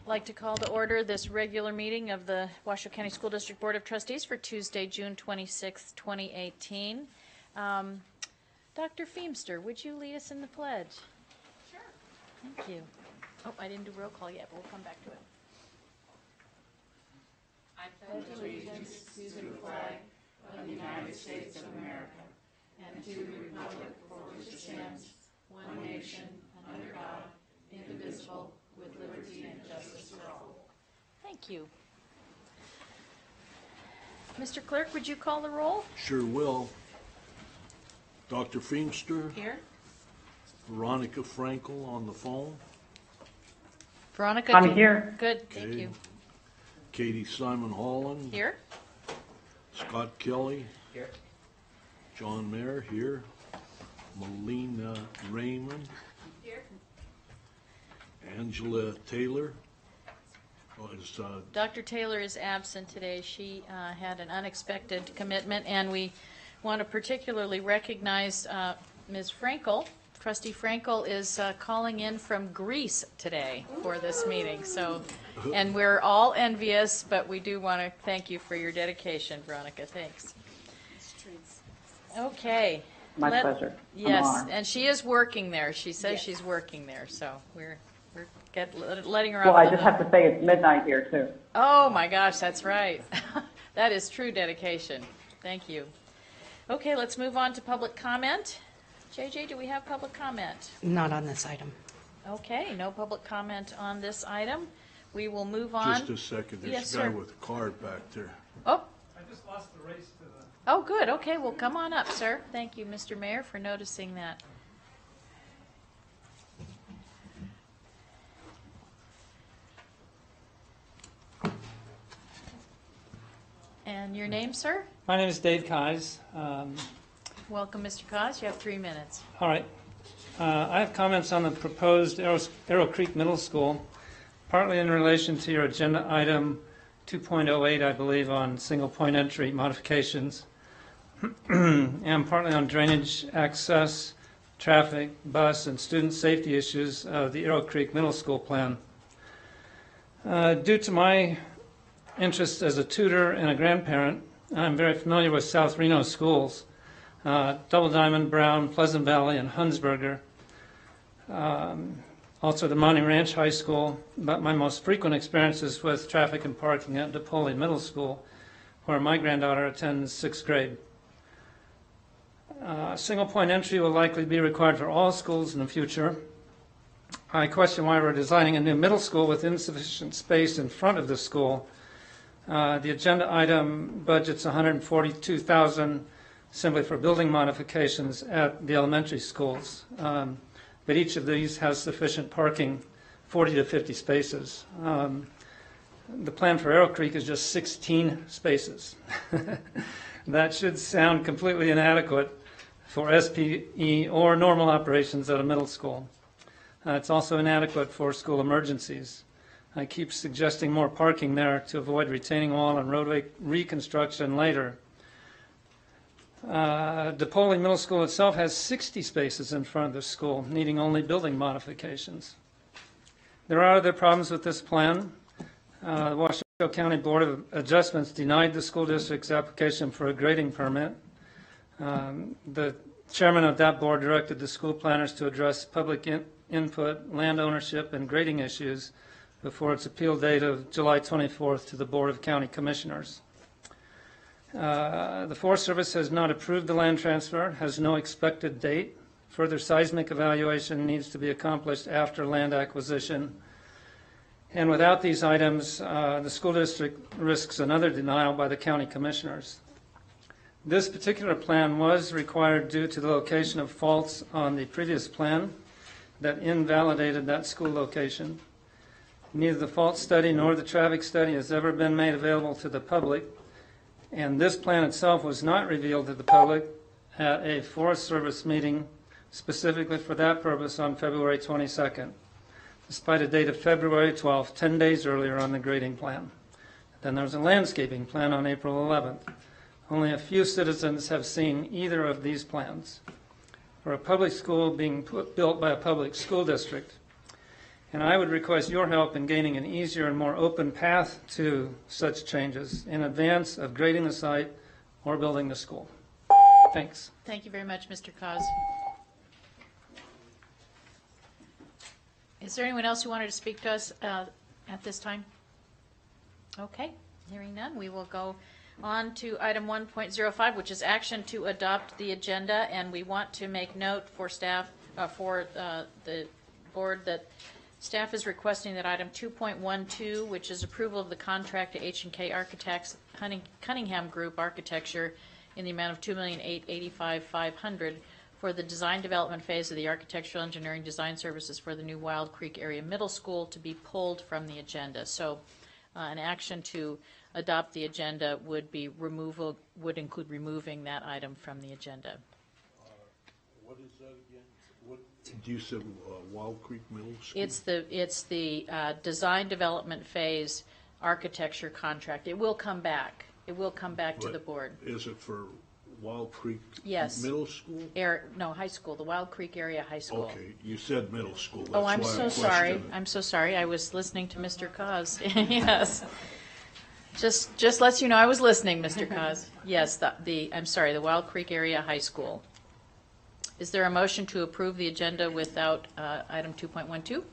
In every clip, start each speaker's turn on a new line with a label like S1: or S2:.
S1: like to call to order this regular meeting of the Washoe County School District Board of Trustees for Tuesday, June 26, 2018. Dr. Feemster, would you lead us in the pledge?
S2: Sure.
S1: Thank you. Oh, I didn't do roll call yet, but we'll come back to it.
S2: I pledge allegiance to the flag of the United States of America and to the republic for which it stands, one nation, under God, indivisible, with liberty and justice for all.
S1: Thank you. Mr. Clerk, would you call the roll?
S3: Sure will. Dr. Feemster,
S1: Here.
S3: Veronica Frankel on the phone,
S1: Veronica.
S4: I'm here.
S1: Good, thank
S3: Okay.
S1: you.
S3: Katie Simon Holland,
S1: Here.
S3: Scott Kelly,
S5: Here.
S3: John Mayer here, Melina Raymond,
S2: Here.
S3: Angela Taylor.
S1: Dr. Taylor is absent today. She had an unexpected commitment, and we want to particularly recognize Ms. Frankel. Trustee Frankel is calling in from Greece today for this meeting. So, and we're all envious, but we do want to thank you for your dedication, Veronica. Thanks. Okay.
S4: My pleasure. I'm
S1: Yes,
S4: honored.
S1: and she is working there. She says she's working there, so we're letting her
S4: Well,
S1: off
S4: I
S1: the
S4: just
S1: hook.
S4: have to say it's midnight here, too.
S1: Oh my gosh, that's right. That is true dedication. Thank you. Okay, let's move on to public comment. JJ, do we have public comment?
S6: Not on this item.
S1: Okay, no public comment on this item. We will move on.
S3: Just a second, there's
S1: Yes,
S3: a guy
S1: sir.
S3: with a card back there.
S1: Oh,
S5: I just lost the race to the...
S1: oh, good. Okay, well, come on up, sir. Thank you, Mr. Mayor, for noticing that. And your name, sir?
S5: My name is Dave Keyes.
S1: Welcome, Mr. Cos. You have 3 minutes.
S5: All right. I have comments on the proposed Arrow Creek Middle School, partly in relation to your agenda item 2.08, I believe, on single point entry modifications, and partly on drainage access, traffic, bus, and student safety issues of the Arrow Creek Middle School plan. Due to my interest as a tutor and a grandparent, I'm very familiar with South Reno schools, Double Diamond, Brown, Pleasant Valley, and Hunsberger. Also the Monty Ranch High School, but my most frequent experience is with traffic and parking at DePaul Middle School, where my granddaughter attends 6th grade. Single point entry will likely be required for all schools in the future. I question why we're designing a new middle school with insufficient space in front of the school. The agenda item budgets $142,000 simply for building modifications at the elementary schools. But each of these has sufficient parking, 40 to 50 spaces. The plan for Arrow Creek is just 16 spaces. That should sound completely inadequate for SPE or normal operations at a middle school. It's also inadequate for school emergencies. I keep suggesting more parking there to avoid retaining wall and roadway reconstruction later. DePaul Middle School itself has 60 spaces in front of the school, needing only building modifications. There are other problems with this plan. The Washoe County Board of Adjustments denied the school district's application for a grading permit. The chairman of that board directed the school planners to address public input, land ownership, and grading issues before its appeal date of July 24th to the Board of County Commissioners. The Forest Service has not approved the land transfer, has no expected date. Further seismic evaluation needs to be accomplished after land acquisition. And without these items, the school district risks another denial by the county commissioners. This particular plan was required due to the location of faults on the previous plan that invalidated that school location. Neither the fault study nor the traffic study has ever been made available to the public, and this plan itself was not revealed to the public at a Forest Service meeting specifically for that purpose on February 22nd, despite a date of February 12th, 10 days earlier on the grading plan. Then there was a landscaping plan on April 11th. Only a few citizens have seen either of these plans. For a public school being built by a public school district, And I would request your help in gaining an easier and more open path to such changes in advance of grading the site or building the school. Thanks.
S1: Thank you very much, Mr. Cos. Is there anyone else who wanted to speak to us at this time? Okay, hearing none, we will go on to item 1.05, which is action to adopt the agenda, and we want to make note for staff, for the board, that staff is requesting that item 2.12, which is approval of the contract to H&K Architects, Cunningham Group Architecture, in the amount of $2,885,500 for the design development phase of the architectural engineering design services for the new Wild Creek Area Middle School, to be pulled from the agenda. So an action to adopt the agenda would be removal, would include removing that item from the agenda.
S3: What is that again? What did you say, Wild Creek Middle School?
S1: It's the design development phase architecture contract. It will come back. It will come back to
S3: But
S1: the board.
S3: Is it for Wild Creek
S1: Yes.
S3: Middle School?
S1: No, high school, the Wild Creek Area High School.
S3: Okay, you said middle school.
S1: Oh,
S3: That's
S1: I'm
S3: why
S1: so sorry.
S3: questioned it.
S1: I'm so sorry. I was listening to Mr. Cos. Yes. Just lets you know I was listening, Mr. Cos. Yes, I'm sorry, the Wild Creek Area High School. Is there a motion to approve the agenda without item 2.12?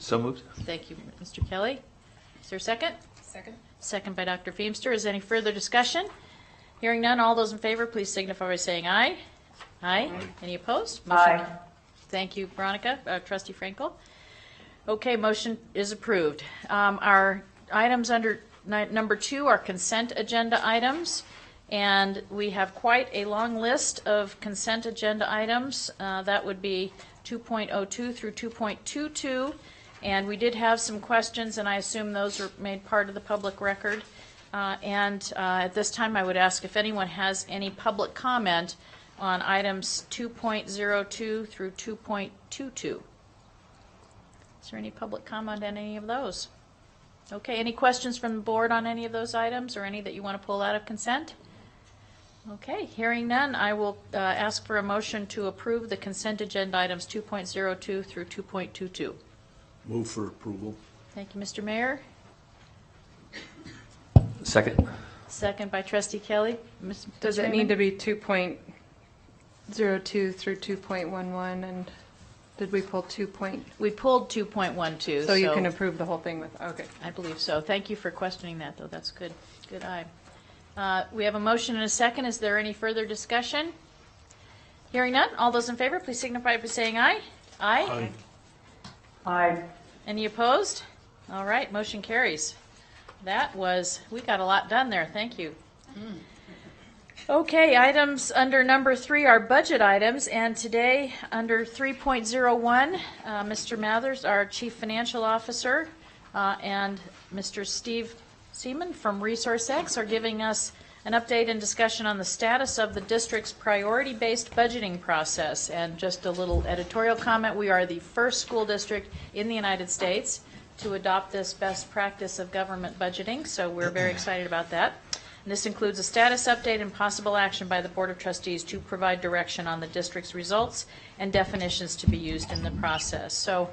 S6: So moved.
S1: Thank you, Mr. Kelly. Is there a second?
S2: Second.
S1: Second by Dr. Feemster. Is there any further discussion? Hearing none, all those in favor, please signify by saying aye. Aye. Any opposed? Motion-
S4: Aye.
S1: Thank you, Veronica. Trustee Frankel. Okay, motion is approved. Our items under number 2 are consent agenda items, and we have quite a long list of consent agenda items. That would be 2.02 through 2.22, and we did have some questions, and I assume those are made part of the public record. At this time, I would ask if anyone has any public comment on items 2.02 through 2.22. Is there any public comment on any of those? Okay, any questions from the board on any of those items, or any that you want to pull out of consent? Okay, hearing none, I will ask for a motion to approve the consent agenda items 2.02 through 2.22.
S3: Move for approval.
S1: Thank you, Mr. Mayor.
S6: Second.
S1: Second by Trustee Kelly.
S7: Does it need to be 2.02 through 2.11, and did we pull 2 point?
S1: We pulled 2.12.
S7: So you can approve the whole thing with, okay.
S1: I believe so. Thank you for questioning that, though. That's good. Good eye. We have a motion and a second. Is there any further discussion? Hearing none. All those in favor, please signify by saying aye. Aye.
S4: Aye.
S1: Any opposed? All right, motion carries. We got a lot done there. Thank you. Okay, items under number 3 are budget items, and today, under 3.01, Mr. Mathers, our Chief Financial Officer, and Mr. Steve Seaman from ResourceX are giving us an update and discussion on the status of the district's priority-based budgeting process. And just a little editorial comment, we are the first school district in the United States to adopt this best practice of government budgeting, so we're very excited about that. And this includes a status update and possible action by the Board of Trustees to provide direction on the district's results and definitions to be used in the process. So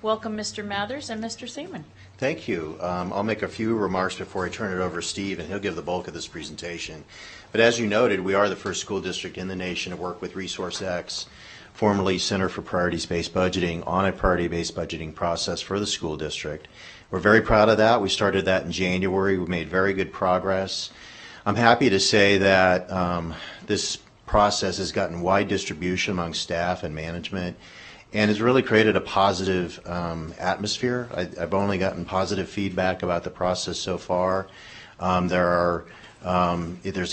S1: welcome, Mr. Mathers and Mr. Seaman.
S8: Thank you. I'll make a few remarks before I turn it over to Steve, and he'll give the bulk of this presentation. But as you noted, we are the first school district in the nation to work with ResourceX, formerly Center for Priorities-Based Budgeting, on a priority-based budgeting process for the school district. We're very proud of that. We started that in January. We made very good progress. I'm happy to say that this process has gotten wide distribution among staff and management, and has really created a positive atmosphere. I've only gotten positive feedback about the process so far. There's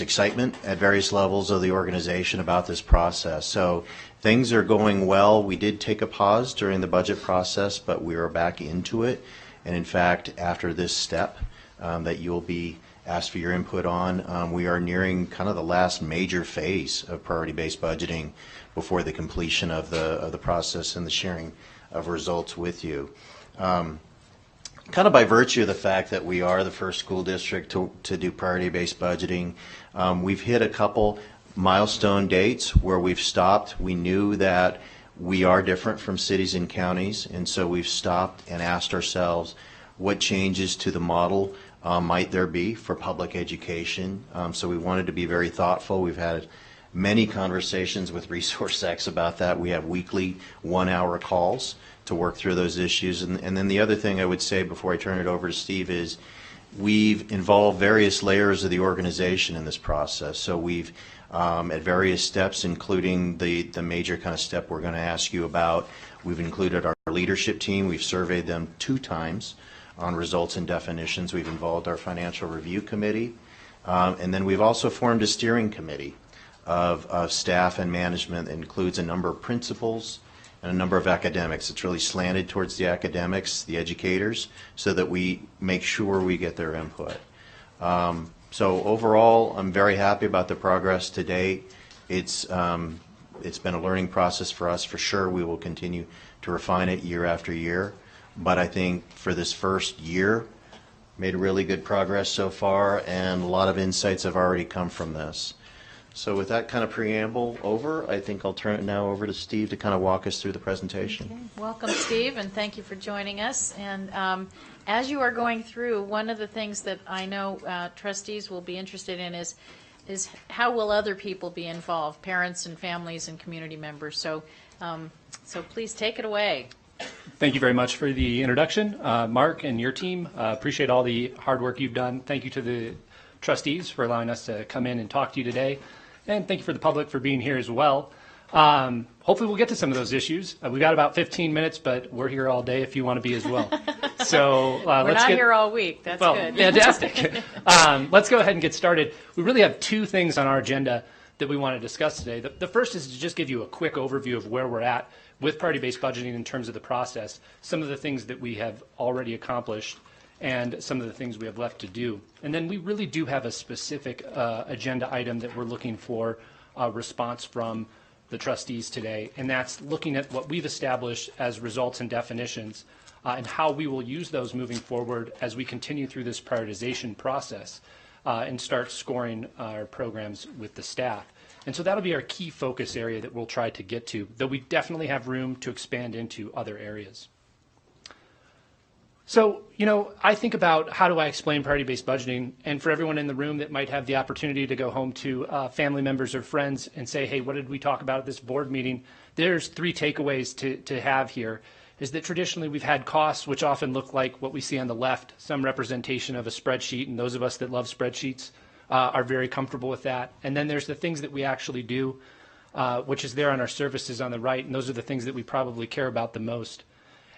S8: excitement at various levels of the organization about this process. So things are going well. We did take a pause during the budget process, but we are back into it. And in fact, after this step that you'll be asked for your input on, we are nearing kind of the last major phase of priority-based budgeting before the completion of the process and the sharing of results with you. Kind of by virtue of the fact that we are the first school district to do priority-based budgeting, we've hit a couple milestone dates where we've stopped. We knew that We are different from cities and counties, and so we've stopped and asked ourselves, what changes to the model might there be for public education? So we wanted to be very thoughtful. We've had many conversations with ResourceX about that. We have weekly 1-hour calls to work through those issues. And then the other thing I would say before I turn it over to Steve is we've involved various layers of the organization in this process. So we've at various steps, including the major kind of step we're going to ask you about, we've included our leadership team. We've surveyed them 2 times on results and definitions. We've involved our financial review committee. And then we've also formed a steering committee of staff and management that includes a number of principals and a number of academics. It's really slanted towards the academics, the educators, so that we make sure we get their input. So overall, I'm very happy about the progress to date. It's been a learning process for us, for sure. We will continue to refine it year after year. But I think for this first year, made really good progress so far, and a lot of insights have already come from this. So with that kind of preamble over, I think I'll turn it now over to Steve to kind of walk us through the presentation.
S1: Okay. Welcome, Steve, and thank you for joining us. And as you are going through, one of the things that I know trustees will be interested in is how will other people be involved, parents and families and community members. So, so please take it away.
S6: Thank you very much for the introduction, Mark and your team. Appreciate all the hard work you've done. Thank you to the trustees for allowing us to come in and talk to you today. And thank you for the public for being here as well. Hopefully we'll get to some of those issues. We've got about 15 minutes, but we're here all day if you want to be as well. So
S1: we're not here all week. That's good.
S6: Fantastic. Let's go ahead and get started. We really have 2 things on our agenda that we want to discuss today. The first is to just give you a quick overview of where we're at with priority-based budgeting in terms of the process, some of the things that we have already accomplished, and some of the things we have left to do. And then we really do have a specific agenda item that we're looking for a response from the trustees today, and that's looking at what we've established as results and definitions and how we will use those moving forward as we continue through this prioritization process and start scoring our programs with the staff. And so that'll be our key focus area that we'll try to get to, though we definitely have room to expand into other areas. So, I think about how do I explain priority-based budgeting, and for everyone in the room that might have the opportunity to go home to family members or friends and say, hey, what did we talk about at this board meeting? There's 3 takeaways to have here, is that traditionally we've had costs which often look like what we see on the left, some representation of a spreadsheet, and those of us that love spreadsheets are very comfortable with that. And then there's the things that we actually do, which is there on our services on the right, and those are the things that we probably care about the most.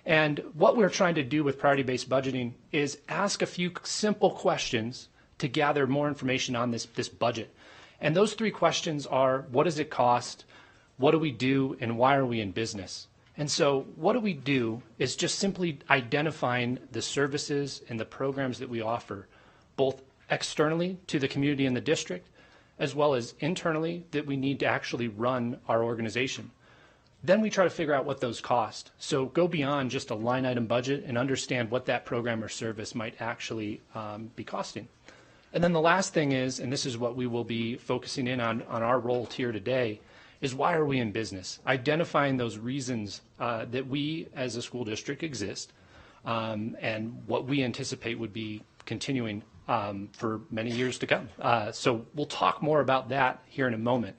S6: And what we're trying to do with priority-based budgeting is ask a few simple questions to gather more information on this budget. And those 3 questions are, what does it cost, what do we do, and why are we in business? And so what do we do is just simply identifying the services and the programs that we offer, both externally to the community and the district, as well as internally that we need to actually run our organization. Then we try to figure out what those cost. So go beyond just a line item budget and understand what that program or service might actually be costing. And then the last thing is, and this is what we will be focusing in on our role here today, is why are we in business? Identifying those reasons that we as a school district exist and what we anticipate would be continuing for many years to come. So we'll talk more about that here in a moment.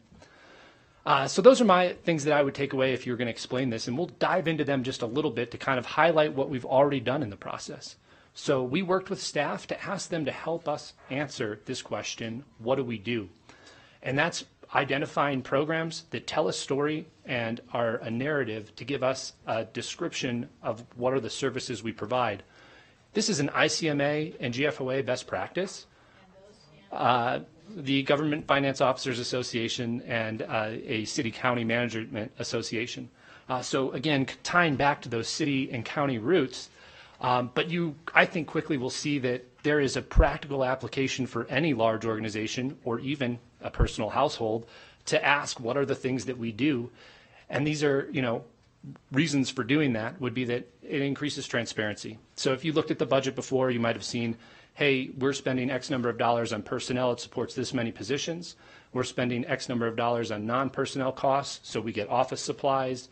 S6: So those are my things that I would take away if you were going to explain this, and we'll dive into them just a little bit to kind of highlight what we've already done in the process. So we worked with staff to ask them to help us answer this question, what do we do? And that's identifying programs that tell a story and are a narrative to give us a description of what are the services we provide. This is an ICMA and GFOA best practice. The Government Finance Officers Association and a City County Management Association. So again, tying back to those city and county roots, but you, I think, quickly will see that there is a practical application for any large organization or even a personal household to ask what are the things that we do. And these are, reasons for doing that would be that it increases transparency. So if you looked at the budget before, you might have seen, hey, we're spending X number of dollars on personnel, it supports this many positions. We're spending X number of dollars on non-personnel costs, so we get office supplies.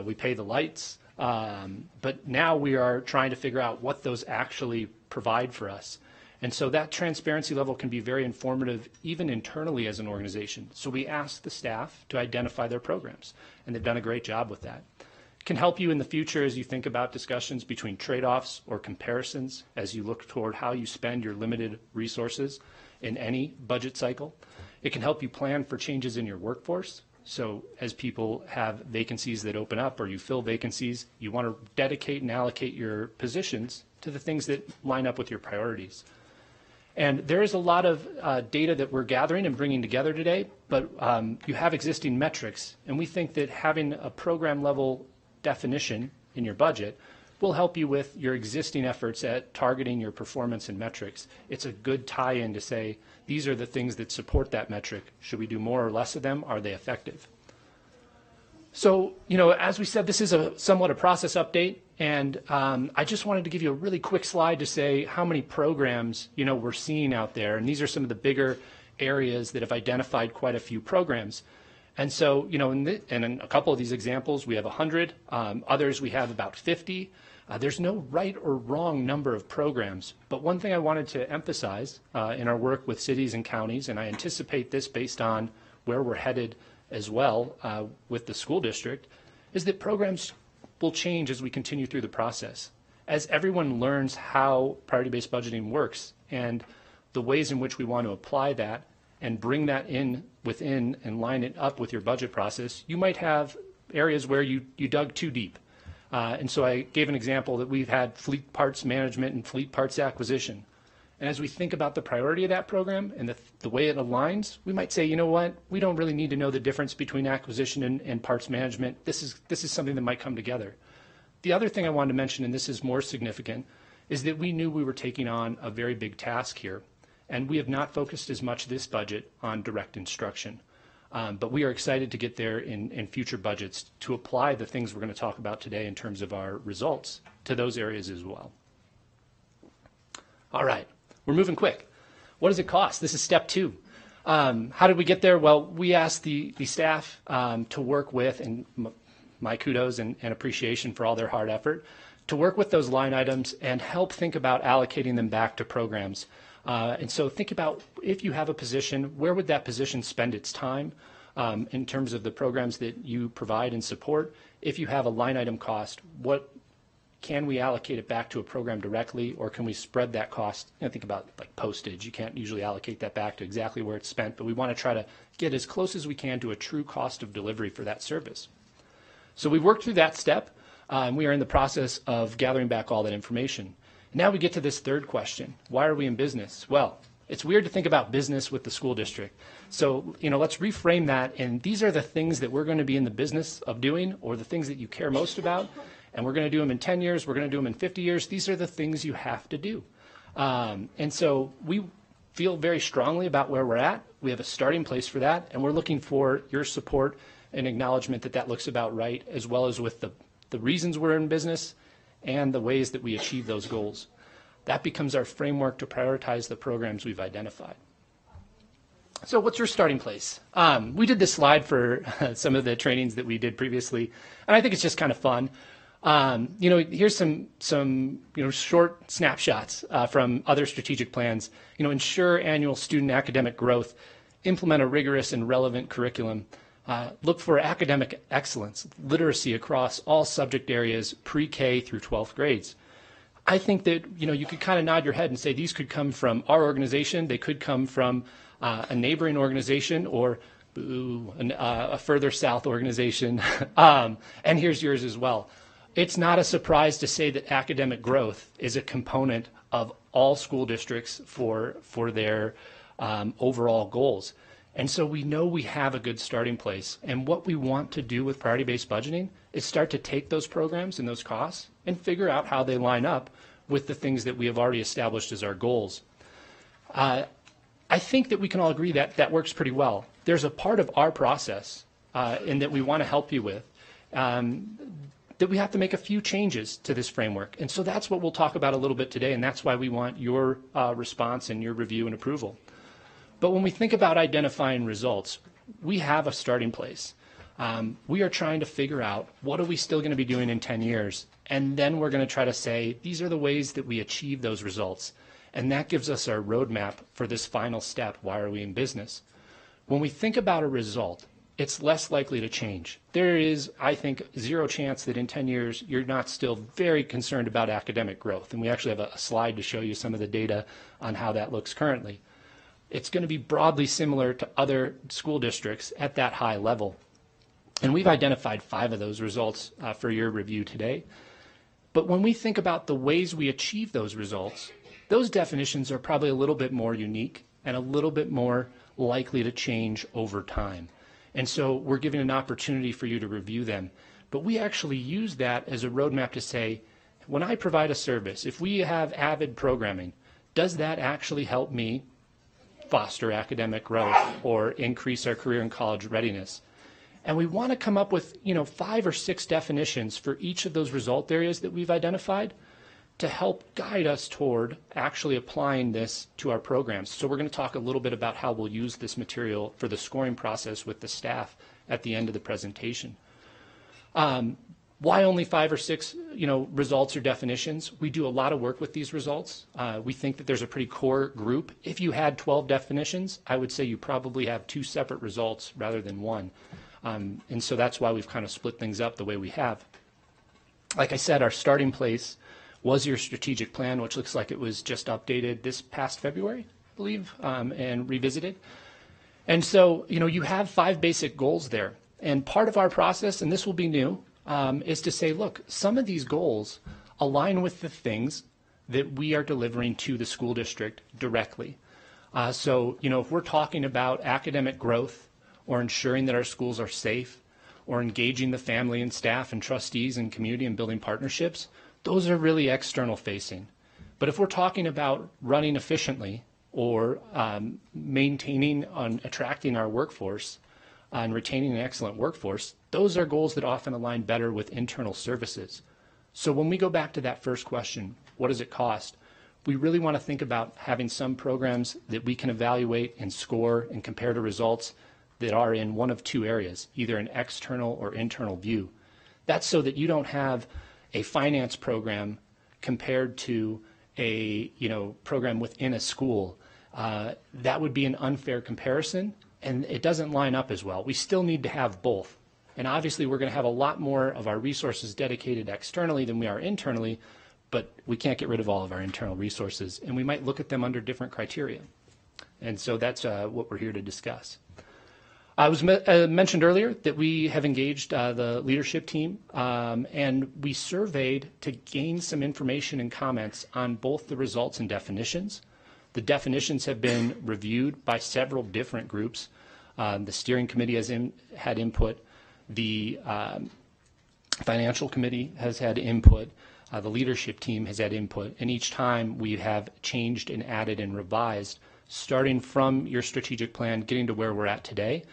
S6: We pay the lights. But now we are trying to figure out what those actually provide for us. And so that transparency level can be very informative even internally as an organization. So we ask the staff to identify their programs, and they've done a great job with that. It can help you in the future as you think about discussions between trade-offs or comparisons as you look toward how you spend your limited resources in any budget cycle. It can help you plan for changes in your workforce. So as people have vacancies that open up or you fill vacancies, you want to dedicate and allocate your positions to the things that line up with your priorities. And there is a lot of data that we're gathering and bringing together today, but you have existing metrics, and we think that having a program level definition in your budget will help you with your existing efforts at targeting your performance and metrics. It's a good tie-in to say, these are the things that support that metric. Should we do more or less of them? Are they effective? So, as we said, this is somewhat a process update, and I just wanted to give you a really quick slide to say how many programs, we're seeing out there, and these are some of the bigger areas that have identified quite a few programs. And so, in a couple of these examples, we have 100, others we have about 50. There's no right or wrong number of programs, but one thing I wanted to emphasize in our work with cities and counties, and I anticipate this based on where we're headed as well with the school district, is that programs will change as we continue through the process. As everyone learns how priority-based budgeting works and the ways in which we want to apply that and bring that in within and line it up with your budget process, you might have areas where you dug too deep. And so I gave an example that we've had fleet parts management and fleet parts acquisition. And as we think about the priority of that program and the way it aligns, we might say, you know what, we don't really need to know the difference between acquisition and parts management. This is something that might come together. The other thing I wanted to mention, and this is more significant, is that we knew we were taking on a very big task here. And we have not focused as much this budget on direct instruction. But we are excited to get there in future budgets to apply the things we're going to talk about today in terms of our results to those areas as well. All right, we're moving quick. What does it cost? This is step 2. How did we get there? Well, we asked the staff to work with, and my kudos and appreciation for all their hard effort, to work with those line items and help think about allocating them back to programs. And so think about, if you have a position, where would that position spend its time in terms of the programs that you provide and support? If you have a line item cost, what can we allocate it back to a program directly, or can we spread that cost? Think about like postage. You can't usually allocate that back to exactly where it's spent, but we want to try to get as close as we can to a true cost of delivery for that service. So we've worked through that step, and we are in the process of gathering back all that information. Now we get to this third question. Why are we in business? Well, it's weird to think about business with the school district. So, let's reframe that. And these are the things that we're going to be in the business of doing, or the things that you care most about. And we're going to do them in 10 years. We're going to do them in 50 years. These are the things you have to do. And so we feel very strongly about where we're at. We have a starting place for that. And we're looking for your support and acknowledgement that that looks about right, as well as with the reasons we're in business and the ways that we achieve those goals. That becomes our framework to prioritize the programs we've identified. So what's your starting place? We did this slide for some of the trainings that we did previously, and I think it's just kind of fun. Here's some short snapshots from other strategic plans. Ensure annual student academic growth, implement a rigorous and relevant curriculum, look for academic excellence, literacy across all subject areas, pre-K through 12th grades. I think that, you could kind of nod your head and say these could come from our organization, they could come from a neighboring organization, or a further south organization, and here's yours as well. It's not a surprise to say that academic growth is a component of all school districts for their overall goals. And so we know we have a good starting place. And what we want to do with priority-based budgeting is start to take those programs and those costs and figure out how they line up with the things that we have already established as our goals. I think that we can all agree that that works pretty well. There's a part of our process in that we want to help you with that we have to make a few changes to this framework. And so that's what we'll talk about a little bit today, and that's why we want your response and your review and approval. But when we think about identifying results, we have a starting place. We are trying to figure out what are we still going to be doing in 10 years, and then we're going to try to say these are the ways that we achieve those results, and that gives us our roadmap for this final step, why are we in business? When we think about a result, it's less likely to change. There is, I think, zero chance that in 10 years you're not still very concerned about academic growth, and we actually have a slide to show you some of the data on how that looks currently. It's going to be broadly similar to other school districts at that high level. And we've identified 5 of those results for your review today. But when we think about the ways we achieve those results, those definitions are probably a little bit more unique and a little bit more likely to change over time. And so we're giving an opportunity for you to review them. But we actually use that as a roadmap to say, when I provide a service, if we have avid programming, does that actually help me foster academic growth or increase our career and college readiness? And we want to come up with, 5 or 6 definitions for each of those result areas that we've identified to help guide us toward actually applying this to our programs. So we're going to talk a little bit about how we'll use this material for the scoring process with the staff at the end of the presentation. Why only 5 or 6, results or definitions? We do a lot of work with these results. We think that there's a pretty core group. If you had 12 definitions, I would say you probably have 2 separate results rather than 1. And so that's why we've kind of split things up the way we have. Like I said, our starting place was your strategic plan, which looks like it was just updated this past February, I believe, and revisited. And so, you have 5 basic goals there. And part of our process, and this will be new, is to say, look, some of these goals align with the things that we are delivering to the school district directly. So, if we're talking about academic growth or ensuring that our schools are safe or engaging the family and staff and trustees and community and building partnerships, those are really external facing. But if we're talking about running efficiently or maintaining and attracting our workforce and retaining an excellent workforce, those are goals that often align better with internal services. So when we go back to that first question, what does it cost? We really want to think about having some programs that we can evaluate and score and compare to results that are in one of 2 areas, either an external or internal view. That's so that you don't have a finance program compared to a program within a school. That would be an unfair comparison, and it doesn't line up as well. We still need to have both. And obviously we're going to have a lot more of our resources dedicated externally than we are internally, but we can't get rid of all of our internal resources, and we might look at them under different criteria. And so that's what we're here to discuss. I was mentioned earlier that we have engaged the leadership team, and we surveyed to gain some information and comments on both the results and definitions. The definitions have been reviewed by several different groups. The steering committee has had input. The financial committee has had input. The leadership team has had input. And each time we have changed and added and revised, starting from your strategic plan, getting to where we're at today.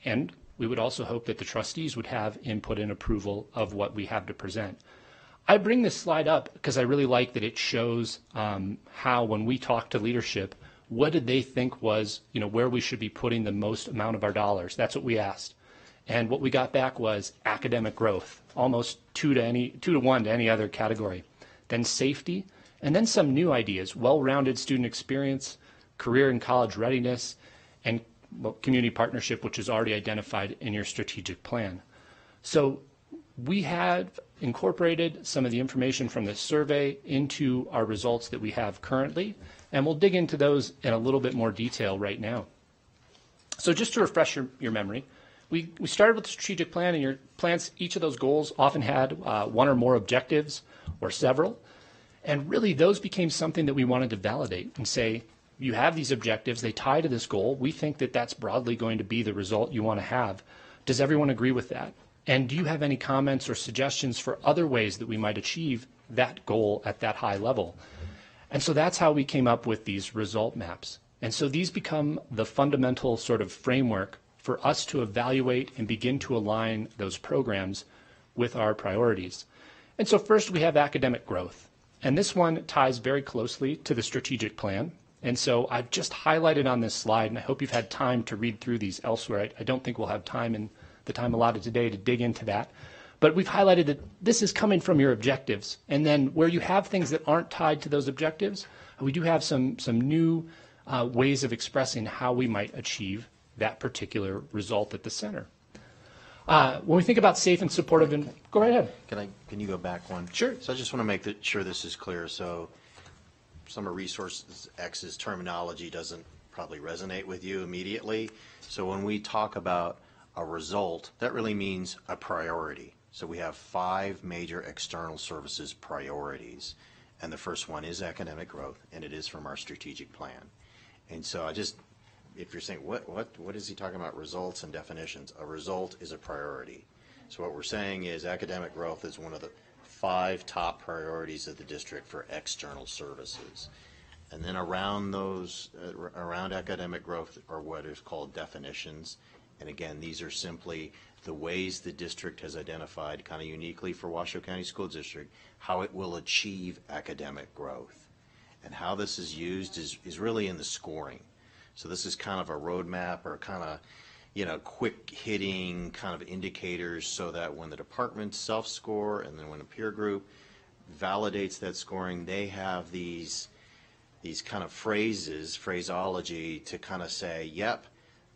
S6: And we would also hope that the trustees would have input and approval of what we have to present. I bring this slide up because I really like that it shows how, when we talk to leadership, what did they think was, where we should be putting the most amount of our dollars. That's what we asked. And what we got back was academic growth, almost 2 to 1 to any other category. Then safety, and then some new ideas, well-rounded student experience, career and college readiness, and community partnership, which is already identified in your strategic plan. So we have incorporated some of the information from this survey into our results that we have currently, and we'll dig into those in a little bit more detail right now. So just to refresh your memory, we started with the strategic plan, and your plans, each of those goals often had 1 or more objectives or several, and really those became something that we wanted to validate and say, you have these objectives, they tie to this goal. We think that that's broadly going to be the result you want to have. Does everyone agree with that? And do you have any comments or suggestions for other ways that we might achieve that goal at that high level? And so that's how we came up with these result maps. And so these become the fundamental sort of framework for us to evaluate and begin to align those programs with our priorities. And so first we have academic growth. And this one ties very closely to the strategic plan. And so I've just highlighted on this slide, and I hope you've had time to read through these elsewhere. I don't think we'll have time in the time allotted today to dig into that. But we've highlighted that this is coming from your objectives. And then where you have things that aren't tied to those objectives, we do have some new ways of expressing how we might achieve that particular result at the center. When we think about safe and supportive, and go right ahead.
S8: Can you go back one?
S6: Sure.
S8: So I just want to make sure this is clear. So some of Resource X's terminology doesn't probably resonate with you immediately. So when we talk about a result, that really means a priority. So we have 5 major external services priorities. And the first one is academic growth, and it is from our strategic plan. And so if you're saying, what is he talking about, results and definitions? A result is a priority. So what we're saying is academic growth is one of the 5 top priorities of the district for external services. And then around those, around academic growth are what is called definitions. And again, these are simply the ways the district has identified, kind of uniquely for Washoe County School District, how it will achieve academic growth. And how this is used is really in the scoring. So this is kind of a roadmap or kind of, quick hitting kind of indicators so that when the departments self-score and then when a peer group validates that scoring, they have these kind of phraseology to kind of say, yep,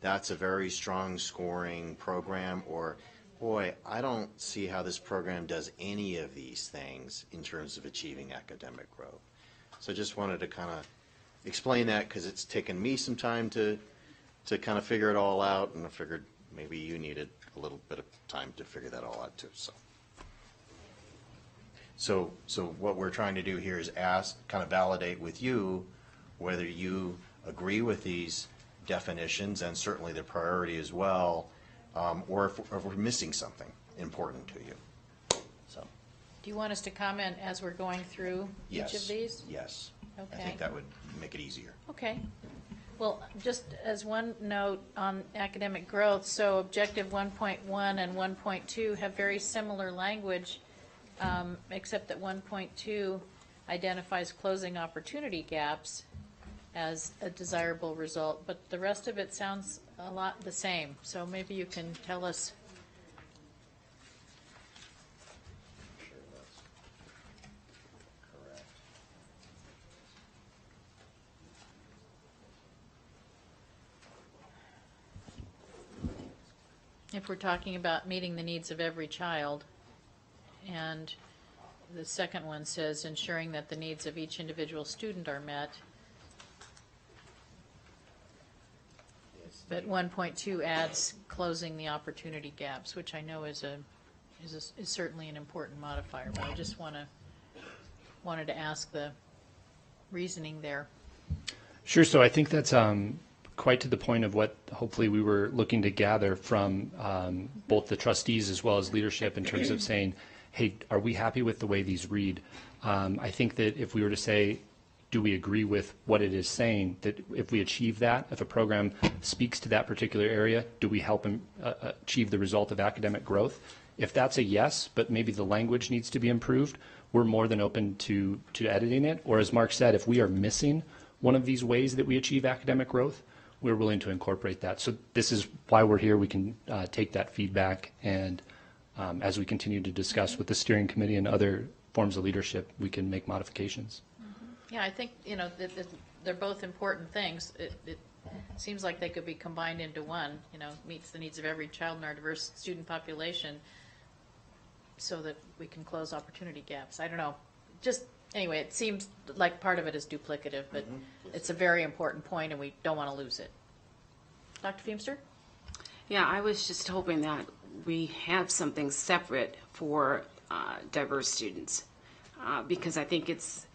S8: that's a very strong scoring program, or boy, I don't see how this program does any of these things in terms of achieving academic growth. So just wanted to kind of explain that because it's taken me some time to kind of figure it all out, and I figured maybe you needed a little bit of time to figure that all out too. So what we're trying to do here is kind of validate with you whether you agree with these definitions and certainly the priority as well, or if we're missing something important to you. So.
S1: Do you want us to comment as we're going through each of these?
S8: Yes.
S1: Okay.
S8: I think that would make it easier.
S1: Okay. Well, just as one note on academic growth, so objective 1.1 and 1.2 have very similar language, except that 1.2 identifies closing opportunity gaps as a desirable result, but the rest of it sounds a lot the same. So maybe you can tell us. If we're talking about meeting the needs of every child, and the second one says ensuring that the needs of each individual student are met, but 1.2 adds closing the opportunity gaps, which I know is certainly an important modifier, but I just wanted to ask the reasoning there.
S6: Sure. So I think that's quite to the point of what hopefully we were looking to gather from both the trustees as well as leadership in terms of saying, hey, are we happy with the way these read? I think that if we were to say, do we agree with what it is saying, that if we achieve that, if a program speaks to that particular area, do we help them achieve the result of academic growth? If that's a yes, but maybe the language needs to be improved, we're more than open to editing it. Or as Mark said, if we are missing one of these ways that we achieve academic growth, we're willing to incorporate that. So this is why we're here. We can take that feedback, and as we continue to discuss with the steering committee and other forms of leadership, we can make modifications.
S1: Yeah, I think, they're both important things. It seems like they could be combined into one, meets the needs of every child in our diverse student population so that we can close opportunity gaps. I don't know. Just, anyway, it seems like part of it is duplicative, but it's a very important point and we don't want to lose it. Dr. Feemster?
S2: Yeah, I was just hoping that we have something separate for diverse students because I think it's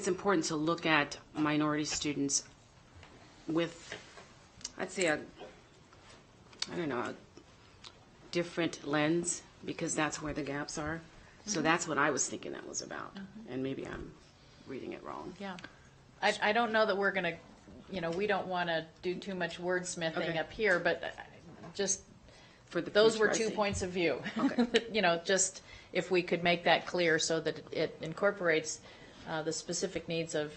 S2: important to look at minority students with, I'd say, a different lens, because that's where the gaps are. So that's what I was thinking that was about, and maybe I'm reading it wrong.
S1: Yeah. I don't know that we're going to, we don't want to do too much wordsmithing up here, but just
S2: For the
S1: those were
S2: future, I
S1: 2
S2: see.
S1: points of view.
S2: Okay.
S1: Just if we could make that clear so that it incorporates the specific needs of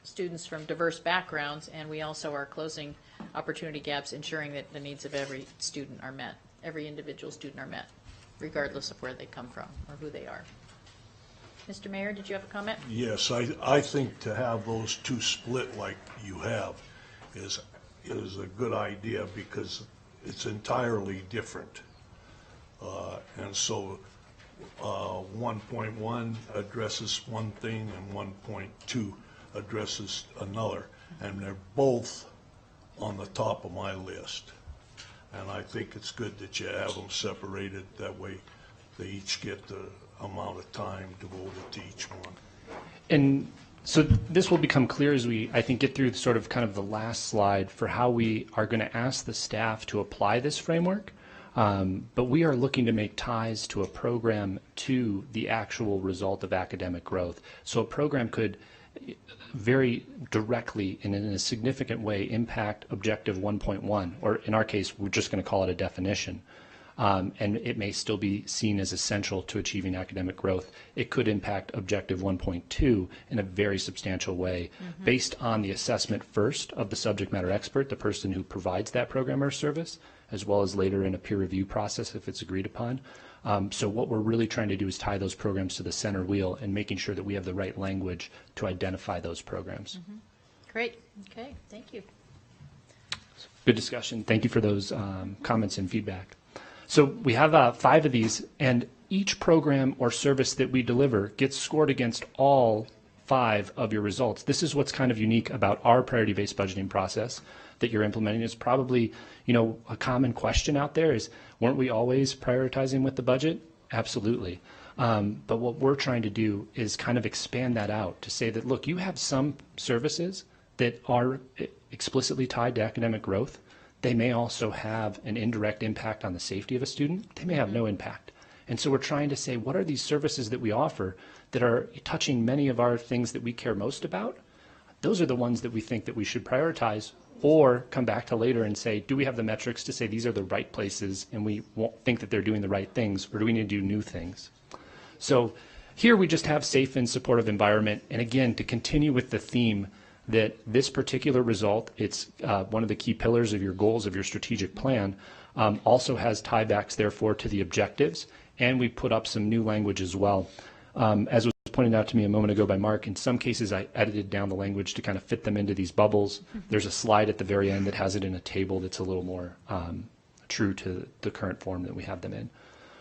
S1: students from diverse backgrounds, and we also are closing opportunity gaps, ensuring that the needs of every student are met, every individual student are met, regardless of where they come from or who they are. Mr. Mayor, did you have a comment?
S3: Yes, I think to have those two split like you have is a good idea because it's entirely different. And so 1.1 addresses one thing and 1.2 addresses another. And they're both on the top of my list. And I think it's good that you have them separated. That way they each get the amount of time devoted to each one.
S6: And so this will become clear as we, I think, get through sort of kind of the last slide for how we are going to ask the staff to apply this framework. But we are looking to make ties to a program to the actual result of academic growth. So a program could very directly and in a significant way impact objective 1.1, or in our case, we're just going to call it a definition. And it may still be seen as essential to achieving academic growth. It could impact objective 1.2 in a very substantial way based on the assessment first of the subject matter expert, the person who provides that program or service, as well as later in a peer review process if it's agreed upon. So what we're really trying to do is tie those programs to the center wheel and making sure that we have the right language to identify those programs.
S1: Great. Okay. Thank you.
S6: Good discussion. Thank you for those comments and feedback. So we have 5 of these, and each program or service that we deliver gets scored against all 5 of your results. This is what's kind of unique about our priority-based budgeting process that you're implementing. Is probably, a common question out there is, weren't we always prioritizing with the budget? Absolutely. But what we're trying to do is kind of expand that out to say that, look, you have some services that are explicitly tied to academic growth. They may also have an indirect impact on the safety of a student. They may have no impact. And so we're trying to say, what are these services that we offer that are touching many of our things that we care most about? Those are the ones that we think that we should prioritize, or come back to later and say, do we have the metrics to say these are the right places and we won't think that they're doing the right things, or do we need to do new things? So here we just have safe and supportive environment. And again, to continue with the theme that this particular result, it's one of the key pillars of your goals of your strategic plan, also has tiebacks, therefore, to the objectives. And we put up some new language as well. As was pointed out to me a moment ago by Mark, in some cases I edited down the language to kind of fit them into these bubbles. There's a slide at the very end that has it in a table that's a little more true to the current form that we have them in.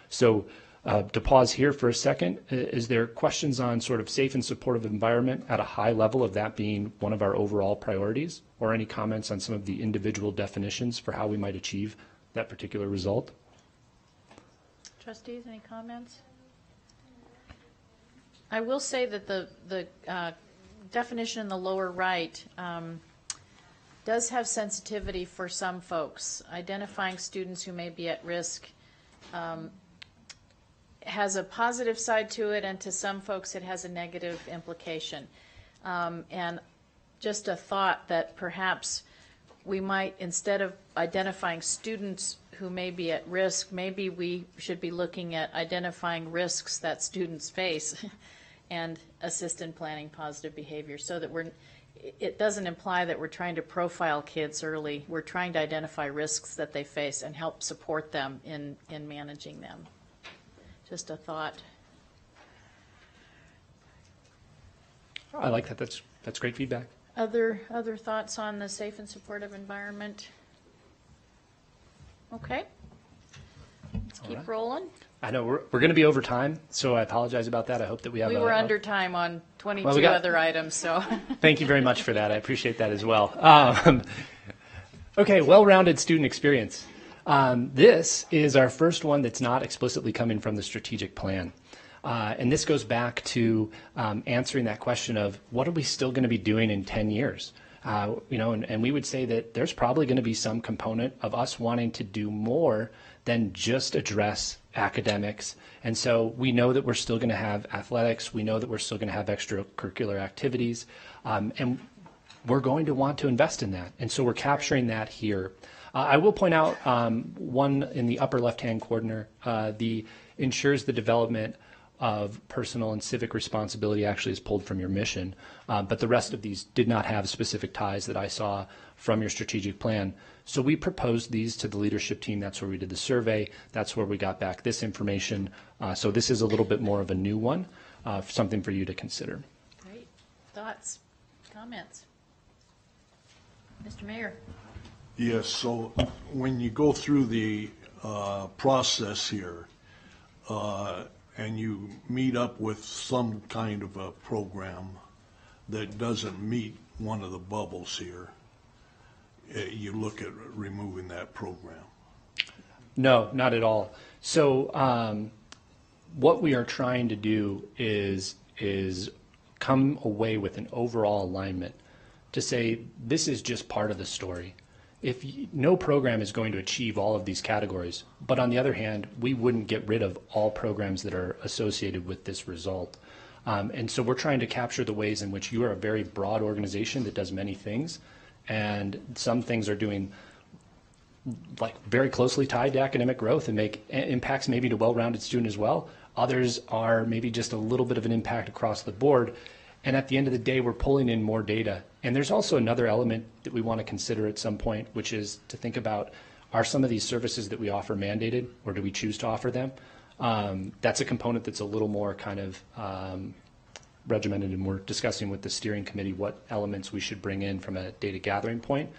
S6: So to pause here for a second, is there questions on sort of safe and supportive environment at a high level of that being one of our overall priorities, or any comments on some of the individual definitions for how we might achieve that particular result?
S1: Trustees, any comments? I will say that the definition in the lower right does have sensitivity for some folks. Identifying students who may be at risk has a positive side to it, and to some folks it has a negative implication. And just a thought that perhaps we might, instead of identifying students who may be at risk, maybe we should be looking at identifying risks that students face and assist in planning positive behavior, so that it doesn't imply that we're trying to profile kids early. We're trying to identify risks that they face and help support them in managing them. Just a thought.
S6: I like that. That's great feedback.
S1: Other thoughts on the safe and supportive environment? Okay. Let's keep rolling.
S6: I know we're going to be over time, so I apologize about that. I hope that we have.
S1: We were under time on 22 other items, so.
S6: Thank you very much for that. I appreciate that as well. Okay, well-rounded student experience. This is our first one that's not explicitly coming from the strategic plan. And this goes back to answering that question of, what are we still going to be doing in 10 years? And we would say that there's probably going to be some component of us wanting to do more than just address academics. And so we know that we're still going to have athletics. We know that we're still going to have extracurricular activities. And we're going to want to invest in that. And so we're capturing that here. I will point out one in the upper left-hand corner, ensures the development of personal and civic responsibility actually is pulled from your mission. But the rest of these did not have specific ties that I saw from your strategic plan. So we proposed these to the leadership team. That's where we did the survey. That's where we got back this information. So this is a little bit more of a new one, something for you to consider.
S1: Great. Thoughts, comments? Mr. Mayor?
S3: Yes, so when you go through the process here, and you meet up with some kind of a program that doesn't meet one of the bubbles here, you look at removing that program.
S6: No, not at all. So what we are trying to do is come away with an overall alignment to say this is just part of the story. If no program is going to achieve all of these categories, but on the other hand, we wouldn't get rid of all programs that are associated with this result. And so we're trying to capture the ways in which you are a very broad organization that does many things, and some things are doing like very closely tied to academic growth and make impacts maybe to well-rounded student as well. Others are maybe just a little bit of an impact across the board. And at the end of the day, we're pulling in more data. And there's also another element that we want to consider at some point, which is to think about, are some of these services that we offer mandated, or do we choose to offer them? That's a component that's a little more kind of regimented, and we're discussing with the steering committee what elements we should bring in from a data gathering point.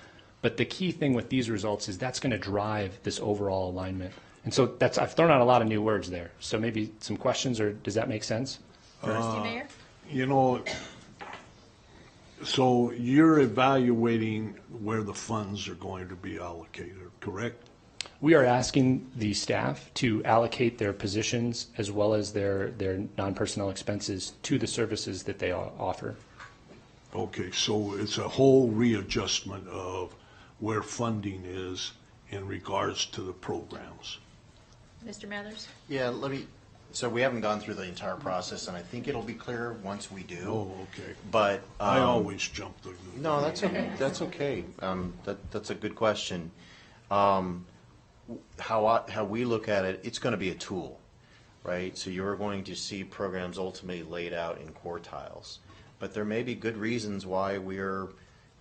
S6: But the key thing with these results is that's going to drive this overall alignment. And so I've thrown out a lot of new words there. So maybe some questions, or does that make sense?
S1: Trustee Mayor?
S3: You know, so you're evaluating where the funds are going to be allocated, correct?
S6: We are asking the staff to allocate their positions as well as their non-personnel expenses to the services that they offer.
S3: Okay, so it's a whole readjustment of where funding is in regards to the programs.
S1: Mr. Mathers?
S8: Yeah, so we haven't gone through the entire process, and I think it'll be clear once we do.
S3: Oh, okay.
S8: But
S3: I always jump the gun.
S8: no, that's okay. That's okay. That's a good question. How we look at it, it's going to be a tool, right? So you're going to see programs ultimately laid out in quartiles, but there may be good reasons why we're,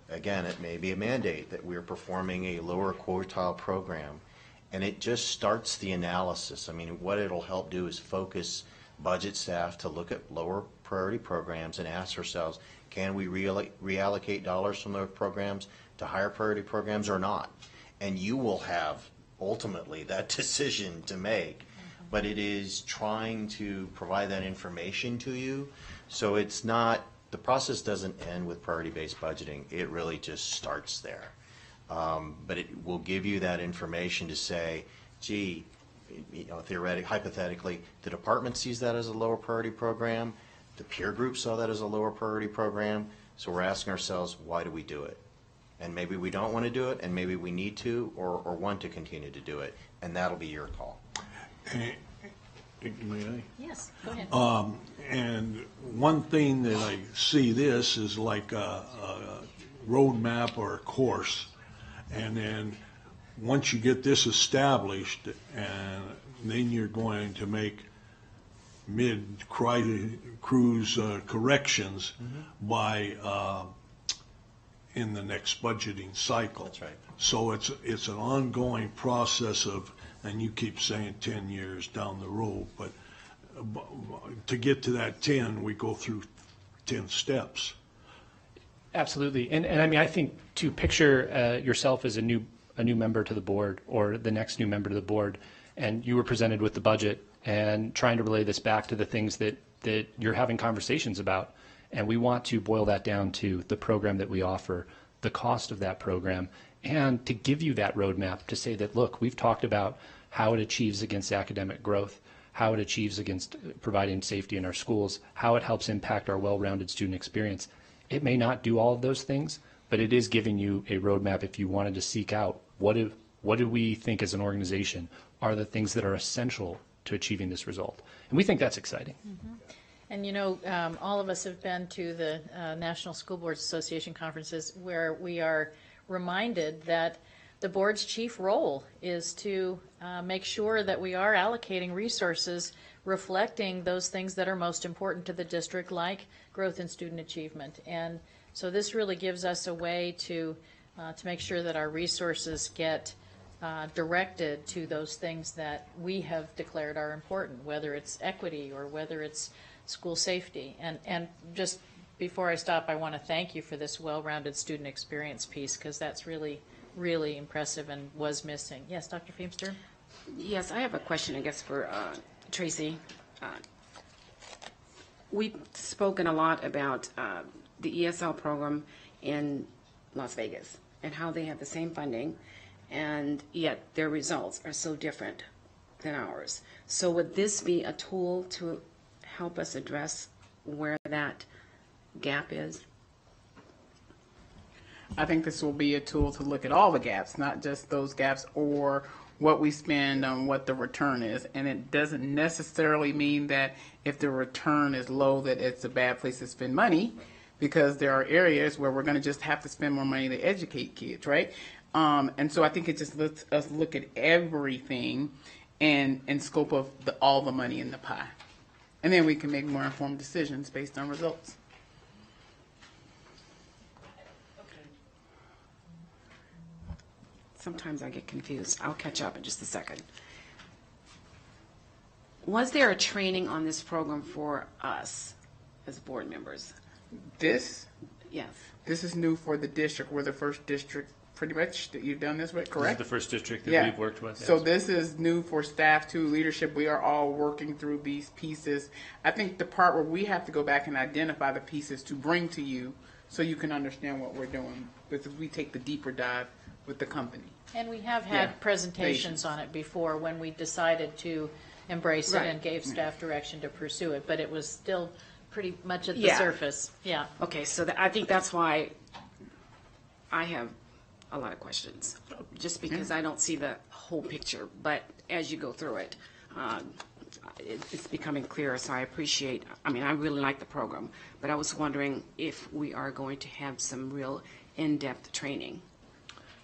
S8: again, it may be a mandate that we're performing a lower quartile program. And it just starts the analysis. I mean, what it'll help do is focus budget staff to look at lower priority programs and ask ourselves, can we reallocate dollars from those programs to higher priority programs or not? And you will have ultimately that decision to make. But it is trying to provide that information to you. So it's not, the process doesn't end with priority-based budgeting. It really just starts there. But it will give you that information to say, gee, theoretically, hypothetically, the department sees that as a lower priority program, the peer group saw that as a lower priority program, so we're asking ourselves, why do we do it? And maybe we don't want to do it, and maybe we need to or want to continue to do it, and that'll be your call.
S3: May I?
S1: Yes, go ahead.
S3: And one thing that I see this is like a roadmap or a course. And then once you get this established, and then you're going to make mid-cruise corrections by in the next budgeting cycle.
S8: That's right.
S3: So it's an ongoing process of, and you keep saying 10 years down the road, but to get to that 10, we go through 10 steps.
S6: Absolutely. And I mean, I think to picture yourself as a new member to the board, or the next new member to the board, and you were presented with the budget and trying to relay this back to the things that you're having conversations about. And we want to boil that down to the program that we offer, the cost of that program, and to give you that roadmap to say that, look, we've talked about how it achieves against academic growth, how it achieves against providing safety in our schools, how it helps impact our well-rounded student experience. It may not do all of those things, but it is giving you a roadmap if you wanted to seek out what do we think as an organization are the things that are essential to achieving this result. And we think that's exciting.
S1: Mm-hmm. And you know, all of us have been to the National School Boards Association conferences where we are reminded that the board's chief role is to make sure that we are allocating resources reflecting those things that are most important to the district, like growth in student achievement. And so this really gives us a way to make sure that our resources get directed to those things that we have declared are important, whether it's equity or whether it's school safety. And just before I stop, I want to thank you for this well-rounded student experience piece, because that's really, really impressive and was missing. Yes, Dr. Feemster?
S9: Yes, I have a question, I guess, for Tracy. We've spoken a lot about the ESL program in Las Vegas and how they have the same funding, and yet their results are so different than ours. So would this be a tool to help us address where that gap is?
S2: I think this will be a tool to look at all the gaps, not just those gaps or what we spend on what the return is. And it doesn't necessarily mean that if the return is low that it's a bad place to spend money, because there are areas where we're going to just have to spend more money to educate kids, right? And so I think it just lets us look at everything and scope of all the money in the pie. And then we can make more informed decisions based on results.
S9: Sometimes I get confused. I'll catch up in just a second. Was there a training on this program for us as board members?
S2: This
S9: Yes.
S2: is new for the district. We're the first district pretty much that you've done this with,
S6: This is
S2: correct?
S6: the first district that
S2: Yeah.
S6: we've worked with.
S2: So
S6: yes.
S2: this is new for staff too, leadership. We are all working through these pieces. I think the part where we have to go back and identify the pieces to bring to you so you can understand what we're doing, because we take the deeper dive with the company.
S1: And we have
S2: Yeah.
S1: had presentations on it before when we decided to embrace it
S9: Right.
S1: and gave staff direction to pursue it, but it was still pretty much at the
S9: Yeah.
S1: surface. Yeah.
S9: Okay, so I think that's why I have a lot of questions, just because I don't see the whole picture. But as you go through it, it's becoming clearer. So I appreciate. I mean, I really like the program, but I was wondering if we are going to have some real in-depth training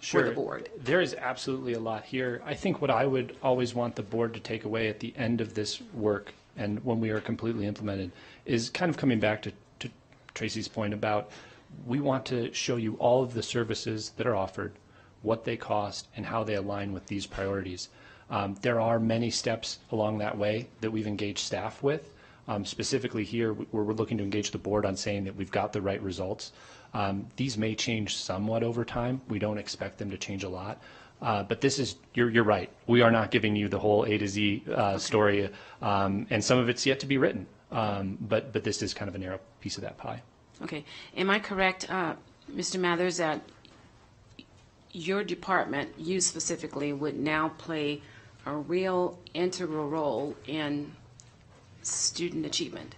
S9: for the board.
S6: There is absolutely a lot here. I think what I would always want the board to take away at the end of this work, and when we are completely implemented, is kind of coming back to Tracy's point about, we want to show you all of the services that are offered, what they cost, and how they align with these priorities. There are many steps along that way that we've engaged staff with. Specifically here, where we're looking to engage the board on saying that we've got the right results. These may change somewhat over time. We don't expect them to change a lot. But this is, you're right. We are not giving you the whole A to Z story, and some of it's yet to be written. But this is kind of a narrow piece of that pie.
S9: Okay, am I correct, Mr. Mathers, that your department, you specifically, would now play a real integral role in student achievement?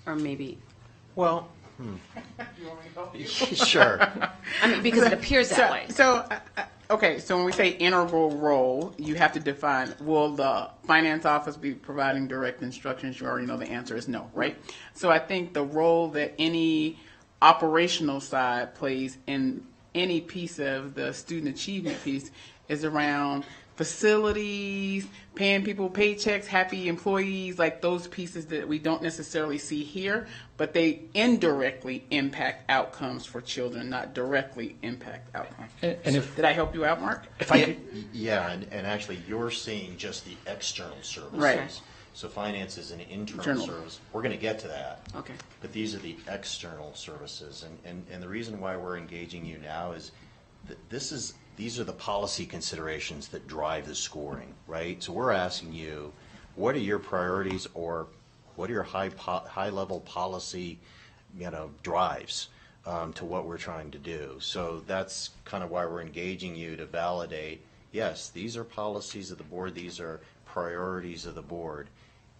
S9: Or maybe,
S8: Well, sure.
S9: I mean, because it appears that way.
S2: Okay, so when we say integral role, you have to define, will the finance office be providing direct instructions? You already know the answer is no, right? So I think the role that any operational side plays in any piece of the student achievement piece is around facilities, paying people paychecks, happy employees, like those pieces that we don't necessarily see here, but they indirectly impact outcomes for children, not directly impact outcomes.
S6: And if
S2: Did I help you out, Mark?
S8: Yeah, and actually, you're seeing just the external services.
S2: Right.
S8: So finance is an internal
S2: Internal.
S8: service. We're going to get to that.
S9: Okay.
S8: But these are the external services. And the reason why we're engaging you now is that these are the policy considerations that drive the scoring, right? So we're asking you, what are your priorities, or what are your high-level policy, drives to what we're trying to do? So that's kind of why we're engaging you to validate, yes, these are policies of the board, these are priorities of the board.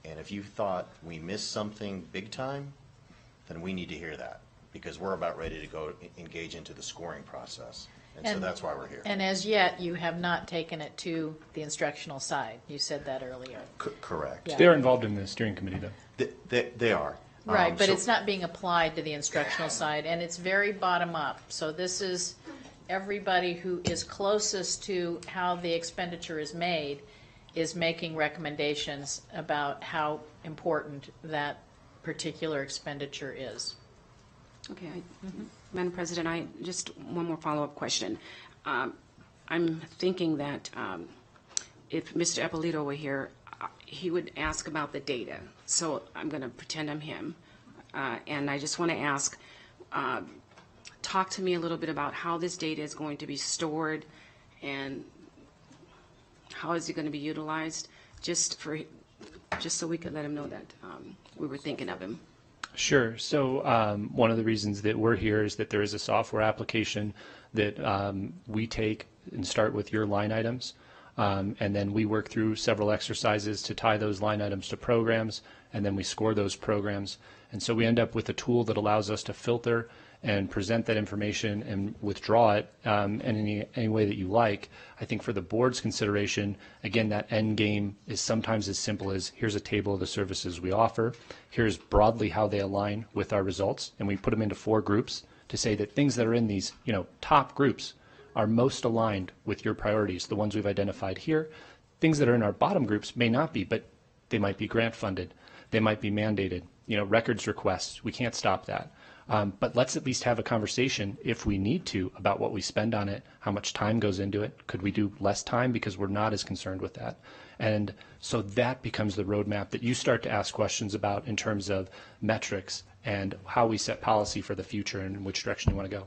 S8: And if you thought we missed something big time, then we need to hear that, because we're about ready to go engage into the scoring process. And so that's why we're here.
S1: And as yet, you have not taken it to the instructional side. You said that earlier.
S8: Correct.
S1: Yeah.
S6: they're involved in the steering committee, though.
S8: They are.
S1: Right, but
S8: So-
S1: it's not being applied to the instructional side, and it's very bottom up. So this is everybody who is closest to how the expenditure is made, is making recommendations about how important that particular expenditure is.
S9: Okay, Madam President, just one more follow-up question. I'm thinking that if Mr. Eppolito were here, he would ask about the data. So I'm going to pretend I'm him. And I just want to ask, talk to me a little bit about how this data is going to be stored and how is it going to be utilized, just so we could let him know that we were thinking of him.
S6: Sure. So one of the reasons that we're here is that there is a software application that we take and start with your line items. And then we work through several exercises to tie those line items to programs, and then we score those programs. And so we end up with a tool that allows us to filter and present that information and withdraw it in any way that you like. I think for the board's consideration, again, that end game is sometimes as simple as here's a table of the services we offer, here's broadly how they align with our results, and we put them into 4 groups to say that things that are in these top groups are most aligned with your priorities, the ones we've identified here. Things that are in our bottom groups may not be, but they might be grant funded, they might be mandated, records requests, we can't stop that. But let's at least have a conversation if we need to about what we spend on it, how much time goes into it. Could we do less time because we're not as concerned with that? And so that becomes the roadmap that you start to ask questions about in terms of metrics and how we set policy for the future and in which direction you want to go.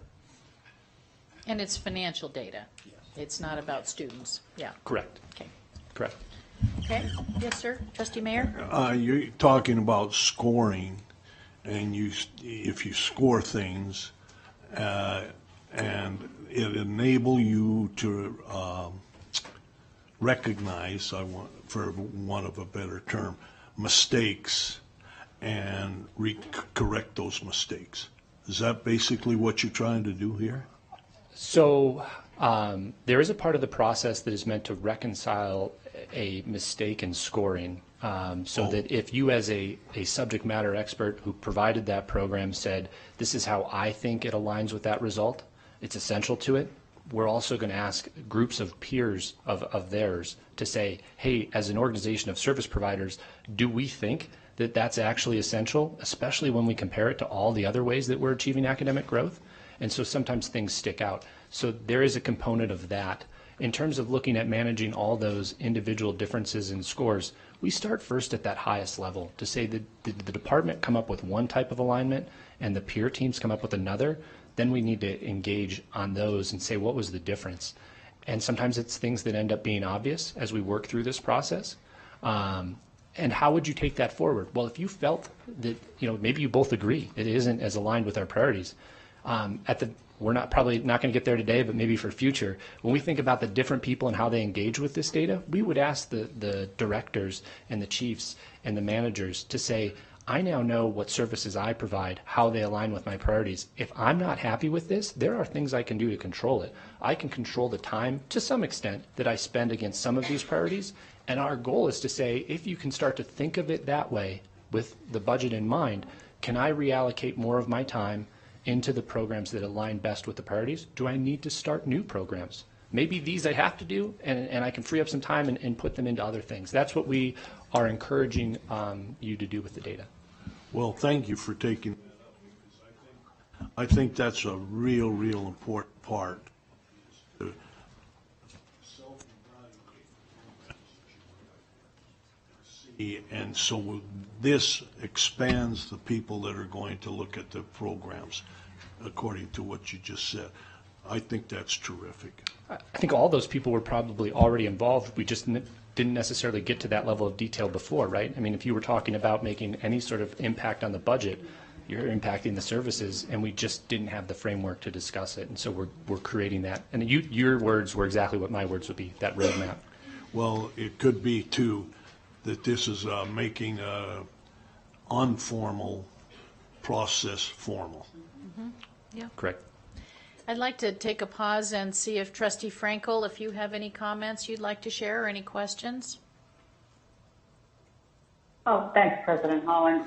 S1: And it's financial data. It's not about students. Yeah.
S6: Correct.
S1: Okay.
S6: Correct.
S1: Okay. Yes, sir. Trustee Mayor?
S3: You're talking about scoring, and if you score things, and it enable you to recognize, for want of a better term, mistakes and correct those mistakes. Is that basically what you're trying to do here?
S6: So there is a part of the process that is meant to reconcile a mistake in scoring, that if you as a subject matter expert who provided that program said, this is how I think it aligns with that result, it's essential to it, we're also going to ask groups of peers of theirs to say, hey, as an organization of service providers, do we think that that's actually essential, especially when we compare it to all the other ways that we're achieving academic growth? And so sometimes things stick out. So there is a component of that. In terms of looking at managing all those individual differences in scores, we start first at that highest level to say that the department come up with one type of alignment and the peer teams come up with another. Then we need to engage on those and say, what was the difference? And sometimes it's things that end up being obvious as we work through this process. And how would you take that forward? Well, if you felt that, maybe you both agree it isn't as aligned with our priorities, we're probably not going to get there today, but maybe for future, when we think about the different people and how they engage with this data, we would ask the directors and the chiefs and the managers to say, I now know what services I provide, how they align with my priorities. If I'm not happy with this, there are things I can do to control it. I can control the time to some extent that I spend against some of these priorities. And our goal is to say, if you can start to think of it that way with the budget in mind, can I reallocate more of my time into the programs that align best with the priorities? Do I need to start new programs? Maybe these I have to do, and I can free up some time and put them into other things. That's what we are encouraging you to do with the data.
S3: Well, thank you for taking that up, because I think that's a real important part. To self-evaluate. And so this expands the people that are going to look at the programs, according to what you just said. I think that's terrific.
S6: I think all those people were probably already involved. We just didn't necessarily get to that level of detail before, right? I mean, if you were talking about making any sort of impact on the budget, you're impacting the services, and we just didn't have the framework to discuss it. And so we're creating that. And your words were exactly what my words would be, that roadmap.
S3: Well, it could be, too, that this is making an informal process formal.
S1: Mm-hmm. Yeah.
S6: Correct.
S1: I'd like to take a pause and see if Trustee Frankel, if you have any comments you'd like to share or any questions.
S4: Oh, thanks, President Holland.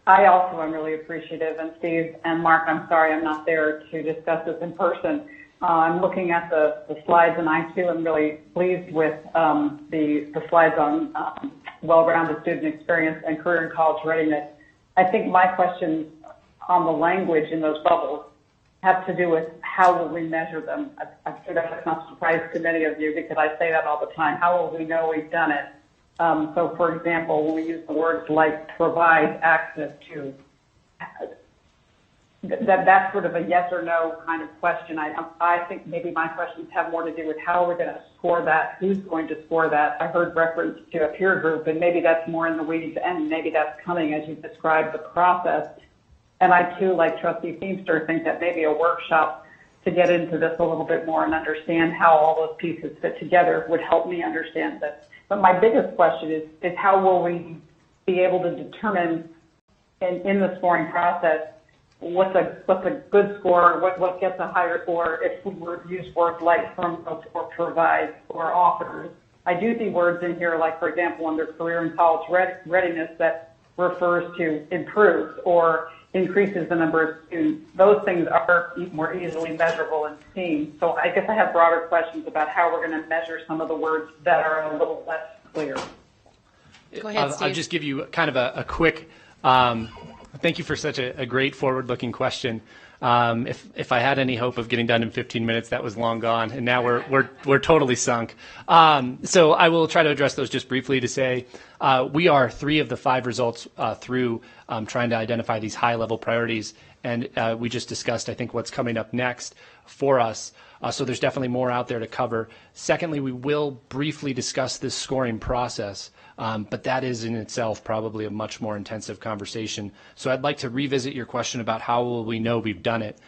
S4: I also am really appreciative, and Steve and Mark, I'm sorry I'm not there to discuss this in person. I'm looking at the slides, and I too am really pleased with the slides on well-rounded student experience and career and college readiness. I think my questions on the language in those bubbles have to do with how will we measure them. I'm sure that's not a surprise to many of you because I say that all the time. How will we know we've done it? So, for example, when we use the words like provide access to, that's sort of a yes or no kind of question. I think maybe my questions have more to do with how we're going to score that, who's going to score that. I heard reference to a peer group, and maybe that's more in the weeds, and maybe that's coming as you describe the process. And I, too, like Trustee Feemster, think that maybe a workshop to get into this a little bit more and understand how all those pieces fit together would help me understand this. But my biggest question is how will we be able to determine in the scoring process what's a good score, what gets a higher score if we were to use words like promotes or provides or offers. I do see words in here like, for example, under career and college readiness that refers to improves or increases the number of students. Those things are more easily measurable and seen. So I guess I have broader questions about how we're going to measure some of the words that are a little less clear.
S1: Go ahead, Steve.
S6: I'll just give you kind of a quick, thank you for such a great forward-looking question. If I had any hope of getting done in 15 minutes, that was long gone, and now we're totally sunk. So I will try to address those just briefly to say we are 3 of the 5 results through trying to identify these high-level priorities, and we just discussed, I think, what's coming up next for us. So there's definitely more out there to cover. Secondly, we will briefly discuss this scoring process. But that is in itself probably a much more intensive conversation. So I'd like to revisit your question about how will we know we've done it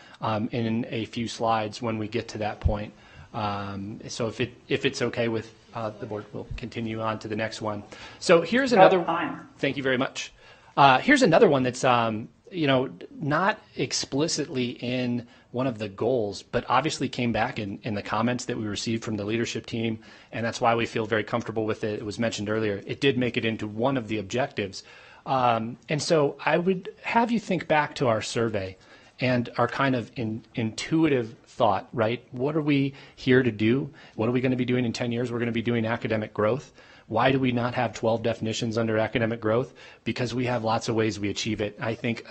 S6: in a few slides when we get to that point. So if it's okay with the board, we'll continue on to the next one. So here's another. Thank you very much. Here's another one that's not explicitly in one of the goals, but obviously came back in the comments that we received from the leadership team, and that's why we feel very comfortable with it. It was mentioned earlier. It did make it into one of the objectives. And so I would have you think back to our survey and our kind of intuitive thought, right? What are we here to do? What are we going to be doing in 10 years? We're going to be doing academic growth. Why do we not have 12 definitions under academic growth? Because we have lots of ways we achieve it. I think,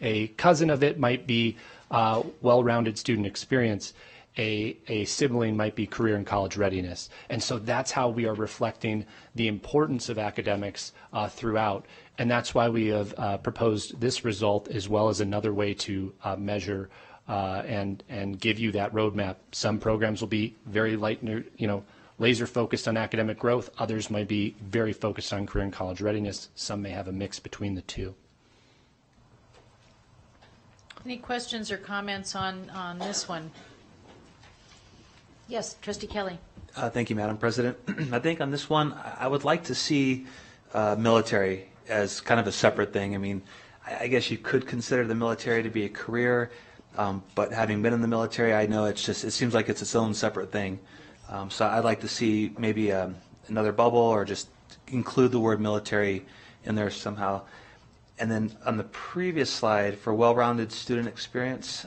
S6: a cousin of it might be well-rounded student experience. A sibling might be career and college readiness. And so that's how we are reflecting the importance of academics throughout. And that's why we have proposed this result as well as another way to measure and give you that roadmap. Some programs will be very laser focused on academic growth. Others might be very focused on career and college readiness. Some may have a mix between the two.
S1: Any questions or comments on this one? Yes, Trustee Kelly.
S10: Thank you, Madam President. I think on this one, I would like to see military as kind of a separate thing. I mean, I guess you could consider the military to be a career, but having been in the military, I know it seems like it's its own separate thing. So I'd like to see maybe another bubble or just include the word military in there somehow. And then on the previous slide for well-rounded student experience,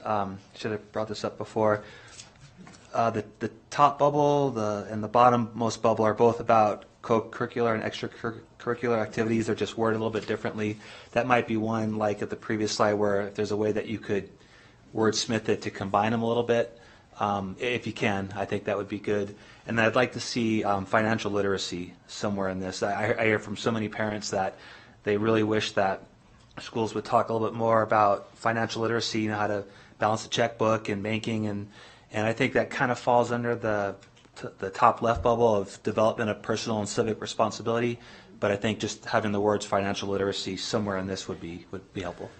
S10: should have brought this up before, the top bubble and the bottom-most bubble are both about co-curricular and extracurricular activities. They're just worded a little bit differently. That might be one, like at the previous slide, where if there's a way that you could wordsmith it to combine them a little bit. If you can, I think that would be good. And I'd like to see financial literacy somewhere in this. I hear from so many parents that they really wish that schools would talk a little bit more about financial literacy, how to balance the checkbook and banking, and I think that kind of falls under the top left bubble of development of personal and civic responsibility. But I think just having the words financial literacy somewhere in this would be helpful.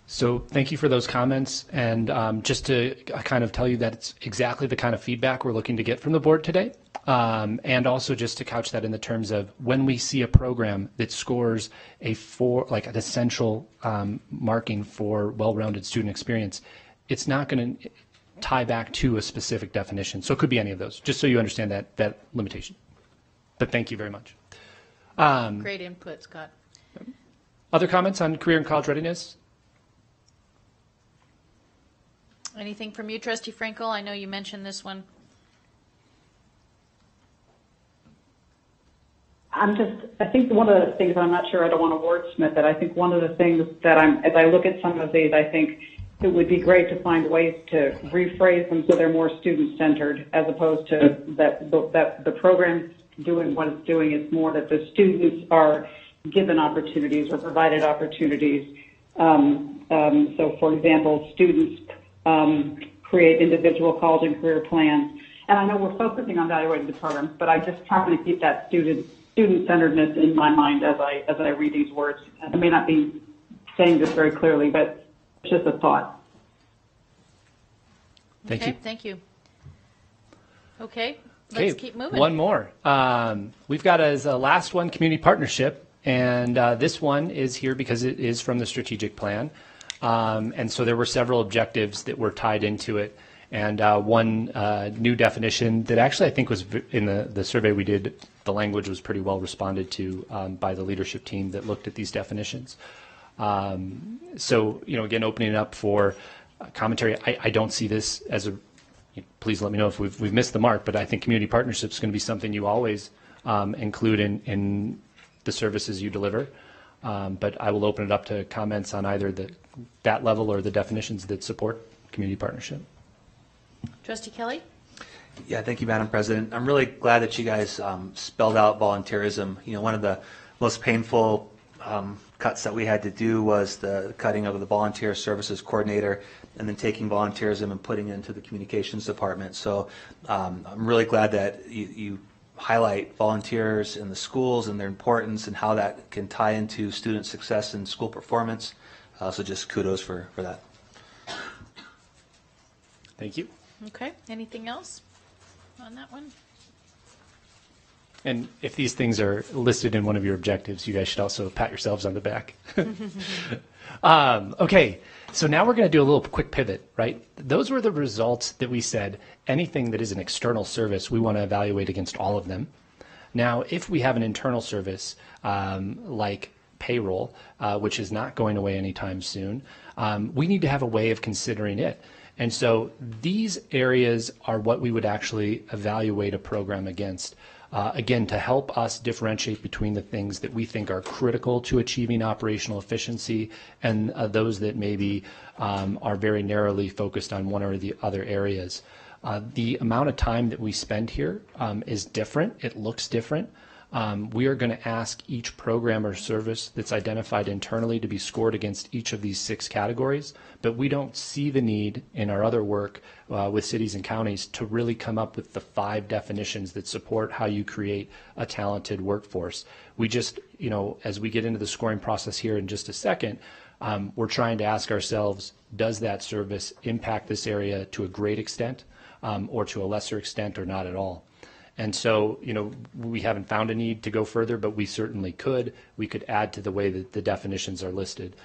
S6: So thank you for those comments, and just to kind of tell you that it's exactly the kind of feedback we're looking to get from the board today, and also just to couch that in the terms of when we see a program that scores an essential marking for well-rounded student experience, it's not going to tie back to a specific definition. So it could be any of those, just so you understand that limitation. But thank you very much.
S1: Great input, Scott.
S6: Other comments on career and college readiness?
S1: Anything from you, Trustee Frankel? I know you mentioned this one.
S4: I think one of the things, I'm not sure, I don't want to wordsmith it, I think one of the things that as I look at some of these, I think it would be great to find ways to rephrase them so they're more student-centered, as opposed to that the program's doing what it's doing. It's more that the students are given opportunities or provided opportunities. So, for example, students create individual college and career plans. And I know we're focusing on evaluating the programs, but I just try to keep that student-centeredness in my mind as I read these words. I may not be saying this very clearly, but it's just a thought.
S6: Thank you.
S1: Thank you. Okay, let's keep moving.
S6: One more. We've got as a last one, community partnership, and this one is here because it is from the strategic plan. And so there were several objectives that were tied into it. And one new definition that actually I think was in the survey we did, the language was pretty well responded to by the leadership team that looked at these definitions. So, again, opening it up for commentary, I don't see this as please let me know if we've missed the mark, but I think community partnership is going to be something you always include in the services you deliver. But I will open it up to comments on either that level or the definitions that support community partnership.
S1: Trustee Kelly?
S10: Yeah, thank you, Madam President. I'm really glad that you guys spelled out volunteerism. One of the most painful cuts that we had to do was the cutting of the volunteer services coordinator and then taking volunteerism and putting it into the communications department. So I'm really glad that you highlight volunteers in the schools and their importance and how that can tie into student success and school performance. So just kudos for that.
S6: Thank you.
S1: Okay, anything else on that one?
S6: And if these things are listed in one of your objectives, you guys should also pat yourselves on the back. Okay, so now we're going to do a little quick pivot, right? Those were the results that we said anything that is an external service, we want to evaluate against all of them. Now, if we have an internal service like payroll, which is not going away anytime soon, we need to have a way of considering it. And so these areas are what we would actually evaluate a program against. Again, to help us differentiate between the things that we think are critical to achieving operational efficiency and those that maybe are very narrowly focused on one or the other areas. The amount of time that we spend here is different. It looks different. We are going to ask each program or service that's identified internally to be scored against each of these 6 categories, but we don't see the need in our other work with cities and counties to really come up with the 5 definitions that support how you create a talented workforce. We just, as we get into the scoring process here in just a second, we're trying to ask ourselves, does that service impact this area to a great extent or to a lesser extent or not at all? And so, we haven't found a need to go further, but we certainly could. We could add to the way that the definitions are listed.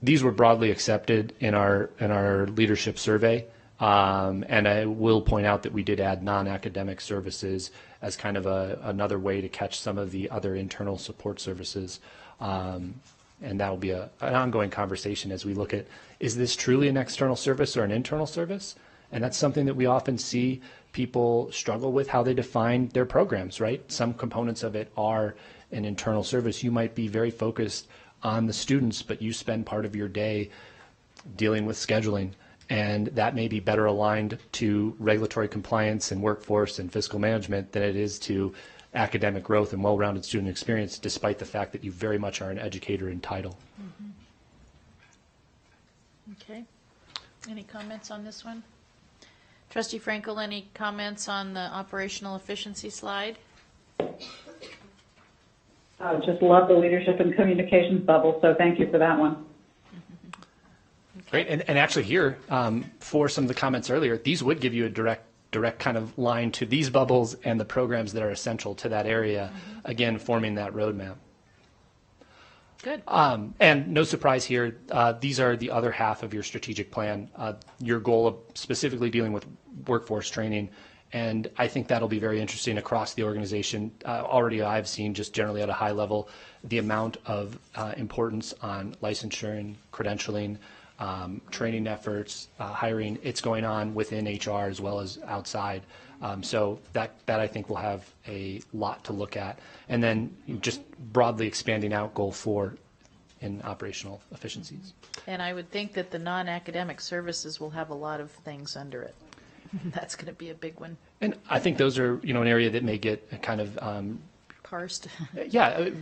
S6: These were broadly accepted in our leadership survey, and I will point out that we did add non-academic services as kind of another way to catch some of the other internal support services. And that will be an ongoing conversation as we look at, is this truly an external service or an internal service? And that's something that we often see people struggle with, how they define their programs, right? Some components of it are an internal service. You might be very focused on the students, but you spend part of your day dealing with scheduling, and that may be better aligned to regulatory compliance and workforce and fiscal management than it is to academic growth and well-rounded student experience, despite the fact that you very much are an educator in title.
S1: Mm-hmm. Okay. Any comments on this one? Trustee Frankel, any comments on the operational efficiency slide?
S4: Just love the leadership and communications bubble, so thank you for that one.
S6: Great, and actually here, for some of the comments earlier, these would give you a direct kind of line to these bubbles and the programs that are essential to that area, again, forming that roadmap.
S1: Good.
S6: And no surprise here, these are the other half of your strategic plan, your goal of specifically dealing with workforce training. And I think that'll be very interesting across the organization. Already I've seen just generally at a high level, the amount of importance on licensure and credentialing training efforts, hiring. It's going on within HR as well as outside. So that I think will have a lot to look at. And then just broadly expanding out goal 4 in operational efficiencies.
S1: And I would think that the non-academic services will have a lot of things under it. That's going to be a big one.
S6: And I think those are, an area that may get kind of
S1: Parsed.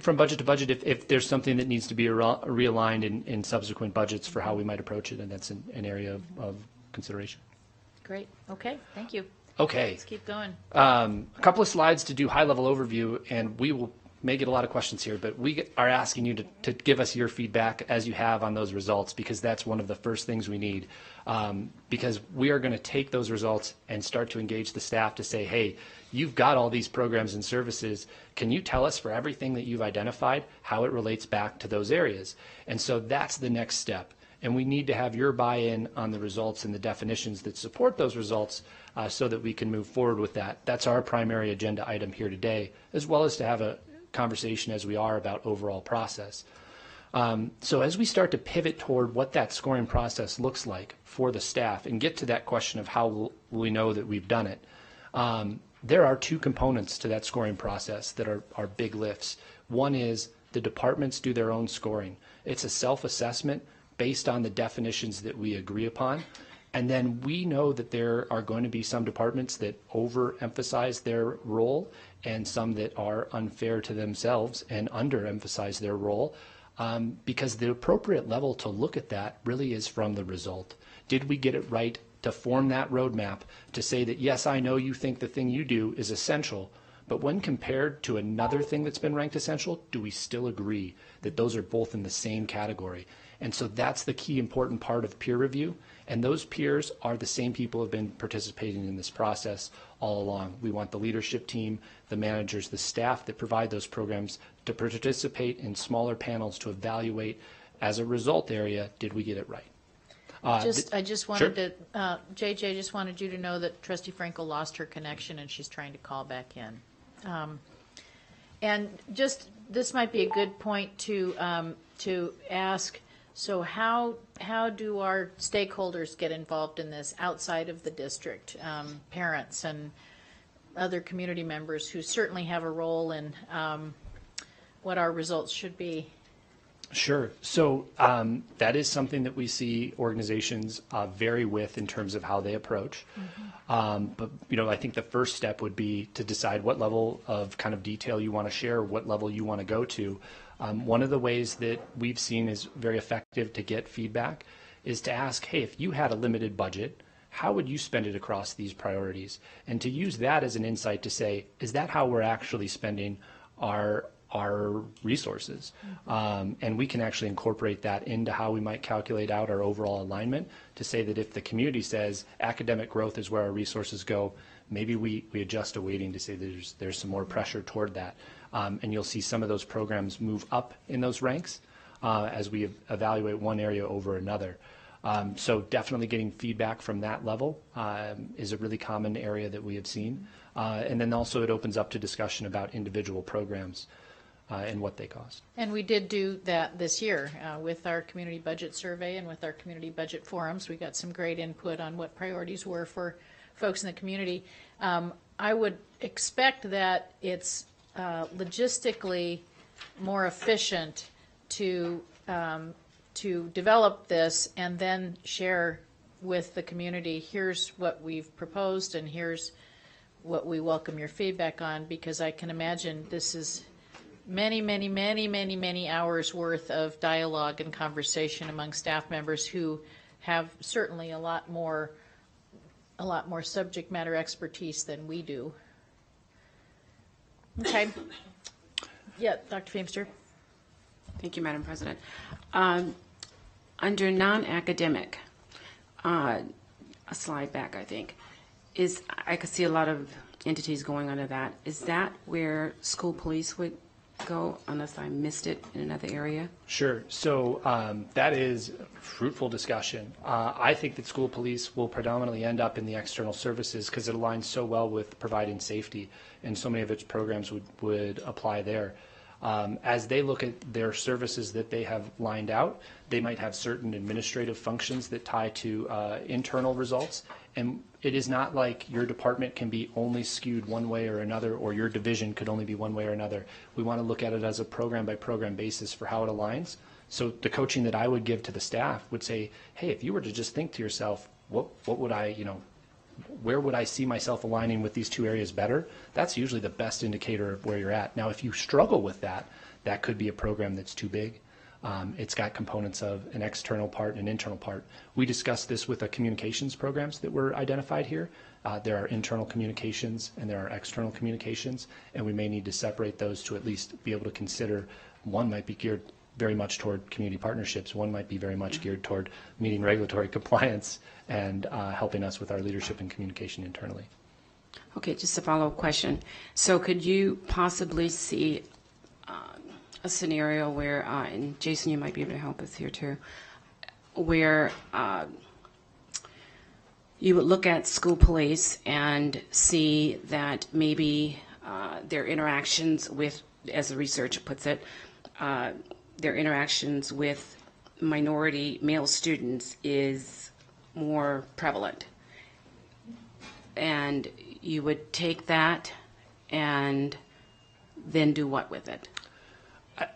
S6: from budget to budget, if there's something that needs to be realigned in subsequent budgets for how we might approach it, and that's an area of consideration.
S1: Great. Okay. Thank you.
S6: Okay.
S1: Let's keep going.
S6: A couple of slides to do high-level overview, and we may get a lot of questions here, but we are asking you to give us your feedback as you have on those results, because that's one of the first things we need. Because we are going to take those results and start to engage the staff to say, hey, you've got all these programs and services. Can you tell us for everything that you've identified how it relates back to those areas? And so that's the next step. And we need to have your buy-in on the results and the definitions that support those results so that we can move forward with that. That's our primary agenda item here today, as well as to have a conversation as we are about overall process. So as we start to pivot toward what that scoring process looks like for the staff and get to that question of how will we know that we've done it, there are 2 components to that scoring process that are big lifts. One is the departments do their own scoring. It's a self-assessment based on the definitions that we agree upon. And then we know that there are going to be some departments that overemphasize their role and some that are unfair to themselves and underemphasize their role, because the appropriate level to look at that really is from the result. Did we get it right to form that roadmap to say that, yes, I know you think the thing you do is essential, but when compared to another thing that's been ranked essential, do we still agree that those are both in the same category? And so that's the key important part of peer review. And those peers are the same people who have been participating in this process all along. We want the leadership team, the managers, the staff that provide those programs to participate in smaller panels to evaluate as a result area, did we get it right?
S1: I just wanted
S6: Sure.
S1: to, JJ just wanted you to know that Trustee Frankel lost her connection and she's trying to call back in. And just, this might be a good point to ask, so how do our stakeholders get involved in this outside of the district? Parents and other community members who certainly have a role in what our results should be.
S6: Sure. So that is something that we see organizations vary with in terms of how they approach. But I think the first step would be to decide what level of kind of detail you want to share, what level you want to go to. One of the ways that we've seen is very effective to get feedback is to ask, hey, if you had a limited budget, how would you spend it across these priorities? And to use that as an insight to say, is that how we're actually spending our resources? And we can actually incorporate that into how we might calculate out our overall alignment to say that if the community says academic growth is where our resources go, maybe we adjust a weighting to say there's some more pressure toward that. And you'll see some of those programs move up in those ranks as we evaluate one area over another. So definitely getting feedback from that level is a really common area that we have seen. And then also it opens up to discussion about individual programs and what they cost.
S1: And we did do that this year with our community budget survey and with our community budget forums. We got some great input on what priorities were for folks in the community. I would expect that it's logistically more efficient to develop this and then share with the community, here's what we've proposed and here's what we welcome your feedback on, because I can imagine this is many hours worth of dialogue and conversation among staff members who have certainly a lot more subject matter expertise than we do. Okay. Yeah, Dr. Feimster.
S9: Thank you, Madam President. Under non-academic, a slide back, I think, I could see a lot of entities going under that. Is that where school police would go, unless I missed it in another area?
S6: Sure. So that is fruitful discussion. I think that school police will predominantly end up in the external services because it aligns so well with providing safety, and so many of its programs would apply there. As they look at their services that they have lined out, they might have certain administrative functions that tie to internal results. And it is not like your department can be only skewed one way or another, or your division could only be one way or another. We want to look at it as a program by program basis for how it aligns. So the coaching that I would give to the staff would say, hey, if you were to just think to yourself, what would I, where would I see myself aligning with these two areas better? That's usually the best indicator of where you're at. Now, if you struggle with that, that could be a program that's too big. It's got components of an external part and an internal part. We discussed this with the communications programs that were identified here. There are internal communications and there are external communications, and we may need to separate those to at least be able to consider one might be geared very much toward community partnerships. One might be very much geared toward meeting regulatory compliance and helping us with our leadership and communication internally.
S9: Okay, just a follow-up question. So could you possibly see a scenario where, and Jason, you might be able to help us here too, where you would look at school police and see that maybe their interactions with, as the research puts it, their interactions with minority male students is more prevalent. And you would take that and then do what with it?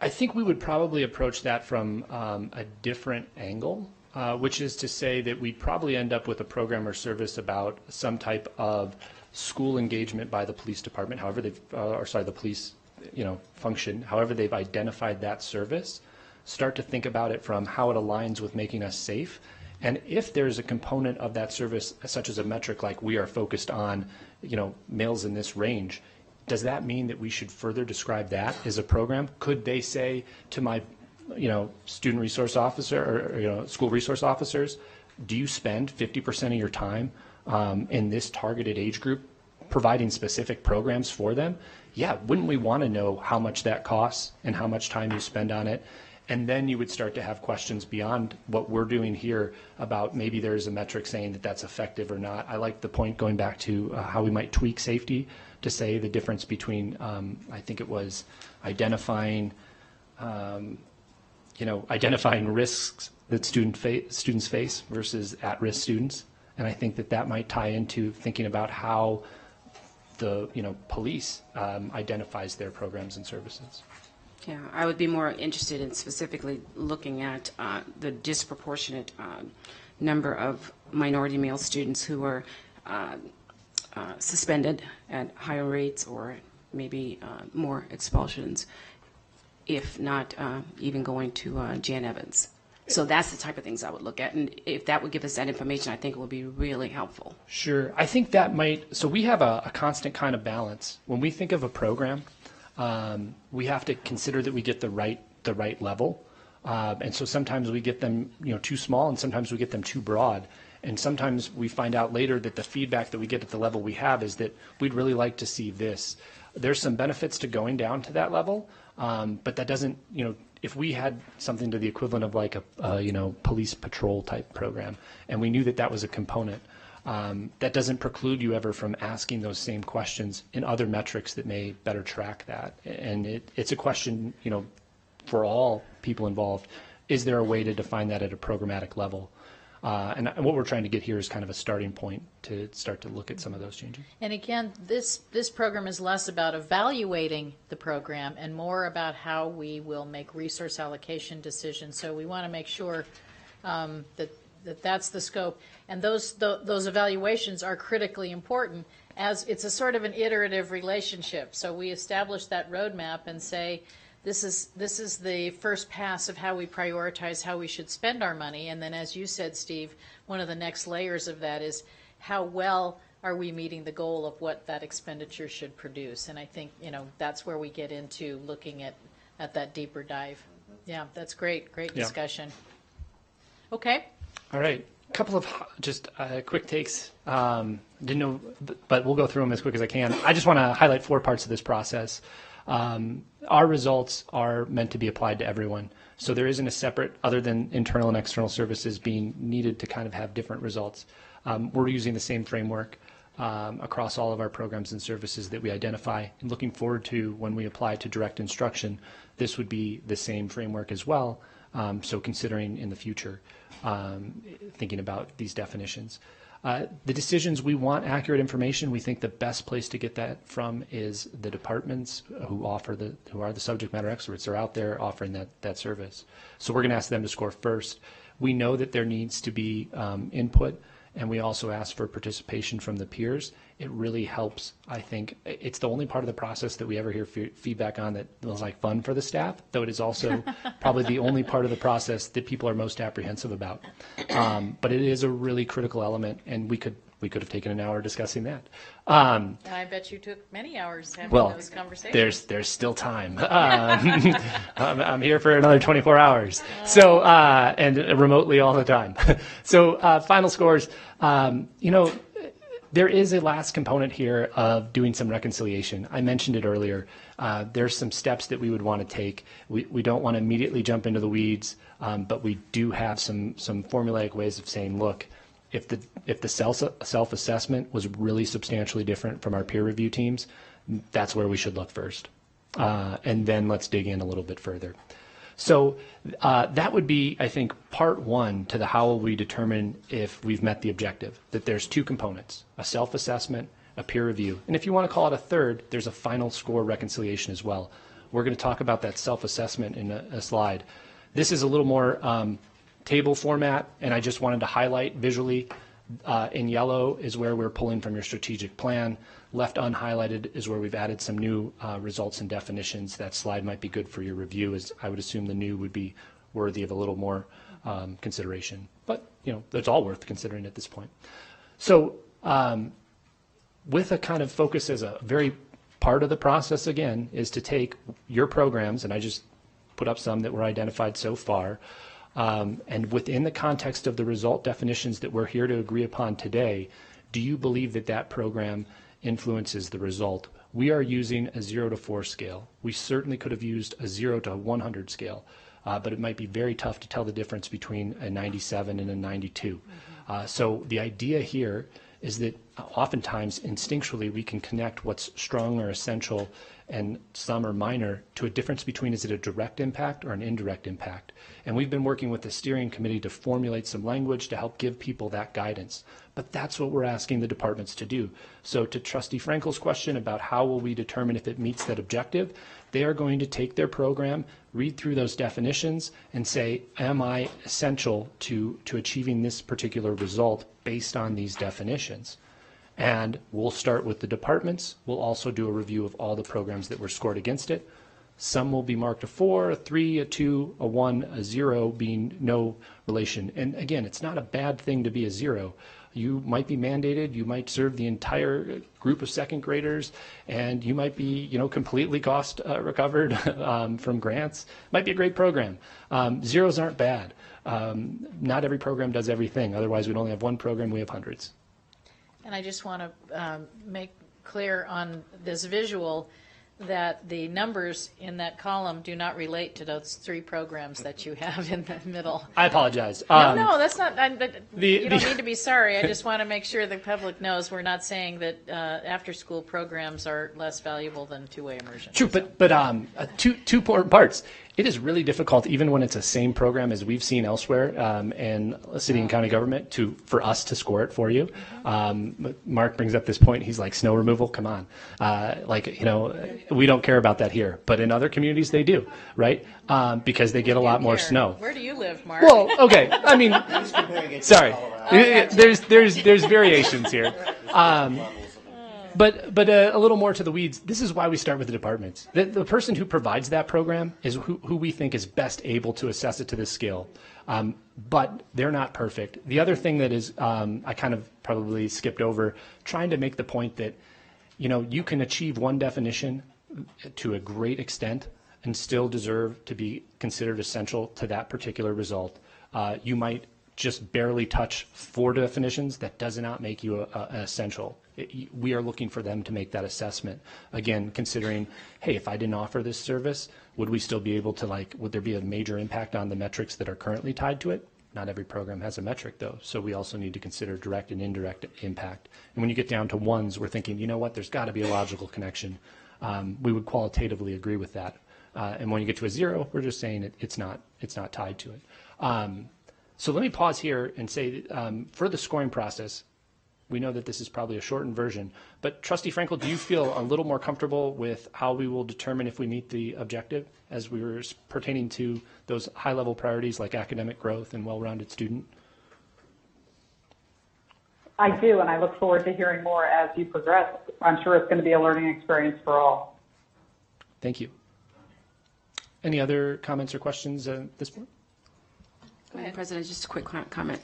S6: I think we would probably approach that from a different angle, which is to say that we'd probably end up with a program or service about some type of school engagement by the police department, however they've, the police function, however they've identified that service, start to think about it from how it aligns with making us safe. And if there's a component of that service, such as a metric like we are focused on, males in this range, does that mean that we should further describe that as a program? Could they say to my, student resource officer or, school resource officers, do you spend 50% of your time in this targeted age group providing specific programs for them? Yeah, wouldn't we want to know how much that costs and how much time you spend on it? And then you would start to have questions beyond what we're doing here about maybe there's a metric saying that that's effective or not. I like the point going back to how we might tweak safety to say the difference between, I think it was identifying, identifying risks that students face versus at-risk students. And I think that might tie into thinking about how the police identifies their programs and services.
S9: Yeah, I would be more interested in specifically looking at the disproportionate number of minority male students who are suspended at higher rates or maybe more expulsions, if not even going to Jan Evans. So that's the type of things I would look at. And if that would give us that information, I think it would be really helpful.
S6: Sure. I think that might, so we have a constant kind of balance. When we think of a program, we have to consider that we get the right level. And so sometimes we get them too small, and sometimes we get them too broad. And sometimes we find out later that the feedback that we get at the level we have is that we'd really like to see this. There's some benefits to going down to that level, but that doesn't, if we had something to the equivalent of like a police patrol type program, and we knew that was a component, that doesn't preclude you ever from asking those same questions in other metrics that may better track that. And it's a question, for all people involved, is there a way to define that at a programmatic level? And what we're trying to get here is kind of a starting point to start to look at some of those changes. And again, this program is less about evaluating the program and more about how we will make resource allocation decisions. So we want to make sure that's the scope. And those evaluations are critically important, as it's a sort of an iterative relationship. So we establish that roadmap and say, this is the first pass of how we prioritize how we should spend our money. And then, as you said, Steve, one of the next layers of that is how well are we meeting the goal of what that expenditure should produce. And I think, that's where we get into looking at that deeper dive. Yeah, that's great discussion. Okay. All right. A couple of just quick takes. Didn't know, but we'll go through them as quick as I can. I just want to highlight 4 parts of this process. Our results are meant to be applied to everyone. So there isn't a separate, other than internal and external services being needed to kind of have different results. We're using the same framework. across all of our programs and services that we identify. And looking forward to when we apply to direct instruction, this would be the same framework as well. So considering in the future, thinking about these definitions. The decisions, we want accurate information. We think the best place to get that from is the departments who are the subject matter experts. They're out there offering that service. So we're going to ask them to score first. We know that there needs to be input, and we also ask for participation from the peers. It really helps. I think it's the only part of the process that we ever hear feedback on that was like fun for the staff, though it is also probably the only part of the process that people are most apprehensive about. But it is a really critical element, and we could have taken an hour discussing that.
S1: And I bet you took many hours having those conversations.
S6: There's still time. I'm here for another 24 hours. So and remotely all the time. So final scores. There is a last component here of doing some reconciliation. I mentioned it earlier. There's some steps that we would want to take. We don't want to immediately jump into the weeds, but we do have some formulaic ways of saying, look, if the self-assessment was really substantially different from our peer review teams, that's where we should look first. And then let's dig in a little bit further. So that would be, I think, part one to the how will we determine if we've met the objective, that there's two components, a self-assessment, a peer review. And if you want to call it a third, there's a final score reconciliation as well. We're going to talk about that self-assessment in a slide. This is a little more table format, and I just wanted to highlight visually. In yellow is where we're pulling from your strategic plan. Left unhighlighted is where we've added some new results and definitions. That slide might be good for your review, as I would assume the new would be worthy of a little more consideration. But, that's all worth considering at this point. So with a kind of focus as a very part of the process, again, is to take your programs, and I just put up some that were identified so far, and within the context of the result definitions that we're here to agree upon today, do you believe that program influences the result? We are using a 0 to 4 scale. We certainly could have used a 0 to 100 scale, but it might be very tough to tell the difference between a 97 and a 92. So the idea here is that oftentimes instinctually we can connect what's strong or essential and some are minor to a difference between, is it a direct impact or an indirect impact? And we've been working with the steering committee to formulate some language to help give people that guidance. But that's what we're asking the departments to do. So to Trustee Frankel's question about how will we determine if it meets that objective, they are going to take their program, read through those definitions, and say, am I essential to achieving this particular result based on these definitions? And we'll start with the departments. We'll also do a review of all the programs that were scored against it. Some will be marked a 4, a 3, a 2, a 1, a 0 being no relation. And again, it's not a bad thing to be a 0. You might be mandated, you might serve the entire group of second graders, and you might be, completely cost recovered from grants. Might be a great program. Zeros aren't bad. Not every program does everything. Otherwise, we'd only have one program, we have hundreds.
S1: And I just want to make clear on this visual that the numbers in that column do not relate to those 3 programs that you have in the middle.
S6: I apologize.
S1: No, that's not. You don't need to be sorry. I just want to make sure the public knows we're not saying that after-school programs are less valuable than two-way immersion.
S6: True, but two important parts. It is really difficult, even when it's the same program as we've seen elsewhere in city and county government, for us to score it for you. Mark brings up this point. He's like, snow removal, come on. We don't care about that here. But in other communities, they do, right? Because they get a lot more snow.
S1: Where do you live, Mark?
S6: Well, okay. I mean, sorry. There's variations here. But a little more to the weeds. This is why we start with the departments. The person who provides that program is who we think is best able to assess it to this scale. But they're not perfect. The other thing that is, I kind of probably skipped over, trying to make the point that, you can achieve one definition to a great extent and still deserve to be considered essential to that particular result. You might just barely touch 4 definitions. That does not make you essential. We are looking for them to make that assessment. Again, considering, hey, if I didn't offer this service, would we still be able to, would there be a major impact on the metrics that are currently tied to it? Not every program has a metric, though, so we also need to consider direct and indirect impact. And when you get down to ones, we're thinking, you know what, there's got to be a logical connection. We would qualitatively agree with that. And when you get to a 0, we're just saying it's not tied to it. So let me pause here and say, for the scoring process, we know that this is probably a shortened version, but Trustee Frankel, do you feel a little more comfortable with how we will determine if we meet the objective as we were pertaining to those high-level priorities like academic growth and well-rounded student?
S4: I do, and I look forward to hearing more as you progress. I'm sure it's going to be a learning experience for all.
S6: Thank you. Any other comments or questions at this point?
S9: Madam President, just a quick comment.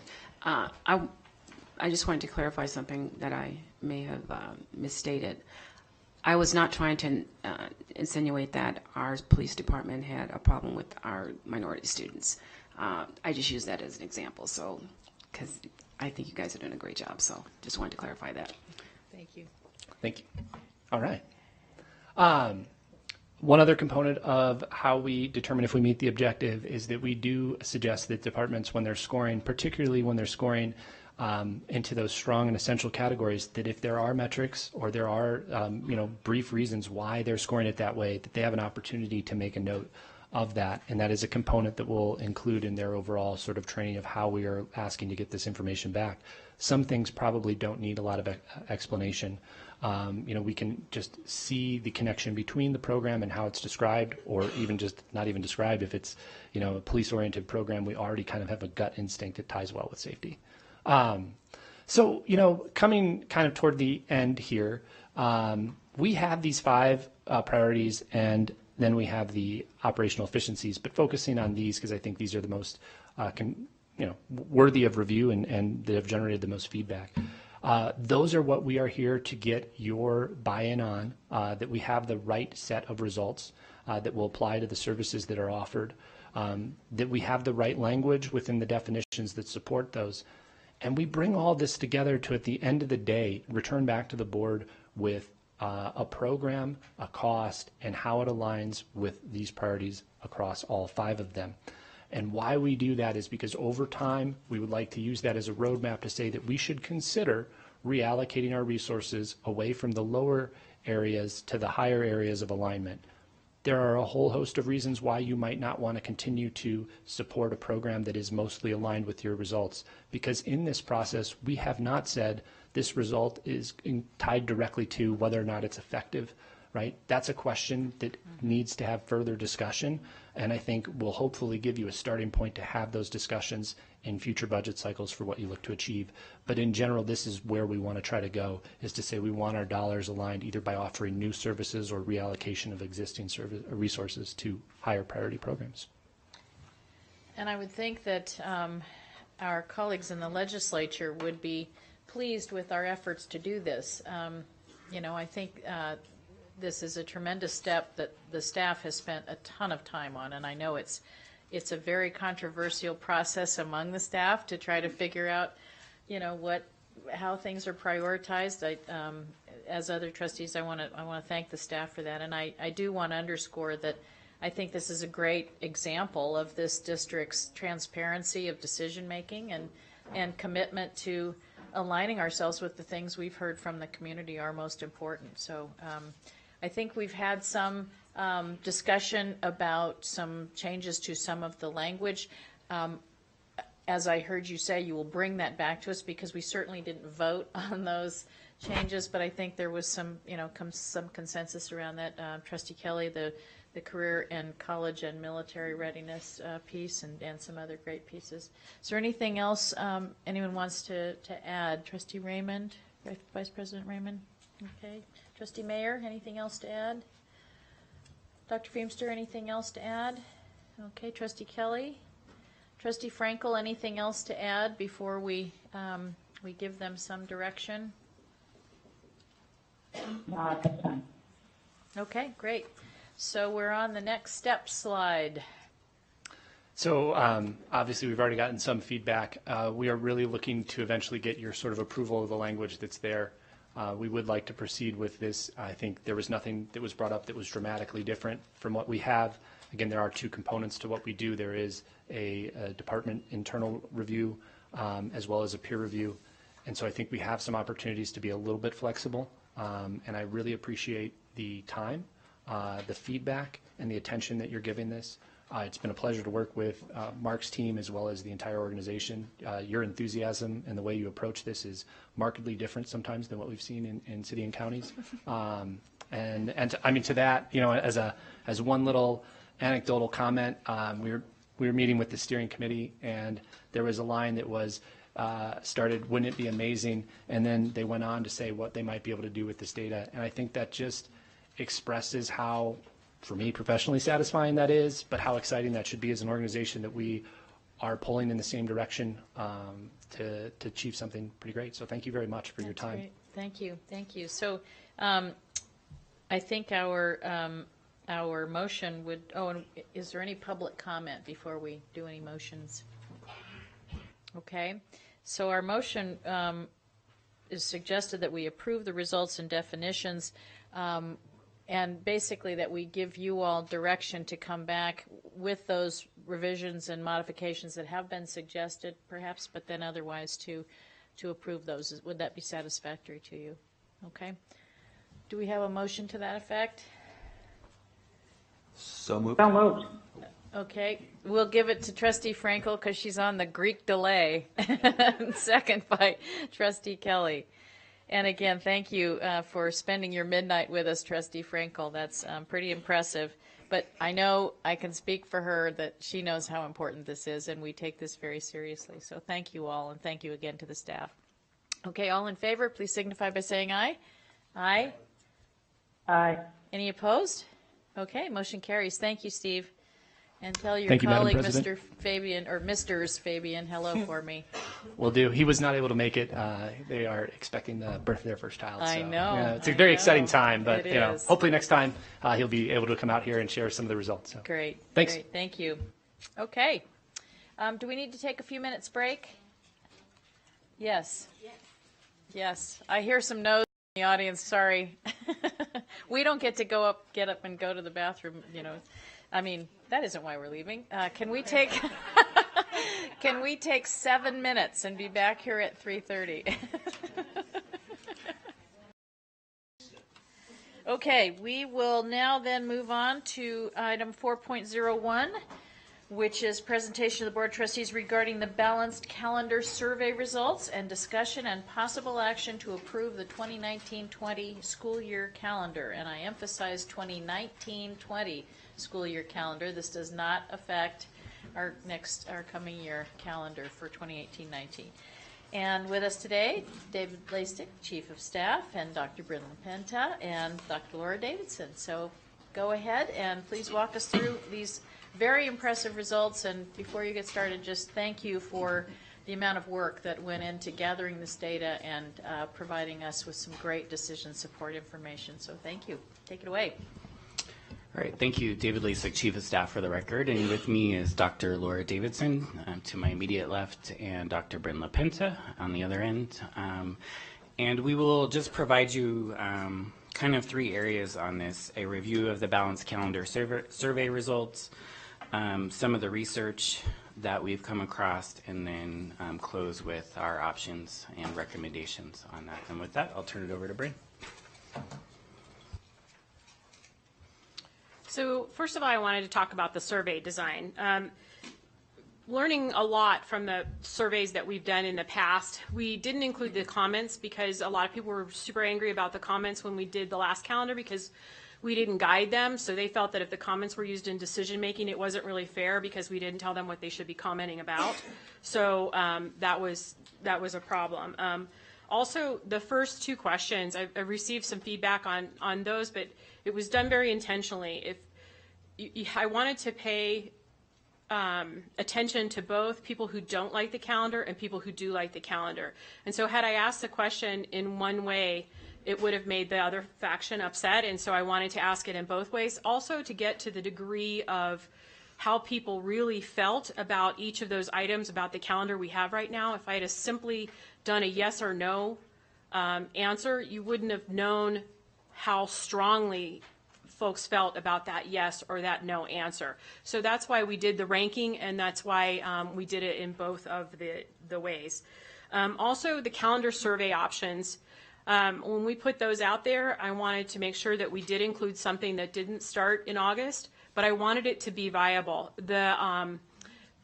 S9: I just wanted to clarify something that I may have misstated. I was not trying to insinuate that our police department had a problem with our minority students. I just used that as an example, so because I think you guys are doing a great job, so just wanted to clarify that.
S1: Thank you.
S6: Thank you. All right. One other component of how we determine if we meet the objective is that we do suggest that departments, when they're scoring, particularly when they're scoring into those strong and essential categories, that if there are metrics or there are brief reasons why they're scoring it that way, that they have an opportunity to make a note of that, and that is a component that we'll include in their overall sort of training of how we are asking to get this information back. Some things probably don't need a lot of explanation. We can just see the connection between the program and how it's described, or even just not even described. If it's, a police-oriented program, we already kind of have a gut instinct that ties well with safety. So, coming kind of toward the end here, we have these 5 priorities, and then we have the operational efficiencies, but focusing on these because I think these are the most worthy of review and that have generated the most feedback. Those are what we are here to get your buy-in on, that we have the right set of results that will apply to the services that are offered, that we have the right language within the definitions that support those. And we bring all this together to, at the end of the day, return back to the board with a program, a cost, and how it aligns with these priorities across all 5 of them. And why we do that is because over time, we would like to use that as a roadmap to say that we should consider reallocating our resources away from the lower areas to the higher areas of alignment. There are a whole host of reasons why you might not want to continue to support a program that is mostly aligned with your results, because in this process, we have not said this result is tied directly to whether or not it's effective, right? That's a question that needs to have further discussion, and I think will hopefully give you a starting point to have those discussions in future budget cycles for what you look to achieve. But in general, this is where we want to try to go, is to say we want our dollars aligned either by offering new services or reallocation of existing resources to higher priority programs.
S1: And I would think that our colleagues in the legislature would be pleased with our efforts to do this. I think this is a tremendous step that the staff has spent a ton of time on, and I know it's a very controversial process among the staff to try to figure out, how things are prioritized. As other trustees, I want to thank the staff for that, and I do want to underscore that I think this is a great example of this district's transparency of decision making and commitment to aligning ourselves with the things we've heard from the community are most important. So I think we've had some discussion about some changes to some of the language. As I heard you say, you will bring that back to us because we certainly didn't vote on those changes, but I think there was some consensus around that. Trustee Kelly, the career and college and military readiness piece, and some other great pieces. Is there anything else anyone wants to add? Trustee Raymond, Vice President Raymond? Okay. Trustee Mayer, anything else to add? Dr. Feemster, anything else to add? Okay. Trustee Kelly? Trustee Frankel, anything else to add before we give them some direction?
S4: No, at this time.
S1: Okay, great. So we're on the next step slide.
S6: So obviously we've already gotten some feedback. We are really looking to eventually get your sort of approval of the language that's there. We would like to proceed with this. I think there was nothing that was brought up that was dramatically different from what we have. Again, there are two components to what we do. There is a department internal review as well as a peer review. And so I think we have some opportunities to be a little bit flexible. And I really appreciate the time, the feedback, and the attention that you're giving this. It's been a pleasure to work with Mark's team as well as the entire organization. Your enthusiasm and the way you approach this is markedly different sometimes than what we've seen in city and counties. And I mean, to that, you know, as one little anecdotal comment, we were meeting with the steering committee, and there was a line that was started, wouldn't it be amazing? And then they went on to say what they might be able to do with this data. And I think that just expresses how, for me, professionally satisfying that is, but how exciting that should be as an organization that we are pulling in the same direction to achieve something pretty great. So thank you very much for your time.
S1: Great. Thank you. Thank you. So I think our motion would, and is there any public comment before we do any motions? Okay. So our motion is suggested that we approve the results and definitions, and basically that we give you all direction to come back with those revisions and modifications that have been suggested, perhaps, but then otherwise to approve those. Would that be satisfactory to you? Okay. Do we have a motion to that effect?
S10: So moved.
S4: So moved.
S1: Okay, we'll give it to Trustee Frankel because she's on the Greek delay. Second by Trustee Kelly. And again, thank you for spending your midnight with us, Trustee Frankel. That's pretty impressive. But I know I can speak for her that she knows how important this is, and we take this very seriously. So thank you all, and thank you again to the staff. Okay, all in favor, please signify by saying aye. Aye.
S4: Aye.
S1: Any opposed? Okay, motion carries. Thank you, Steve. And tell your
S6: Thank you, Madam
S1: colleague,
S6: President.
S1: Mr. Fabian, or Misters Fabian, hello for me.
S6: Will do. He was not able to make it. They are expecting the birth of their first child.
S1: I
S6: so,
S1: know,
S6: yeah, it's a
S1: I
S6: very
S1: know.
S6: exciting time, but
S1: It
S6: you know,
S1: is.
S6: hopefully next time he'll be able to come out here and share some of the results. So.
S1: Great.
S6: Thanks.
S1: Great. Thank you. Okay. Do we need to take a few minutes break? Yes. Yes. I hear some no's in the audience. Sorry. We don't get to get up and go to the bathroom, you know. I mean, that isn't why we're leaving. Can we take can we take 7 minutes and be back here at 3:30? Okay, we will now then move on to item 4.01, which is presentation of the Board of Trustees regarding the balanced calendar survey results and discussion and possible action to approve the 2019-20 school year calendar. And I emphasize 2019-20 school year calendar. This does not affect our coming year calendar for 2018-19. And with us today, David Lastic, Chief of Staff, and Dr. Bryn LaPenta, and Dr. Laura Davidson. So go ahead and please walk us through these very impressive results. And before you get started, just thank you for the amount of work that went into gathering this data and providing us with some great decision support information. So thank you. Take it away.
S11: All right, thank you, David Lasik, Chief of Staff for the record, and with me is Dr. Laura Davidson to my immediate left and Dr. Bryn LaPenta on the other end. And we will just provide you kind of 3 areas on this: a review of the balanced calendar survey results, some of the research that we've come across, and then close with our options and recommendations on that. And with that, I'll turn it over to Bryn.
S2: So first of all, I wanted to talk about the survey design. Learning a lot from the surveys that we've done in the past. We didn't include the comments because a lot of people were super angry about the comments when we did the last calendar because we didn't guide them. So they felt that if the comments were used in decision making, it wasn't really fair because we didn't tell them what they should be commenting about. So that was a problem. Also, the first 2 questions, I received some feedback on those, but it was done very intentionally. I wanted to pay attention to both people who don't like the calendar and people who do like the calendar. And so had I asked the question in one way, it would have made the other faction upset, and so I wanted to ask it in both ways. Also to get to the degree of how people really felt about each of those items about the calendar we have right now. If I had simply done a yes or no answer, you wouldn't have known how strongly
S12: folks felt about that yes or that no answer. So that's why we did the ranking, and that's why we did it in both of the ways. Also, the calendar survey options. When we put those out there, I wanted to make sure that we did include something that didn't start in August, but I wanted it to be viable. The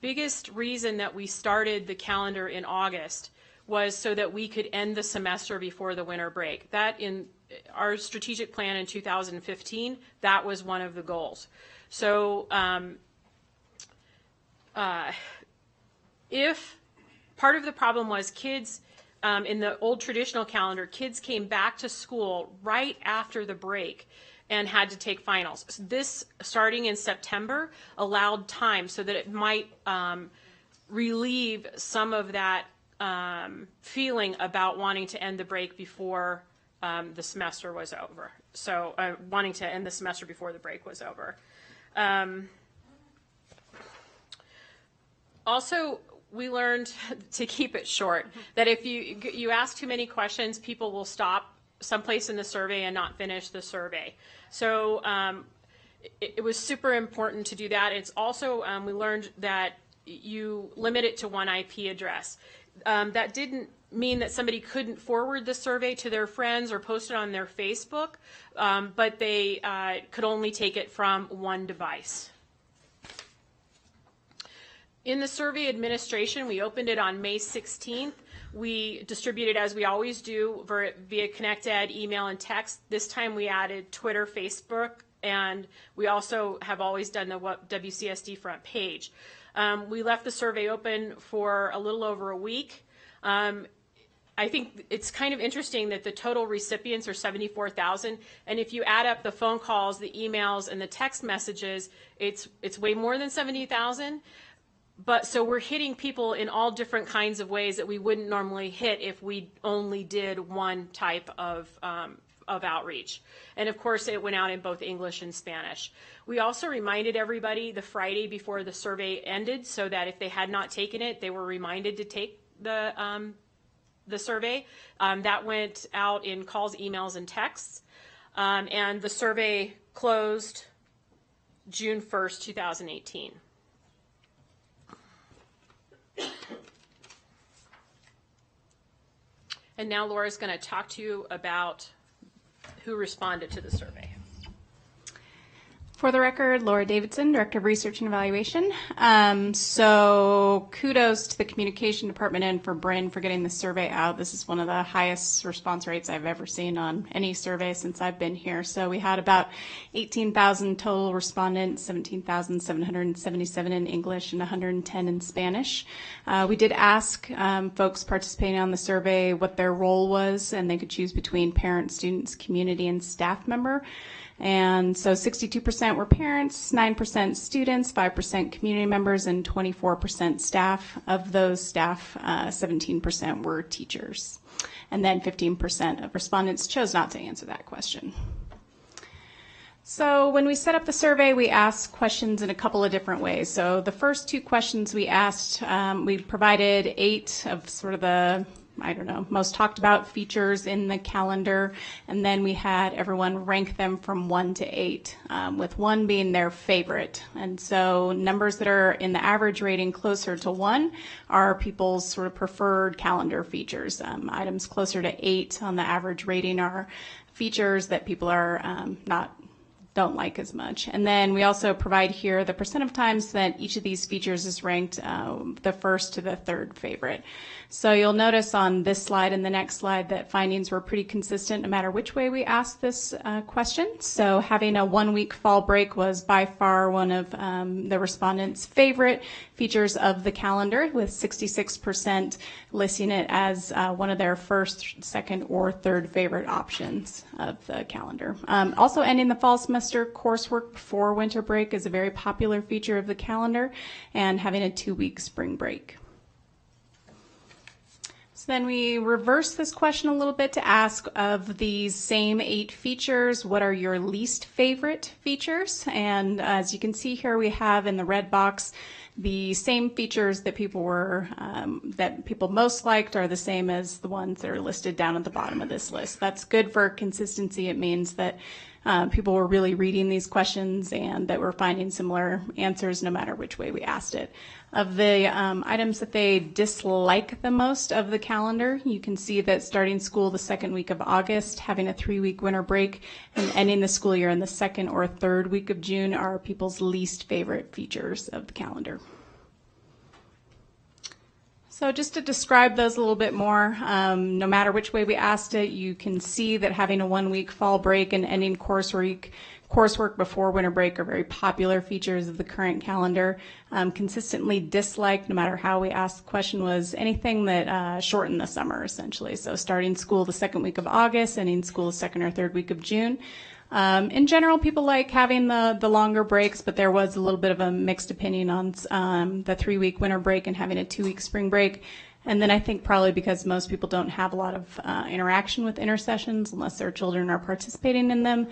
S12: biggest reason that we started the calendar in August was so that we could end the semester before the winter break. That in our strategic plan in 2015, that was one of the goals. So if part of the problem was kids, in the old traditional calendar, kids came back to school right after the break and had to take finals. This, starting in September, allowed time so that it might relieve some of that feeling about wanting to end the break before the semester was over. So wanting to end the semester before the break was over. Also, we learned to keep it short, that if you ask too many questions, people will stop someplace in the survey and not finish the survey. So it was super important to do that. It's also, we learned that you limit it to one IP address. That didn't mean that somebody couldn't forward the survey to their friends or post it on their Facebook, but they could only take it from one device. In the survey administration, we opened it on May 16th. We distributed, as we always do, via ConnectEd, email, and text. This time we added Twitter, Facebook, and we also have always done the WCSD front page. We left the survey open for a little over a week. I think it's kind of interesting that the total recipients are 74,000, and if you add up the phone calls, the emails, and the text messages, it's way more than 70,000. But so we're hitting people in all different kinds of ways that we wouldn't normally hit if we only did one type of outreach. And of course, it went out in both English and Spanish. We also reminded everybody the Friday before the survey ended, so that if they had not taken it, they were reminded to take the survey. That went out in calls, emails, and texts. And the survey closed June 1st, 2018. And now Laura's going to talk to you about who responded to the survey.
S2: For the record, Laura Davidson, Director of Research and Evaluation. So kudos to the Communication Department and for Bryn for getting the survey out. This is one of the highest response rates I've ever seen on any survey since I've been here. So we had about 18,000 total respondents, 17,777 in English and 110 in Spanish. We did ask folks participating on the survey what their role was, and they could choose between parent, students, community, and staff member. And so 62% were parents, 9% students, 5% community members, and 24% staff. Of those staff, 17% were teachers. And then 15% of respondents chose not to answer that question. So when we set up the survey, we asked questions in a couple of different ways. So the first two questions we asked, we provided 8 of sort of the most talked about features in the calendar, and then we had everyone rank them from 1 to 8, with 1 being their favorite. And so numbers that are in the average rating closer to 1 are people's sort of preferred calendar features. Items closer to 8 on the average rating are features that people are don't like as much. And then we also provide here the percent of times that each of these features is ranked the first to the third favorite. So you'll notice on this slide and the next slide that findings were pretty consistent no matter which way we asked this question. So having a 1-week fall break was by far one of the respondents' favorite features of the calendar, with 66% listing it as one of their first, second, or third favorite options of the calendar. Also ending the fall semester coursework before winter break is a very popular feature of the calendar, and having a 2-week spring break. So then we reverse this question a little bit to ask, of these same 8 features, what are your least favorite features? And as you can see here, we have in the red box the same features that people most liked are the same as the ones that are listed down at the bottom of this list. That's good for consistency. It means that
S13: people were really reading these questions and that we're finding similar answers no matter which way we asked it. Of the items that they dislike the most of the calendar, you can see that starting school the second week of August, having a 3-week winter break, and ending the school year in the second or third week of June are people's least favorite features of the calendar. So just to describe those a little bit more, no matter which way we asked it, you can see that having a 1-week fall break and ending coursework before winter break are very popular features of the current calendar. Consistently disliked, no matter how we asked the question, was anything that shortened the summer, essentially. So starting school the second week of August, ending school the second or third week of June. In general, people like having the longer breaks, but there was a little bit of a mixed opinion on the 3-week winter break and having a 2-week spring break. And then I think probably because most people don't have a lot of interaction with intersessions unless their children are participating in them,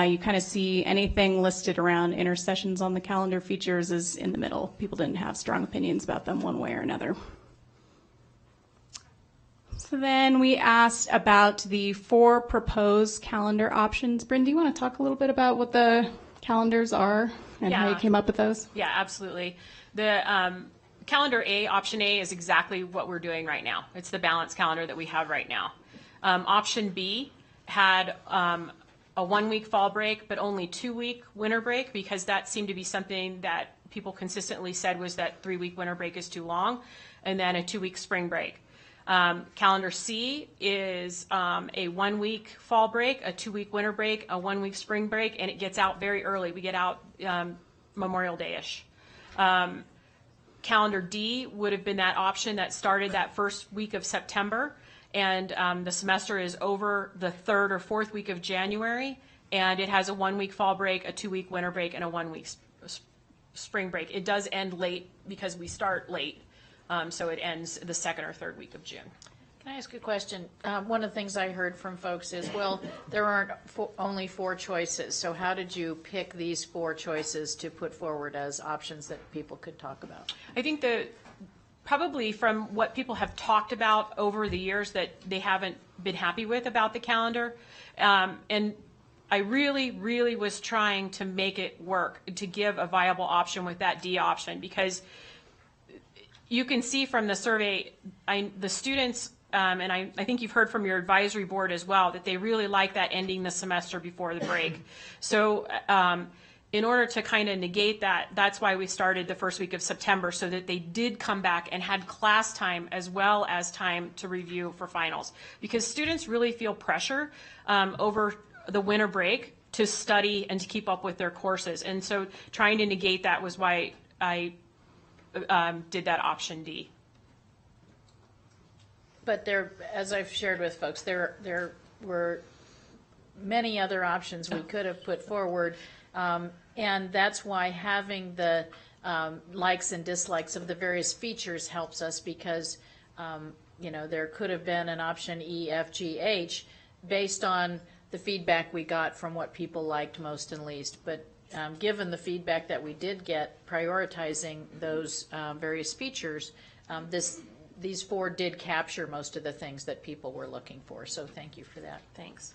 S13: you kind of see anything listed around intersessions on the calendar features is in the middle. People didn't have strong opinions about them one way or another. So then we asked about the 4 proposed calendar options. Bryn, do you want to talk a little bit about what the calendars are and how you came up with those?
S12: Yeah, absolutely. The calendar A, option A, is exactly what we're doing right now. It's the balanced calendar that we have right now. Option B had a 1-week fall break, but only 2-week winter break, because that seemed to be something that people consistently said was that 3-week winter break is too long, and then a 2-week spring break. Calendar C is a 1-week fall break, a 2-week winter break, a 1-week spring break, and it gets out very early. We get out Memorial Day-ish. Calendar D would have been that option that started that first week of September, and the semester is over the 3rd or 4th week of January, and it has a 1-week fall break, a 2-week winter break, and a 1-week spring break. It does end late because we start late. So it ends the 2nd or 3rd week of June.
S1: Can I ask a question? One of the things I heard from folks is, well, there aren't only 4 choices. So how did you pick these 4 choices to put forward as options that people could talk about?
S12: I think probably from what people have talked about over the years that they haven't been happy with about the calendar, and I really, really was trying to make it work, to give a viable option with that D option, because you can see from the survey, the students, and I think you've heard from your advisory board as well, that they really like that ending the semester before the break. So in order to kind of negate that, that's why we started the first week of September, so that they did come back and had class time as well as time to review for finals. Because students really feel pressure over the winter break to study and to keep up with their courses. And so trying to negate that was why I did that option D.
S1: But there, as I've shared with folks, there were many other options we could have put forward, and that's why having the likes and dislikes of the various features helps us, because there could have been an option E, F, G, H based on the feedback we got from what people liked most and least. But given the feedback that we did get, prioritizing those various features, these 4 did capture most of the things that people were looking for. So thank you for that.
S12: Thanks.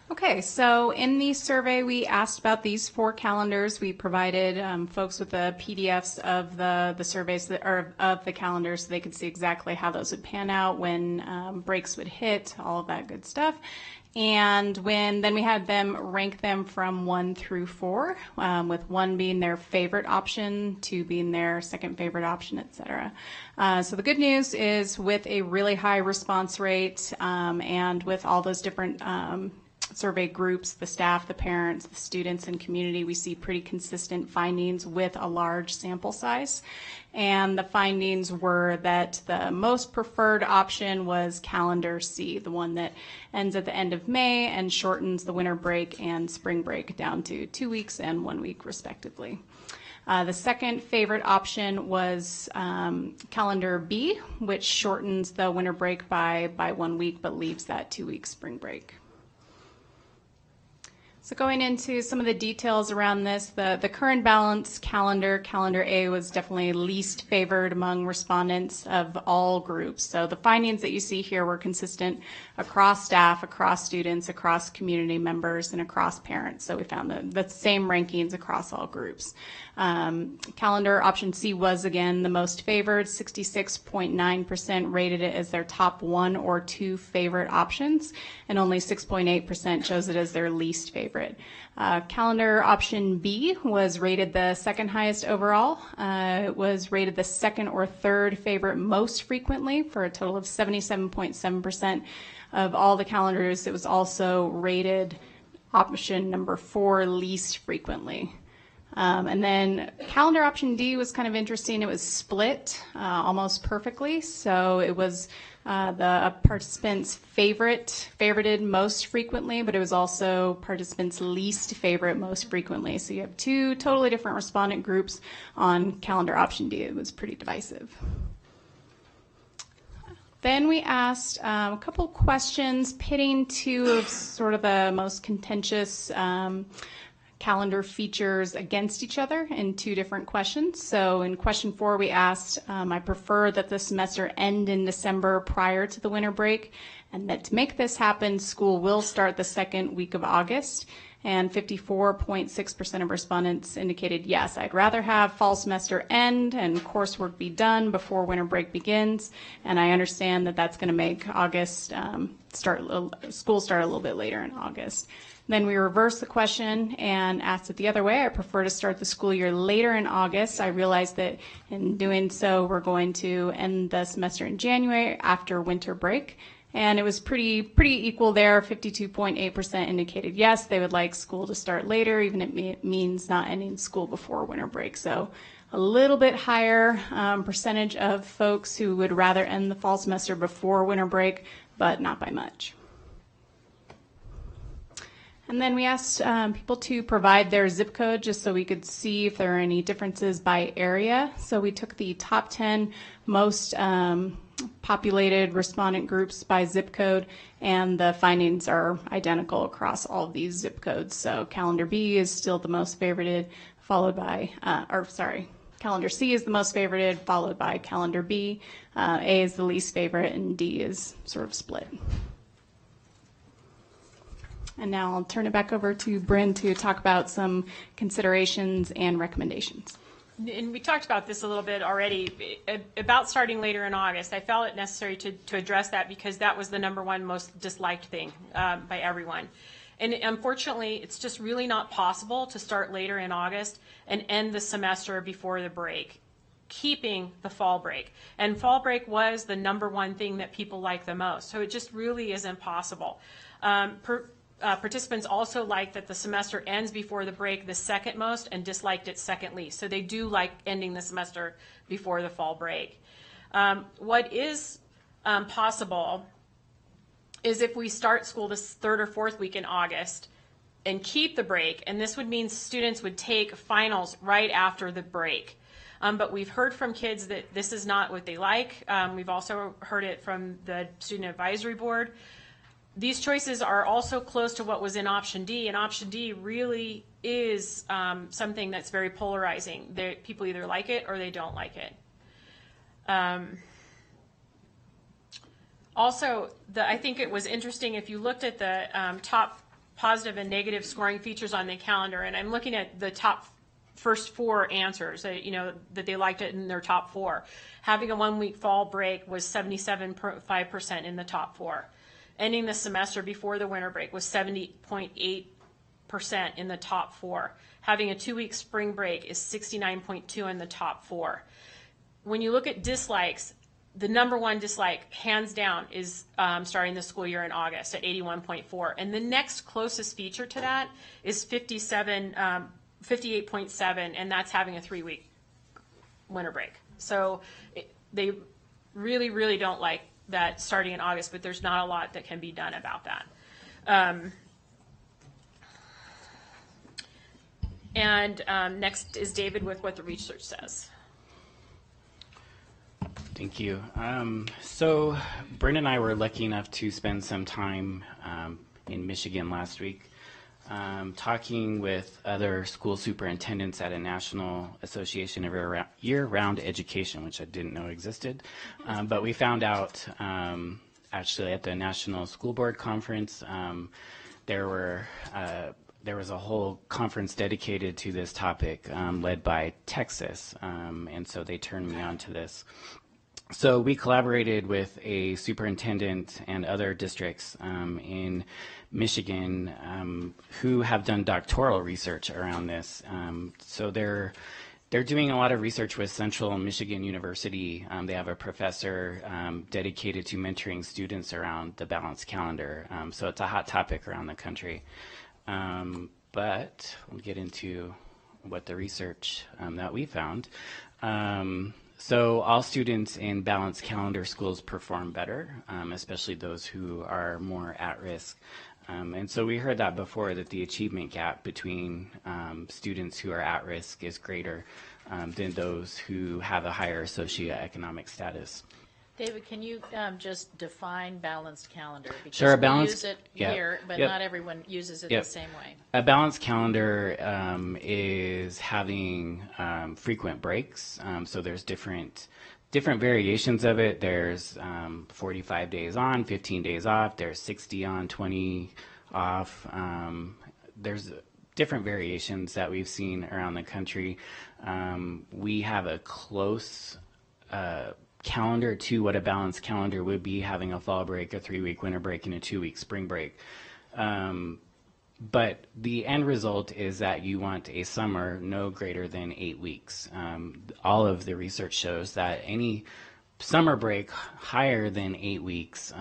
S13: Okay, so in the survey we asked about these 4 calendars. We provided folks with the PDFs of the surveys of the calendars, so they could see exactly how those would pan out, when breaks would hit, all of that good stuff. And then we had them rank them from 1 through 4, with 1 being their favorite option, 2 being their second favorite option, etc. So the good news is, with a really high response rate, and with all those different survey groups, the staff, the parents, the students, and community, we see pretty consistent findings with a large sample size. And the findings were that the most preferred option was calendar C, the one that ends at the end of May and shortens the winter break and spring break down to 2 weeks and 1 week respectively. The second favorite option was calendar B, which shortens the winter break by 1 week but leaves that 2 week spring break. So going into some of the details around this, the current balance calendar A was definitely least favored among respondents of all groups. So the findings that you see here were consistent across staff, across students, across community members, and across parents. So we found the same rankings across all groups. Calendar option C was again the most favored. 66.9% rated it as their top 1 or 2 favorite options, and only 6.8% chose it as their least favorite. Calendar option B was rated the second highest overall. It was rated the second or third favorite most frequently for a total of 77.7% of all the calendars. It was also rated option number 4 least frequently. And then calendar option D was kind of interesting. It was split almost perfectly. So it was the participants' favorited most frequently, but it was also participants' least favorite most frequently. So you have 2 totally different respondent groups on calendar option D. It was pretty divisive. Then we asked a couple questions pitting 2 of sort of the most contentious calendar features against each other in 2 different questions. So in question 4, we asked, I prefer that the semester end in December prior to the winter break, and that to make this happen, school will start the second week of August. And 54.6% of respondents indicated, yes, I'd rather have fall semester end and coursework be done before winter break begins. And I understand that that's going to make August school start a little bit later in August. Then we reversed the question and asked it the other way. I prefer to start the school year later in August. I realize that in doing so, we're going to end the semester in January after winter break. And it was pretty equal there. 52.8% indicated yes, they would like school to start later, even if it means not ending school before winter break. So a little bit higher percentage of folks who would rather end the fall semester before winter break, but not by much. And then we asked people to provide their zip code just so we could see if there are any differences by area. So we took the top 10 most populated respondent groups by zip code, and the findings are identical across all of these zip codes. So calendar B is still the most favorited, followed by, calendar C is the most favorited, followed by calendar B. A is the least favorite, and D is sort of split. And now I'll turn it back over to Bryn to talk about some considerations and recommendations.
S12: And we talked about this a little bit already, about starting later in August. I felt it necessary to address that because that was the number 1 most disliked thing by everyone. And unfortunately, it's just really not possible to start later in August and end the semester before the break, keeping the fall break. And fall break was the number 1 thing that people like the most. So it just really is impossible. Participants also liked that the semester ends before the break the second most and disliked it second least. So they do like ending the semester before the fall break. What is possible is if we start school this 3rd or 4th week in August and keep the break, and this would mean students would take finals right after the break. But we've heard from kids that this is not what they like. We've also heard it from the Student Advisory Board. These choices are also close to what was in option D, and option D really is something that's very polarizing. People either like it or they don't like it. Also, I think it was interesting if you looked at the top positive and negative scoring features on the calendar, and I'm looking at the top first 4 answers, that they liked it in their top 4. Having a 1-week fall break was 77.5% in the top 4. Ending the semester before the winter break was 70.8% in the top 4. Having a 2-week spring break is 69.2% in the top 4. When you look at dislikes, the number 1 dislike, hands down, is starting the school year in August at 81.4%. And the next closest feature to that is 58.7%, and that's having a 3-week winter break. So they really, really don't like that starting in August, but there's not a lot that can be done about that. Next is David with what the research says.
S11: Thank you. So Bryn and I were lucky enough to spend some time in Michigan last week. talking with other school superintendents at a National Association of Year-Round Education, which I didn't know existed, but we found out actually at the National School Board Conference, there was a whole conference dedicated to this topic led by Texas, and so they turned me on to this. So we collaborated with a superintendent and other districts in Michigan who have done doctoral research around this. So they're doing a lot of research with Central Michigan University. They have a professor dedicated to mentoring students around the balanced calendar. So it's a hot topic around the country. But we'll get into what the research that we found. So all students in balanced calendar schools perform better, especially those who are more at risk. And so we heard that before, that the achievement gap between students who are at risk is greater than those who have a higher socioeconomic status.
S1: David, can you just define balanced calendar? Because
S11: Sure,
S1: we use it here, but not everyone uses it the same way.
S11: A balanced calendar is having frequent breaks. So there's different variations of it. There's 45 days on, 15 days off. There's 60 on, 20 off. There's different variations that we've seen around the country. We have a close calendar to what a balanced calendar would be, having a fall break, a 3-week winter break, and a 2-week spring break. But the end result is that you want a summer no greater than 8 weeks. All of the research shows that any summer break higher than 8 weeks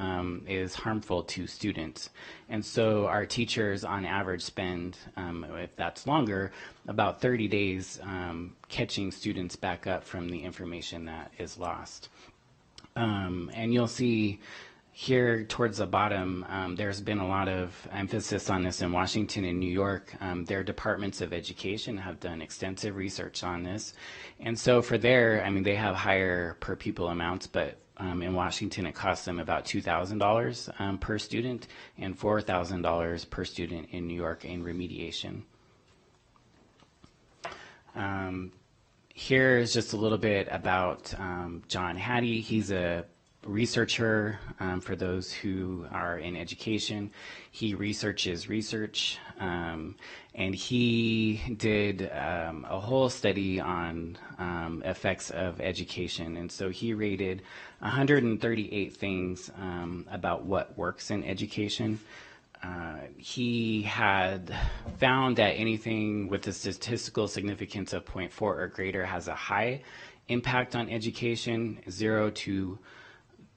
S11: is harmful to students. And so our teachers on average spend, if that's longer, about 30 days catching students back up from the information that is lost. And you'll see here towards the bottom, there's been a lot of emphasis on this in Washington and New York. Their departments of education have done extensive research on this. And so for there, I mean, they have higher per pupil amounts, but in Washington, it costs them about $2,000 per student and $4,000 per student in New York in remediation. Here is just a little bit about John Hattie. He's a researcher for those who are in education. He researches research, and he did a whole study on effects of education. And so he rated 138 things about what works in education. He had found that anything with a statistical significance of 0.4 or greater has a high impact on education. 0 to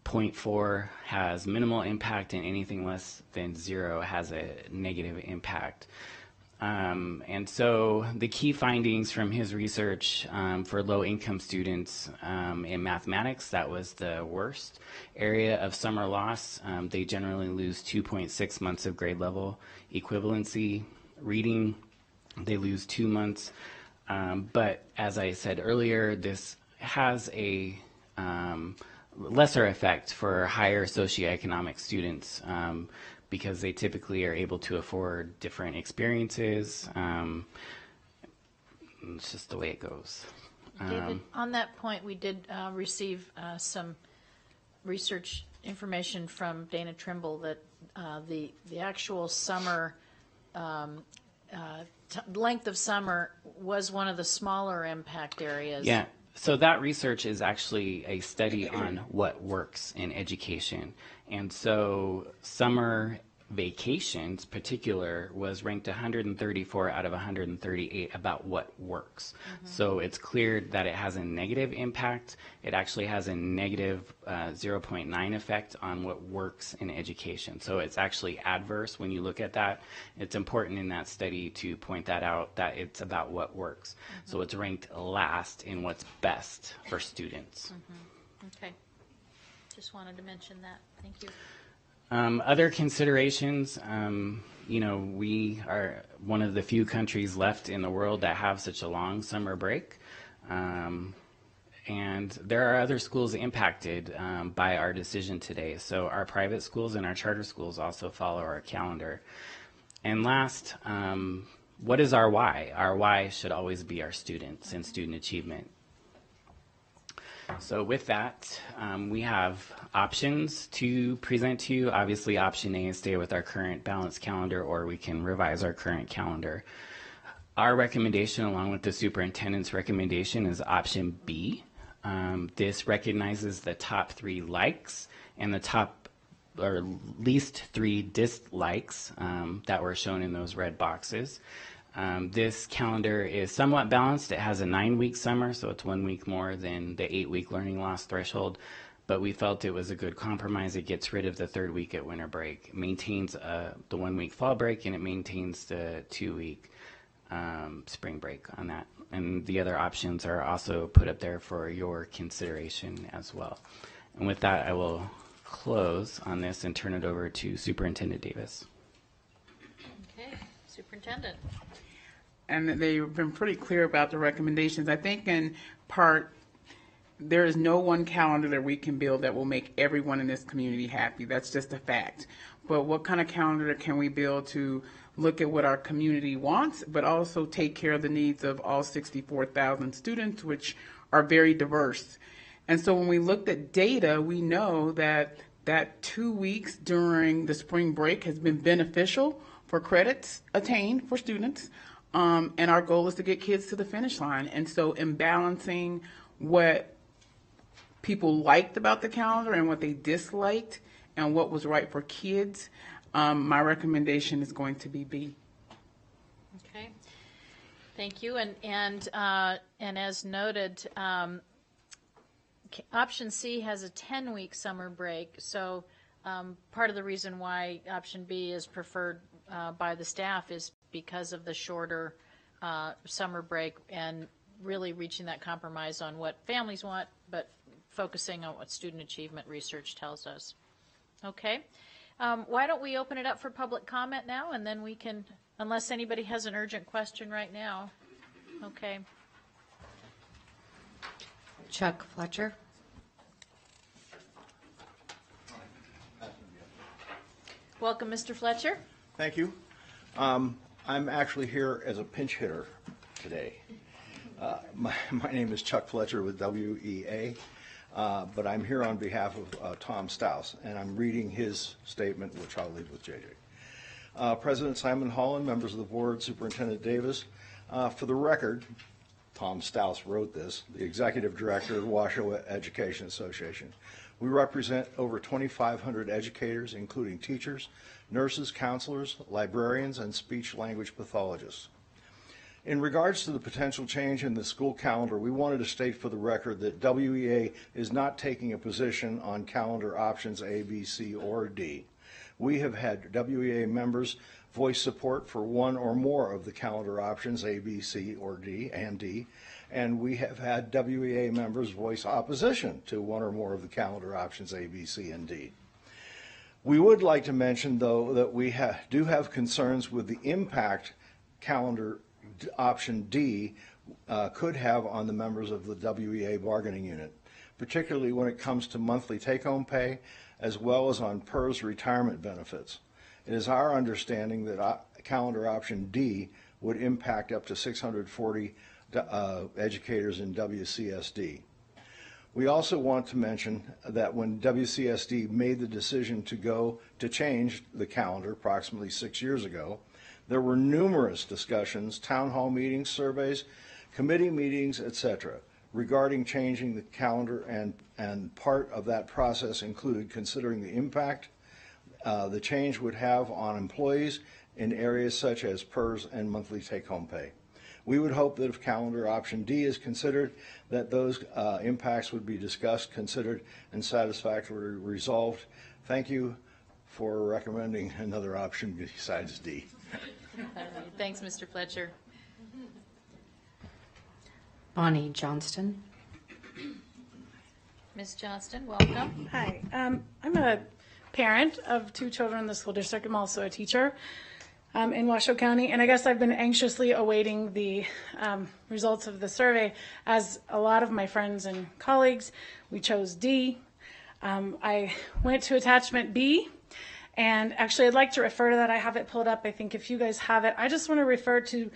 S11: 0.4 has minimal impact, and anything less than 0 has a negative impact. And so the key findings from his research for low-income students in mathematics, that was the worst area of summer loss. They generally lose 2.6 months of grade level equivalency. Reading, they lose 2 months. But as I said earlier, this has a lesser effect for higher socioeconomic students because they typically are able to afford different experiences. It's just the way it goes.
S1: David, on that point, we did receive some research information from Dana Trimble that the actual summer length of summer was one of the smaller impact areas.
S11: Yeah. So that research is actually a study on what works in education. And so summer vacations, particular, was ranked 134 out of 138 about what works. So it's clear that it has a negative impact. It actually has a negative 0.9 effect on what works in education. So it's actually adverse when you look at that. It's important in that study to point that out, that it's about what works. So it's ranked last in what's best for students.
S1: Okay. Just wanted to mention that. Thank you.
S11: Other considerations, you know, we are one of the few countries left in the world that have such a long summer break. And there are other schools impacted by our decision today. So our private schools and our charter schools also follow our calendar. And last, what is our why? Our why should always be our students and student achievement. So with that, we have options to present to you. Obviously, option A is stay with our current balanced calendar, or we can revise our current calendar. Our recommendation, along with the superintendent's recommendation, is option B. This recognizes the top 3 likes and the top or least 3 dislikes that were shown in those red boxes. This calendar is somewhat balanced. It has a 9-week summer, so it's 1 week more than the 8-week learning loss threshold, but we felt it was a good compromise. It gets rid of the 3rd week at winter break, it maintains the 1-week fall break, and it maintains the 2-week spring break on that. And the other options are also put up there for your consideration as well. And with that, I will close on this and turn it over to Superintendent Davis.
S1: Okay, Superintendent.
S2: And they've been pretty clear about the recommendations. I think in part, there is no one calendar that we can build that will make everyone in this community happy. That's just a fact. But what kind of calendar can we build to look at what our community wants, but also take care of the needs of all 64,000 students, which are very diverse. And so when we looked at data, we know that 2 weeks during the spring break has been beneficial for credits attained for students. And our goal is to get kids to the finish line. And so in balancing what people liked about the calendar and what they disliked and what was right for kids, my recommendation is going to be B.
S1: Okay, thank you. And as noted, option C has a 10-week summer break. So part of the reason why option B is preferred by the staff is because of the shorter summer break and really reaching that compromise on what families want, but focusing on what student achievement research tells us. Okay. Why don't we open it up for public comment now, and then we can, unless anybody has an urgent question right now. Okay.
S14: Chuck Fletcher.
S1: Welcome, Mr. Fletcher.
S15: Thank you. I'm actually here as a pinch hitter today. My name is Chuck Fletcher with WEA. But I'm here on behalf of Tom Stouse, and I'm reading his statement, which I'll leave with JJ. President Simon Holland, members of the board, Superintendent Davis, for the record, Tom Stouse wrote this, the Executive Director of Washoe Education Association. We represent over 2,500 educators, including teachers, nurses, counselors, librarians, and speech-language pathologists. In regards to the potential change in the school calendar, we wanted to state for the record that WEA is not taking a position on calendar options A, B, C, or D. We have had WEA members voice support for one or more of the calendar options A, B, C, or D, and we have had WEA members voice opposition to one or more of the calendar options A, B, C, and D. We would like to mention, though, that we do have concerns with the impact calendar option D could have on the members of the WEA bargaining unit, particularly when it comes to monthly take-home pay, as well as on PERS retirement benefits. It is our understanding that calendar option D would impact up to 640 educators in WCSD. We also want to mention that when WCSD made the decision to change the calendar approximately 6 years ago, there were numerous discussions, town hall meetings, surveys, committee meetings, etc., regarding changing the calendar, and part of that process included considering the impact the change would have on employees in areas such as PERS and monthly take-home pay. We would hope that if calendar option D is considered, that those impacts would be discussed, considered, and satisfactorily resolved. Thank you for recommending another option besides D.
S1: Thanks, Mr. Fletcher.
S14: Bonnie Johnston.
S1: Ms. Johnston, welcome.
S16: Hi. I'm a parent of 2 children in the school district. I'm also a teacher in Washoe County, and I guess I've been anxiously awaiting the results of the survey. As a lot of my friends and colleagues, we chose D. I went to attachment B, And actually, I'd like to refer to that. I have it pulled up. I think if you guys have it, I just want to refer to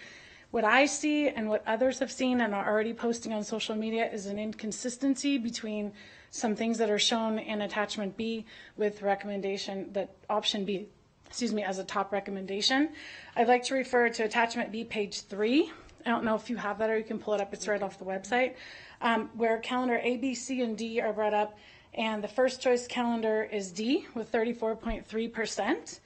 S16: what I see and what others have seen and are already posting on social media is an inconsistency between some things that are shown in attachment B with recommendation that option B, as a top recommendation. I'd like to refer to attachment B, page 3. I don't know if you have that or you can pull it up. It's right off the website, where calendar A, B, C, and D are brought up. And the first choice calendar is D with 34.3%.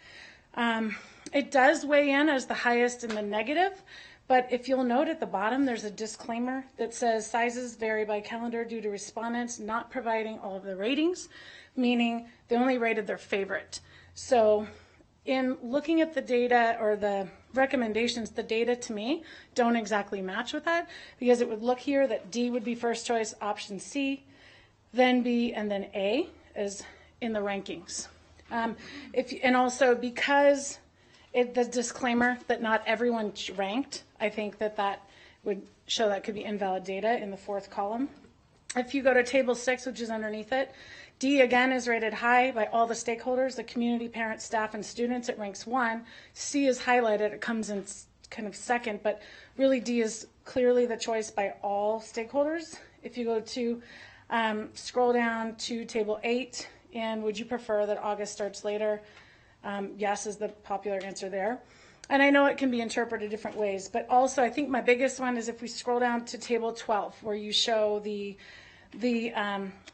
S16: It does weigh in as the highest in the negative, but if you'll note at the bottom, there's a disclaimer that says sizes vary by calendar due to respondents not providing all of the ratings, meaning they only rated their favorite. So in looking at the data or the recommendations, the data to me don't exactly match with that, because it would look here that D would be first choice, option C, then B, and then A is in the rankings. And also because the disclaimer that not everyone ranked, I think that would show that could be invalid data in the fourth column. If you go to table 6, which is underneath it, D again is rated high by all the stakeholders, the community, parents, staff, and students. It ranks 1. C is highlighted. It comes in kind of second, but really D is clearly the choice by all stakeholders. If you go to scroll down to table 8, and would you prefer that August starts later? Yes is the popular answer there. And I know it can be interpreted different ways, but also I think my biggest one is if we scroll down to table 12, where you show the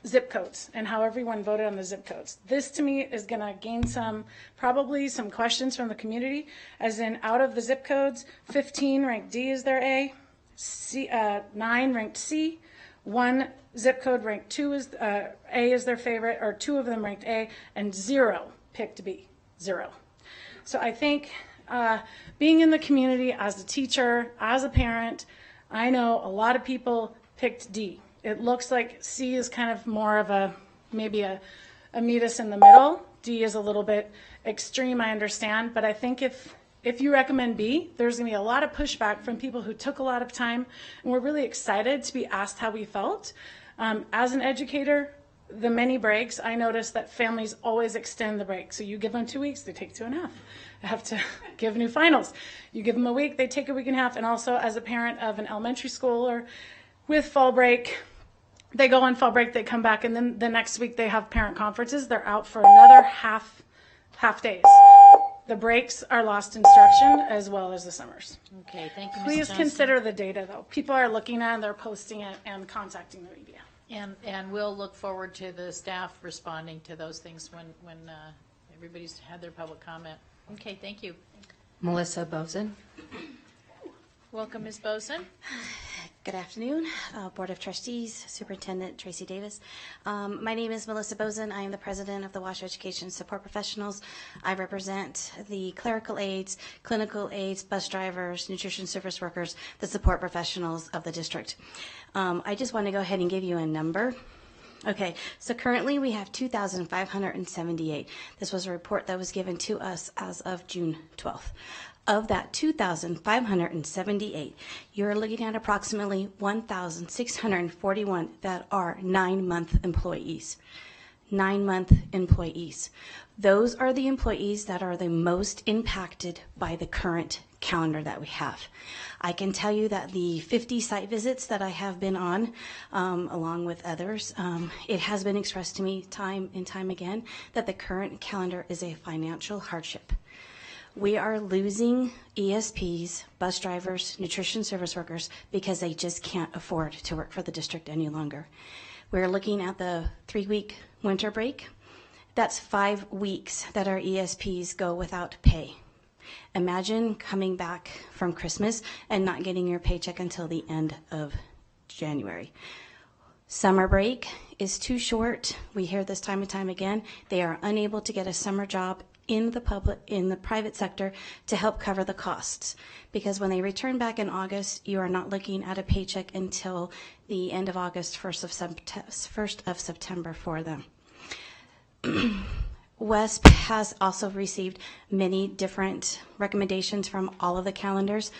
S16: zip codes and how everyone voted on the zip codes. This to me is going to gain probably some questions from the community, as in out of the zip codes, 15 ranked D is their A, 9 ranked C, 1 zip code ranked 2 is A is their favorite, or 2 of them ranked A, and 0 picked B, 0. So I think being in the community as a teacher, as a parent, I know a lot of people picked D. It looks like C is kind of more of maybe a meet us in the middle. D is a little bit extreme, I understand, but I think if you recommend B, there's going to be a lot of pushback from people who took a lot of time and were really excited to be asked how we felt. As an educator, the many breaks, I noticed that families always extend the break. So you give them 2 weeks, they take 2.5. I have to give new finals. You give them a week, they take a week and a half. And also as a parent of an elementary school or with fall break, they go on fall break, they come back, and then the next week they have parent conferences. They're out for another half days. The breaks are lost instruction as well as the summers.
S1: Okay, thank you, Ms.
S16: Please
S1: Johnson.
S16: consider the data, though. People are looking at it, they're posting it, and contacting the media.
S1: And we'll look forward to the staff responding to those things when everybody's had their public comment. Okay, thank you.
S14: Melissa Bozen.
S1: Welcome, Ms. Boson.
S17: Good afternoon, Board of Trustees, Superintendent Tracy Davis. My name is Melissa Bozen. I am the president of the Washoe Education Support Professionals. I represent the clerical aides, clinical aides, bus drivers, nutrition service workers, the support professionals of the district. I just want to go ahead and give you a number. Okay, so currently we have 2,578. This was a report that was given to us as of June 12th. Of that 2,578, you're looking at approximately 1,641 that are 9-month employees. 9-month employees. Those are the employees that are the most impacted by the current calendar that we have. I can tell you that the 50 site visits that I have been on, along with others, it has been expressed to me time and time again that the current calendar is a financial hardship. We are losing ESPs, bus drivers, nutrition service workers because they just can't afford to work for the district any longer. We're looking at the 3-week winter break. That's 5 weeks that our ESPs go without pay. Imagine coming back from Christmas and not getting your paycheck until the end of January. Summer break is too short. We hear this time and time again. They are unable to get a summer job in the private sector to help cover the costs, because when they return back in August, you are not looking at a paycheck until the end of August, 1st of September for them. WESP has also received many different recommendations from all of the calendars.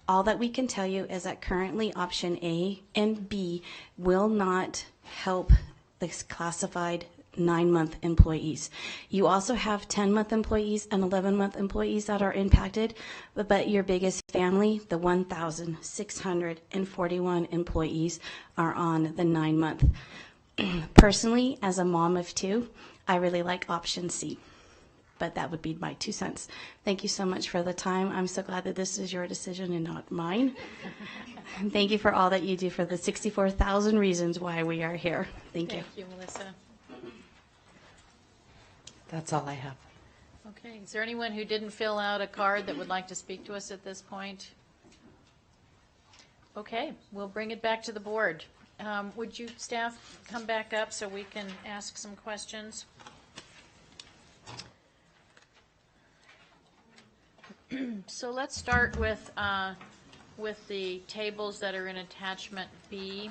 S17: All that we can tell you is that currently option A and B will not help this classified 9-month employees. You also have 10-month employees and 11-month employees that are impacted, but your biggest family, the 1,641 employees, are on the 9-month. Personally, as a mom of 2, I really like option C. But that would be my 2 cents. Thank you so much for the time. I'm so glad that this is your decision and not mine. And thank you for all that you do for the 64,000 reasons why we are here. Thank you.
S1: Thank you, Melissa.
S14: That's all I have.
S1: Okay, is there anyone who didn't fill out a card that would like to speak to us at this point? Okay, we'll bring it back to the board. Would you, staff, come back up so we can ask some questions? So let's start with the tables that are in attachment B.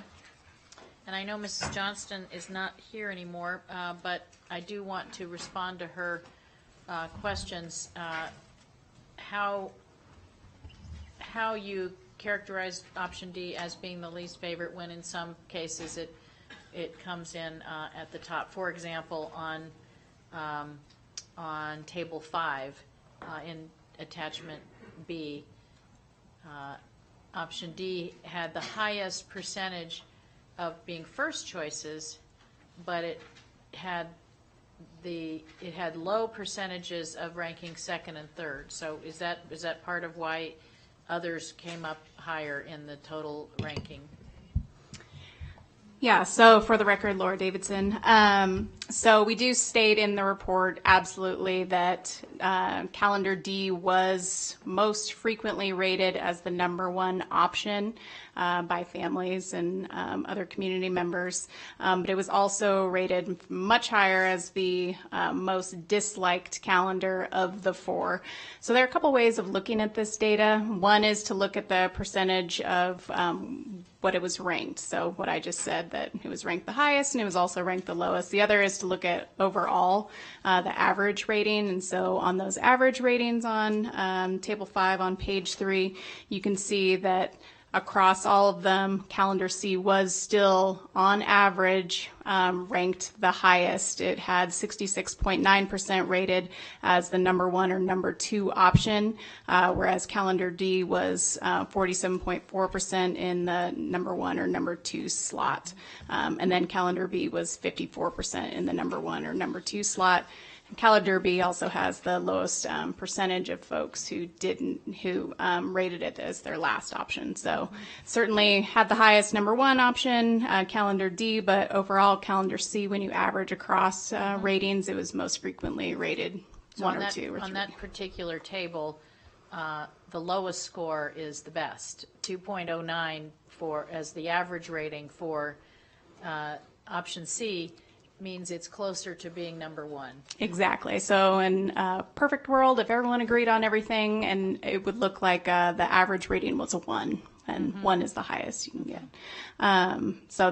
S1: And I know Mrs. Johnston is not here anymore, but I do want to respond to her questions. How you characterize option D as being the least favorite when in some cases it comes in at the top. For example, on table 5 in attachment B, option D had the highest percentage of being first choices, but it had low percentages of ranking second and third. So is that part of why others came up higher in the total ranking?
S13: Yeah, so for the record, Laura Davidson. So we do state in the report absolutely that calendar D was most frequently rated as the #1 option by families and other community members. But it was also rated much higher as the most disliked calendar of the 4. So there are a couple ways of looking at this data. One is to look at the percentage of what it was ranked. So what I just said, that it was ranked the highest and it was also ranked the lowest. The other is to look at overall the average rating. And so on those average ratings on table 5 on page 3, you can see that across all of them, calendar C was still on average ranked the highest. It had 66.9% rated as the #1 or #2 option, whereas calendar D was 47.4% in the #1 or #2 slot. And then calendar B was 54% in the #1 or #2 slot. Calendar B also has the lowest percentage of folks who rated it as their last option. So certainly had the highest #1 option, calendar D, but overall calendar C, when you average across ratings, it was most frequently rated
S1: So
S13: 1 or 2 or 3.
S1: On that particular table, the lowest score is the best, 2.09 as the average rating for option C. Means it's closer to being #1.
S13: Exactly. So in a perfect world, if everyone agreed on everything, and it would look like the average rating was a 1, and 1 is the highest you can get. So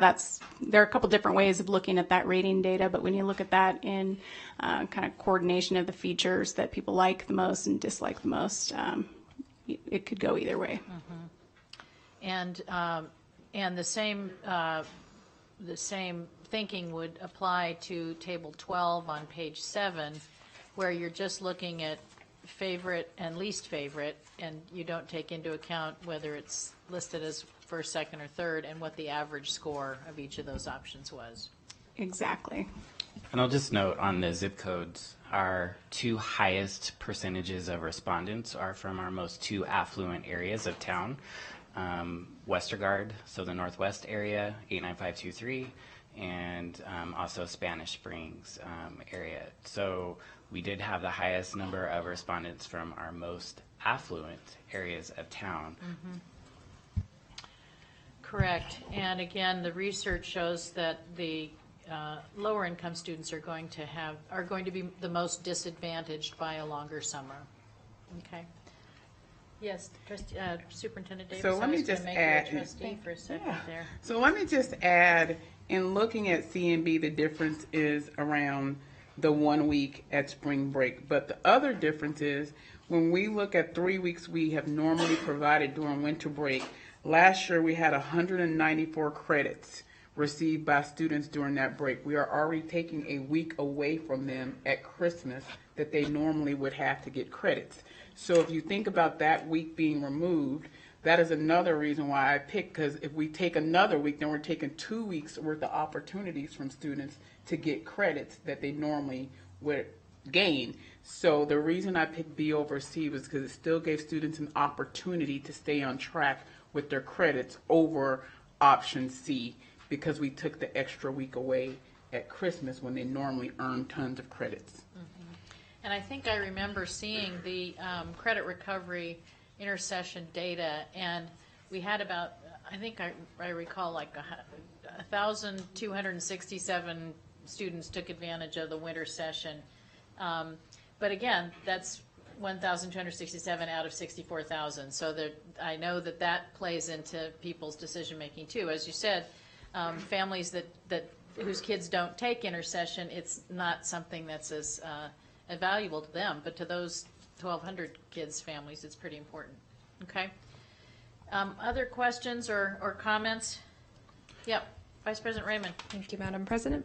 S13: there are a couple different ways of looking at that rating data, but when you look at that in kind of coordination of the features that people like the most and dislike the most, it could go either way.
S1: And the same thinking would apply to table 12 on page 7, where you're just looking at favorite and least favorite, and you don't take into account whether it's listed as first, second, or third, and what the average score of each of those options was.
S13: Exactly.
S11: And I'll just note on the zip codes, our 2 highest percentages of respondents are from our most 2 affluent areas of town. Westergaard, so the Northwest area, 89523, and also Spanish Springs area. So we did have the highest number of respondents from our most affluent areas of town.
S1: Correct. And again, the research shows that the lower income students are going to be the most disadvantaged by a longer summer. Okay. Yes, Superintendent Davis.
S2: So let me just add.
S1: Trustee for a second there.
S2: So let me just add, in looking at C&B, the difference is around the 1 week at spring break. But the other difference is when we look at 3 weeks we have normally provided during winter break, last year we had 194 credits received by students during that break. We are already taking a week away from them at Christmas that they normally would have to get credits. So if you think about that week being removed, that is another reason why I picked, because if we take another week, then we're taking 2 weeks worth of opportunities from students to get credits that they normally would gain. So the reason I picked B over C was because it still gave students an opportunity to stay on track with their credits over option C, because we took the extra week away at Christmas when they normally earn tons of credits.
S1: And I think I remember seeing the credit recovery intercession data, and we had about, I think I recall like 1,267 students took advantage of the winter session. But again, that's 1,267 out of 64,000. So I know that plays into people's decision making too. As you said, families that whose kids don't take intercession, it's not something that's as valuable to them, but to those 1,200 kids' families, it's pretty important. Okay. Other questions or comments? Yep. Vice President Raymond.
S7: Thank you, Madam President.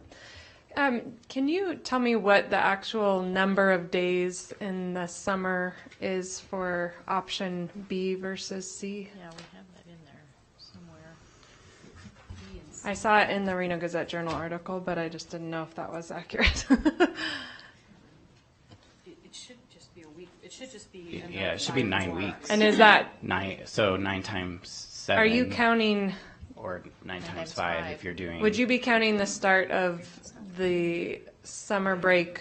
S7: Can you tell me what the actual number of days in the summer is for option B versus C?
S1: Yeah, we have that in there somewhere. B and C.
S7: I saw it in the Reno Gazette-Journal article, but I just didn't know if that was accurate.
S1: It should just be a week. It should just be.
S11: Yeah, it should be 9 weeks.
S7: And is that
S11: 9? So 9 times 7.
S7: Are you counting?
S11: Or 9 times 5 if you're doing.
S7: Would you be counting the start of the summer break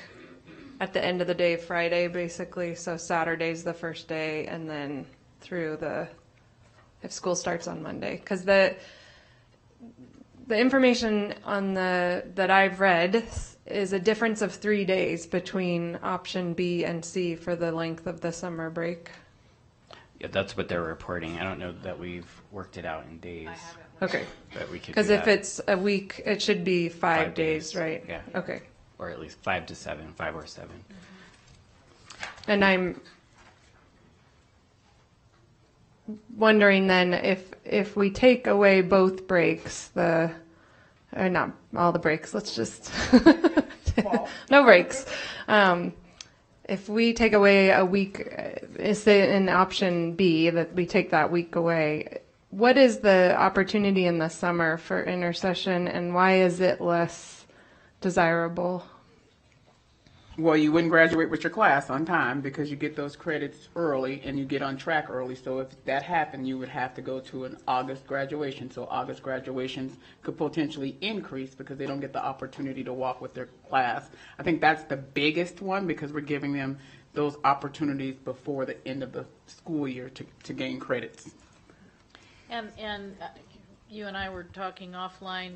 S7: at the end of the day, Friday, basically? So Saturday's the first day, and then through if school starts on Monday, because the information on that I've read is a difference of 3 days between option B and C for the length of the summer break.
S11: Yeah, that's what they're reporting. I don't know that we've worked it out in days.
S7: Okay.
S11: But we could.
S7: Because if it's a week, it should be 5 days, right?
S11: Yeah.
S7: Okay.
S11: Or at least 5 to 7, 5 or 7.
S7: And I'm wondering then if we take away both breaks, or not all the breaks, let's just no breaks. If we take away a week, say in option B that we take that week away, what is the opportunity in the summer for intercession, and why is it less desirable?
S2: Well, you wouldn't graduate with your class on time because you get those credits early and you get on track early. So if that happened, you would have to go to an August graduation. So August graduations could potentially increase because they don't get the opportunity to walk with their class. I think that's the biggest one, because we're giving them those opportunities before the end of the school year to gain credits.
S1: And you and I were talking offline,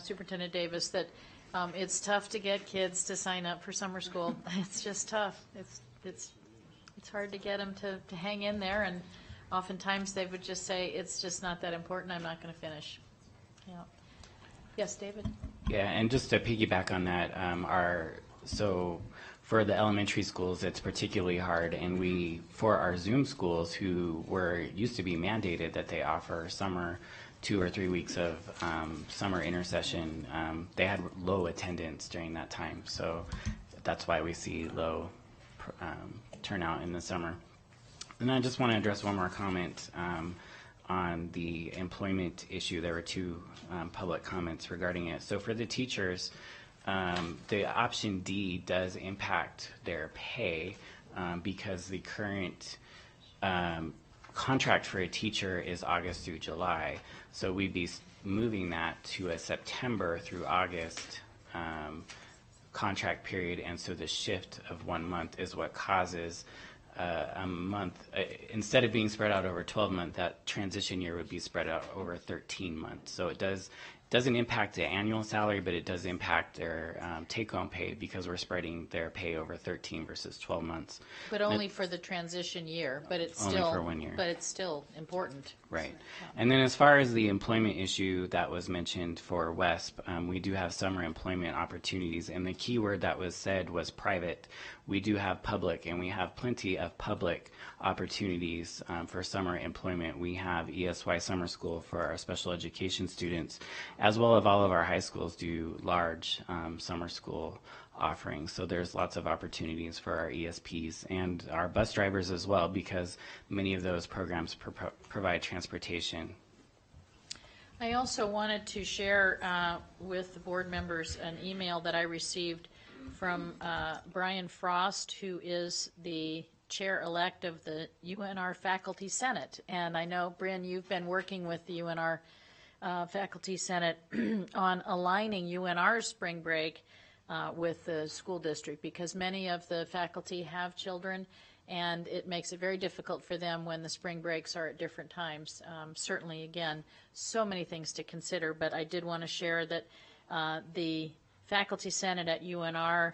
S1: Superintendent Davis, that it's tough to get kids to sign up for summer school. It's just tough. It's hard to get them to hang in there, and oftentimes they would just say, it's just not that important, I'm not going to finish. Yeah. Yes, David?
S11: Yeah, and just to piggyback on that, so for the elementary schools, it's particularly hard, and for our Zoom schools who used to be mandated that they offer summer 2 or 3 weeks of summer intercession, they had low attendance during that time. So that's why we see low turnout in the summer. And I just want to address one more comment on the employment issue. There were 2 public comments regarding it. So for the teachers, the option D does impact their pay because the current contract for a teacher is August through July. So we'd be moving that to a September through August contract period, and so the shift of 1 month is what causes a month, instead of being spread out over 12 months, that transition year would be spread out over 13 months. So it doesn't impact the annual salary, but it does impact their take-home pay because we're spreading their pay over 13 versus 12 months.
S1: But only for the transition year, but it's still
S11: only for 1 year.
S1: But it's still important.
S11: Right. And then as far as the employment issue that was mentioned for WESP, we do have summer employment opportunities, and the key word that was said was private. We do have public, and we have plenty of public opportunities for summer employment. We have ESY Summer School for our special education students, as well as all of our high schools do large summer school offerings. So there's lots of opportunities for our ESPs and our bus drivers as well, because many of those programs provide transportation.
S1: I also wanted to share with the board members an email that I received from Brian Frost, who is the chair-elect of the UNR Faculty Senate. And I know, Bryn, you've been working with the UNR Faculty Senate on aligning UNR's spring break with the school district, because many of the faculty have children, and it makes it very difficult for them when the spring breaks are at different times. Certainly, again, so many things to consider, but I did want to share that the Faculty Senate at UNR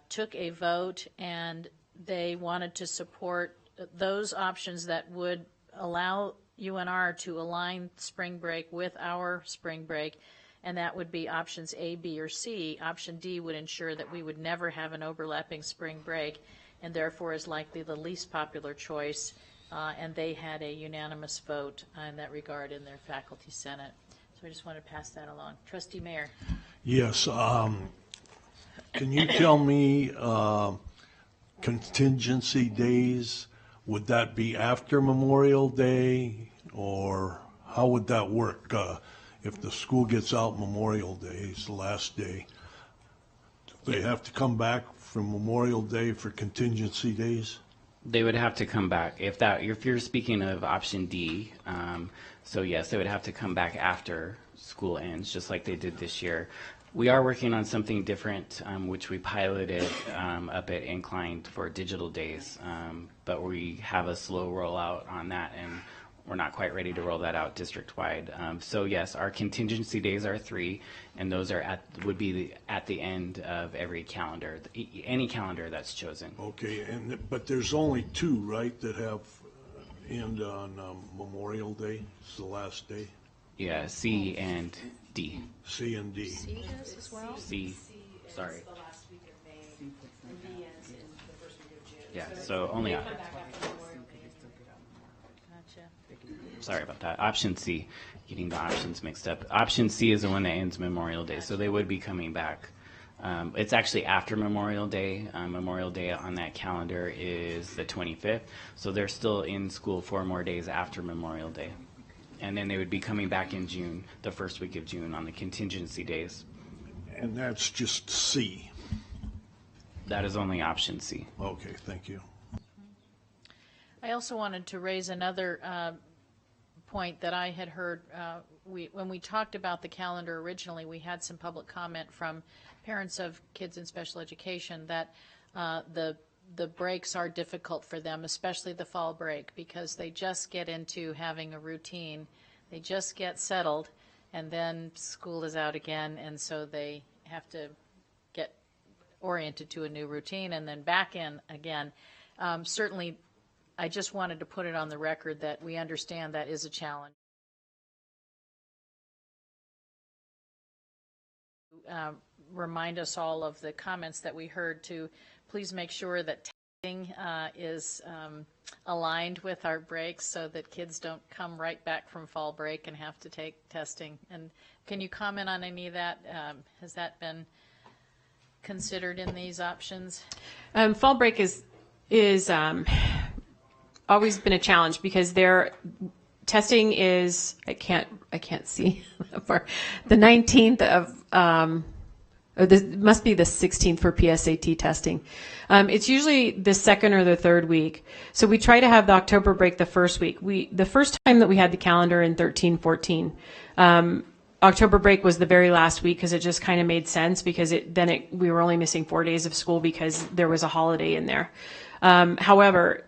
S1: took a vote, and they wanted to support those options that would allow UNR to align spring break with our spring break, and that would be options A, B, or C. Option D would ensure that we would never have an overlapping spring break, and therefore is likely the least popular choice, and they had a unanimous vote in that regard in their Faculty Senate. So I just want to pass that along. Trustee Mayor.
S3: Yes. Can you tell me contingency days, would that be after Memorial Day, or how would that work? If the school gets out Memorial Day, it's the last day, do they have to come back from Memorial Day for contingency days?
S11: They would have to come back. If you're speaking of option D, so yes, they would have to come back after school ends, just like they did this year. We are working on something different, which we piloted up at Incline for digital days, but we have a slow rollout on that, and we're not quite ready to roll that out district-wide. So yes, our contingency days are 3, and those are would be at the end of every calendar, any calendar that's chosen.
S3: Okay, but there's only 2, right, that have end on Memorial Day? It's the last day.
S11: Yeah, C and D.
S3: C and D.
S1: C does as well?
S11: C, sorry.
S2: The last week of May, and D ends in the first week of June.
S11: Yeah, so only.
S1: Gotcha.
S11: Sorry about that. Option C, getting the options mixed up. Option C is the one that ends Memorial Day, so they would be coming back. It's actually after Memorial Day. Memorial Day on that calendar is the 25th, so they're still in school 4 more days after Memorial Day. And then they would be coming back in June, the first week of June, on the contingency days.
S3: And that's just C.
S11: That is only option C.
S3: Okay, thank you.
S1: I also wanted to raise another point that I had heard. When we talked about the calendar originally, we had some public comment from parents of kids in special education that the breaks are difficult for them, especially the fall break, because they just get into having a routine. They just get settled, and then school is out again, and so they have to get oriented to a new routine and then back in again. Certainly, I just wanted to put it on the record that we understand that is a challenge. Remind us all of the comments that we heard to please make sure that testing is aligned with our breaks so that kids don't come right back from fall break and have to take testing. And can you comment on any of that? Has that been considered in these options?
S12: Fall break is always been a challenge because their testing is I can't see for the 19th of this must be the 16th for PSAT testing. It's usually the second or the third week. So we try to have the October break the first week. The first time that we had the calendar in 13-14, October break was the very last week because it just kind of made sense because we were only missing 4 days of school because there was a holiday in there. However,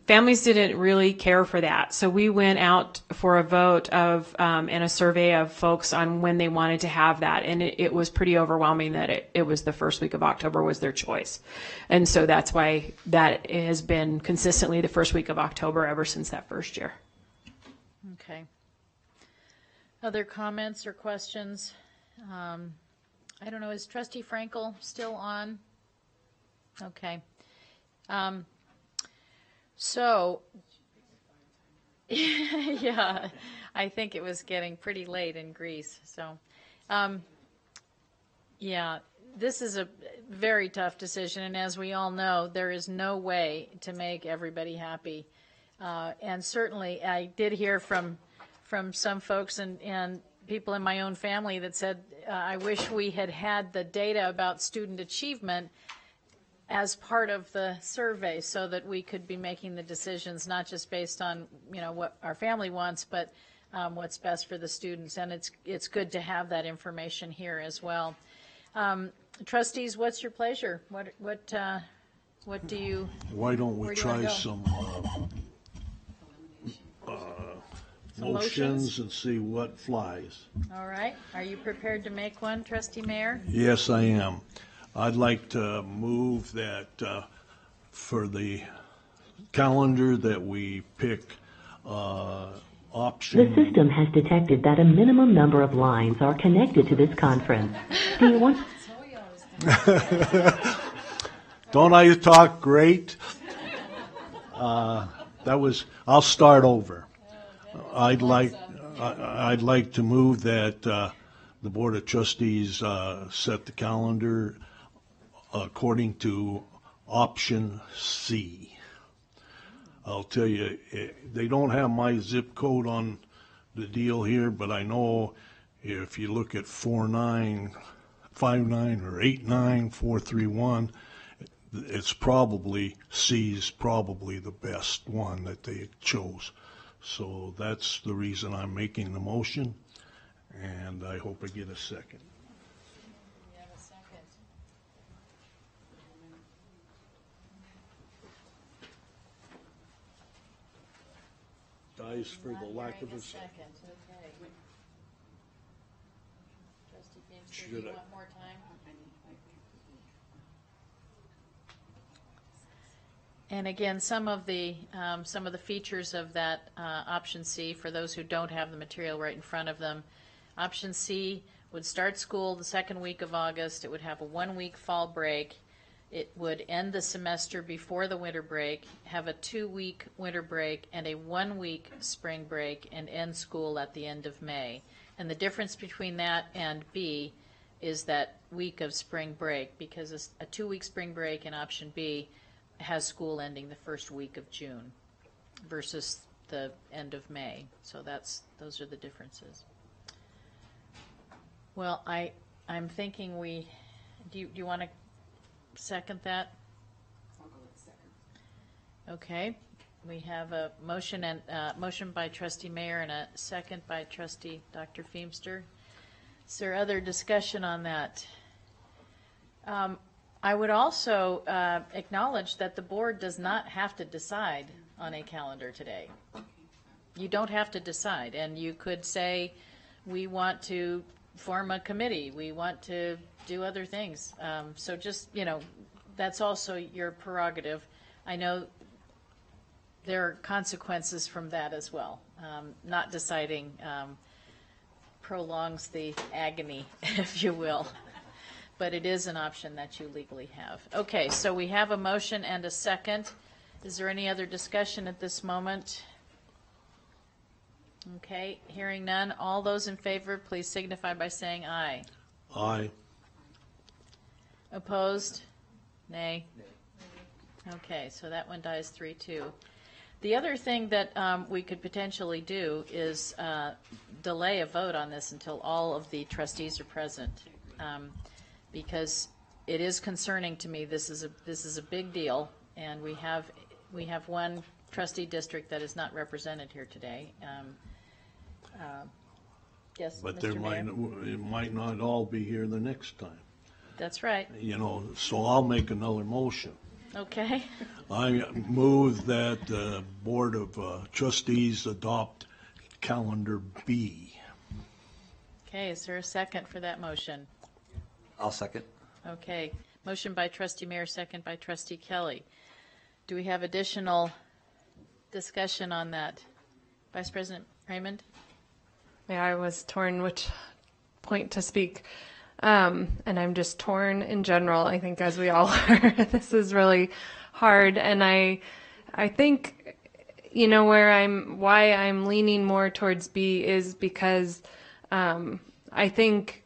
S12: families didn't really care for that. So we went out for a vote of and a survey of folks on when they wanted to have that. And it was pretty overwhelming that it was the first week of October was their choice. And so that's why that has been consistently the first week of October ever since that first year.
S1: Okay. Other comments or questions? I don't know, is Trustee Frankel still on? Okay. So Yeah, I think it was getting pretty late in Greece. So, yeah, this is a very tough decision, and as we all know, there is no way to make everybody happy. And certainly, I did hear from some folks and people in my own family that said, I wish we had had the data about student achievement as part of the survey so that we could be making the decisions not just based on, you know, what our family wants, but what's best for the students. And it's good to have that information here as well. Trustees, what's your pleasure? What do you?
S3: Why don't we
S1: where do you wanna
S3: try
S1: go?
S3: some
S1: Some
S3: motions and see what flies?
S1: All right. Are you prepared to make one, Trustee Mayor?
S3: Yes, I am. I'd like to move that for the calendar that we pick option.
S18: The system has detected that a minimum number of lines are connected to this conference. Do you want...
S3: Don't I talk great? I'll start over. I'd like to move that the Board of Trustees set the calendar according to option C. I'll tell you, they don't have my zip code on the deal here, but I know if you look at 4959 or 89431, it's probably, C's probably the best one that they chose. So that's the reason I'm making the motion, and I hope I get a second.
S1: You have a second.
S3: Dies for the lack of a
S1: second. Okay. Trustee Feenstra, do
S3: Should
S1: you
S3: I-
S1: want more time? And again, some of the features of that option C, for those who don't have the material right in front of them, option C would start school the second week of August. It would have a 1-week fall break. It would end the semester before the winter break, have a 2-week winter break, and a 1-week spring break, and end school at the end of May. And the difference between that and B is that week of spring break, because a 2-week spring break in option B has school ending the first week of June versus the end of May. So those are the differences. Well, I'm thinking do you want to second that?
S9: I'll go with second.
S1: Okay. We have a motion motion by Trustee Mayor and a second by Trustee Dr. Feemster. Is there other discussion on that? I would also acknowledge that the board does not have to decide on a calendar today. You don't have to decide, and you could say, we want to form a committee, we want to do other things. So just, that's also your prerogative. I know there are consequences from that as well. Not deciding prolongs the agony, if you will. But it is an option that you legally have. Okay, so we have a motion and a second. Is there any other discussion at this moment? Okay, hearing none. All those in favor, please signify by saying aye.
S3: Aye.
S1: Opposed? Nay. Okay, so that one dies 3-2. The other thing that we could potentially do is delay a vote on this until all of the trustees are present. Because it is concerning to me. This is a big deal, and we have one trustee district that is not represented here today. Yes,
S3: But
S1: Mr. Mayor?
S3: it might not all be here the next time.
S1: That's right.
S3: So I'll make another motion.
S1: Okay.
S3: I move that the Board of Trustees adopt calendar B.
S1: Okay, is there a second for that motion?
S10: I'll second.
S1: Okay, motion by Trustee Mayor, second by Trustee Kelly. Do we have additional discussion on that? Vice President Raymond?
S7: Yeah, I was torn which point to speak. And I'm just torn in general, I think, as we all are. This is really hard. And I think, why I'm leaning more towards B is because I think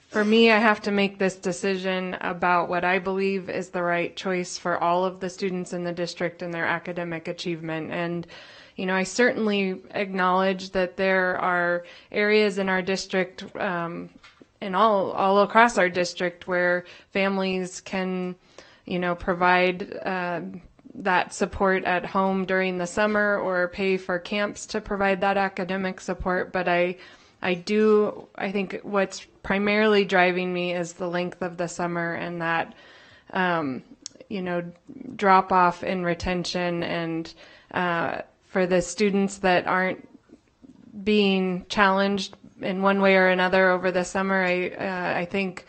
S7: for me, I have to make this decision about what I believe is the right choice for all of the students in the district and their academic achievement. And, I certainly acknowledge that there are areas in our district, and all across our district, where families can, provide that support at home during the summer or pay for camps to provide that academic support. But I think what's primarily driving me is the length of the summer and that, drop off in retention. And for the students that aren't being challenged in one way or another over the summer, I think,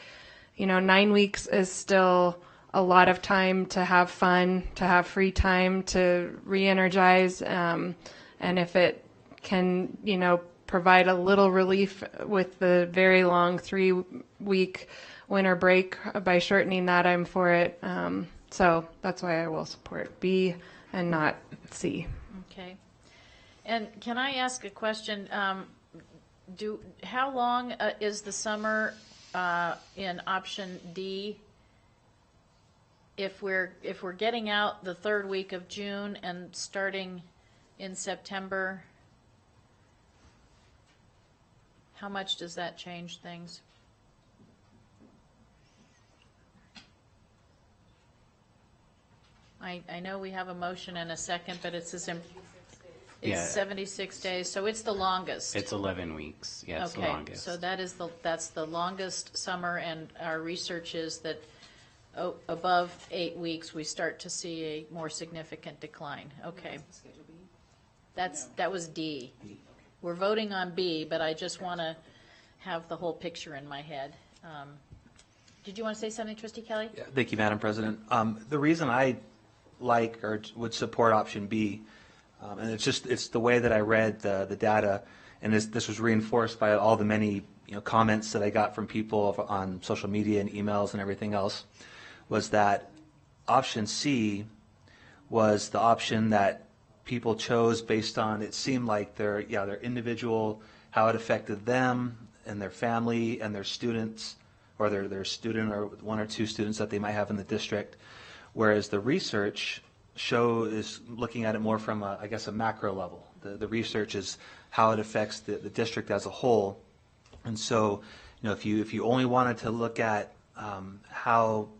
S7: 9 weeks is still a lot of time to have fun, to have free time, to re-energize. And if it can, provide a little relief with the very long 3-week winter break by shortening that, I'm for it. So that's why I will support B and not C.
S1: Okay. And can I ask a question? How long is the summer in option D? If we're getting out the 3rd week of June and starting in September, how much does that change things? I know we have a motion and a second, but it's 76 days, so it's the longest.
S11: It's 11 weeks. Yeah, it's the longest.
S1: So that's the longest summer, and our research is that above 8 weeks we start to see a more significant decline. Okay. That was D. We're voting on B, but I just want to have the whole picture in my head. Did you want to say something, Trustee Kelly?
S10: Yeah, thank you, Madam President. The reason I like or would support option B, and it's the way that I read the data, and this was reinforced by all the many comments that I got from people on social media and emails and everything else, was that option C was the option that people chose based on, it seemed like their individual, how it affected them and their family and their students, or their student or 1 or 2 students that they might have in the district. Whereas the research is looking at it more from a macro level. The research is how it affects the district as a whole. And so, if you only wanted to look at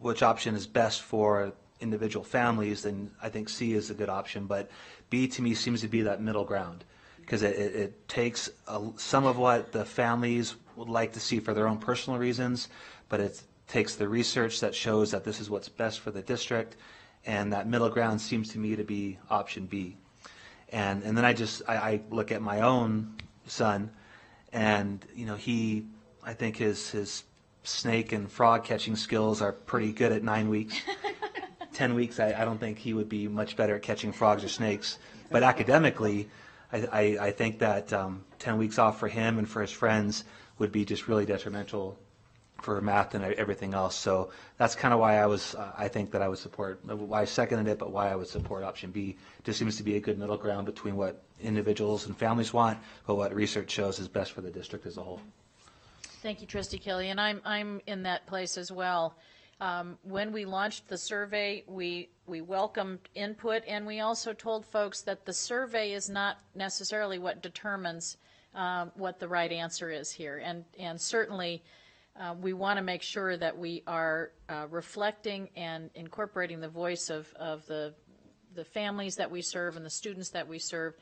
S10: which option is best for individual families, then I think C is a good option. But B to me seems to be that middle ground, because it takes some of what the families would like to see for their own personal reasons, but it takes the research that shows that this is what's best for the district, and that middle ground seems to me to be option B. And then I look at my own son, and I think his snake and frog catching skills are pretty good at 9 weeks. 10 weeks, I don't think he would be much better at catching frogs or snakes. But academically, I think that 10 weeks off for him and for his friends would be just really detrimental for math and everything else. So that's kind of why I think that I would support, why I seconded it, but why I would support option B. Just seems to be a good middle ground between what individuals and families want, but what research shows is best for the district as a whole.
S1: Thank you, Trustee Kelly, and I'm in that place as well. When we launched the survey, we welcomed input, and we also told folks that the survey is not necessarily what determines what the right answer is here, and certainly we want to make sure that we are reflecting and incorporating the voice of the families that we serve and the students that we serve.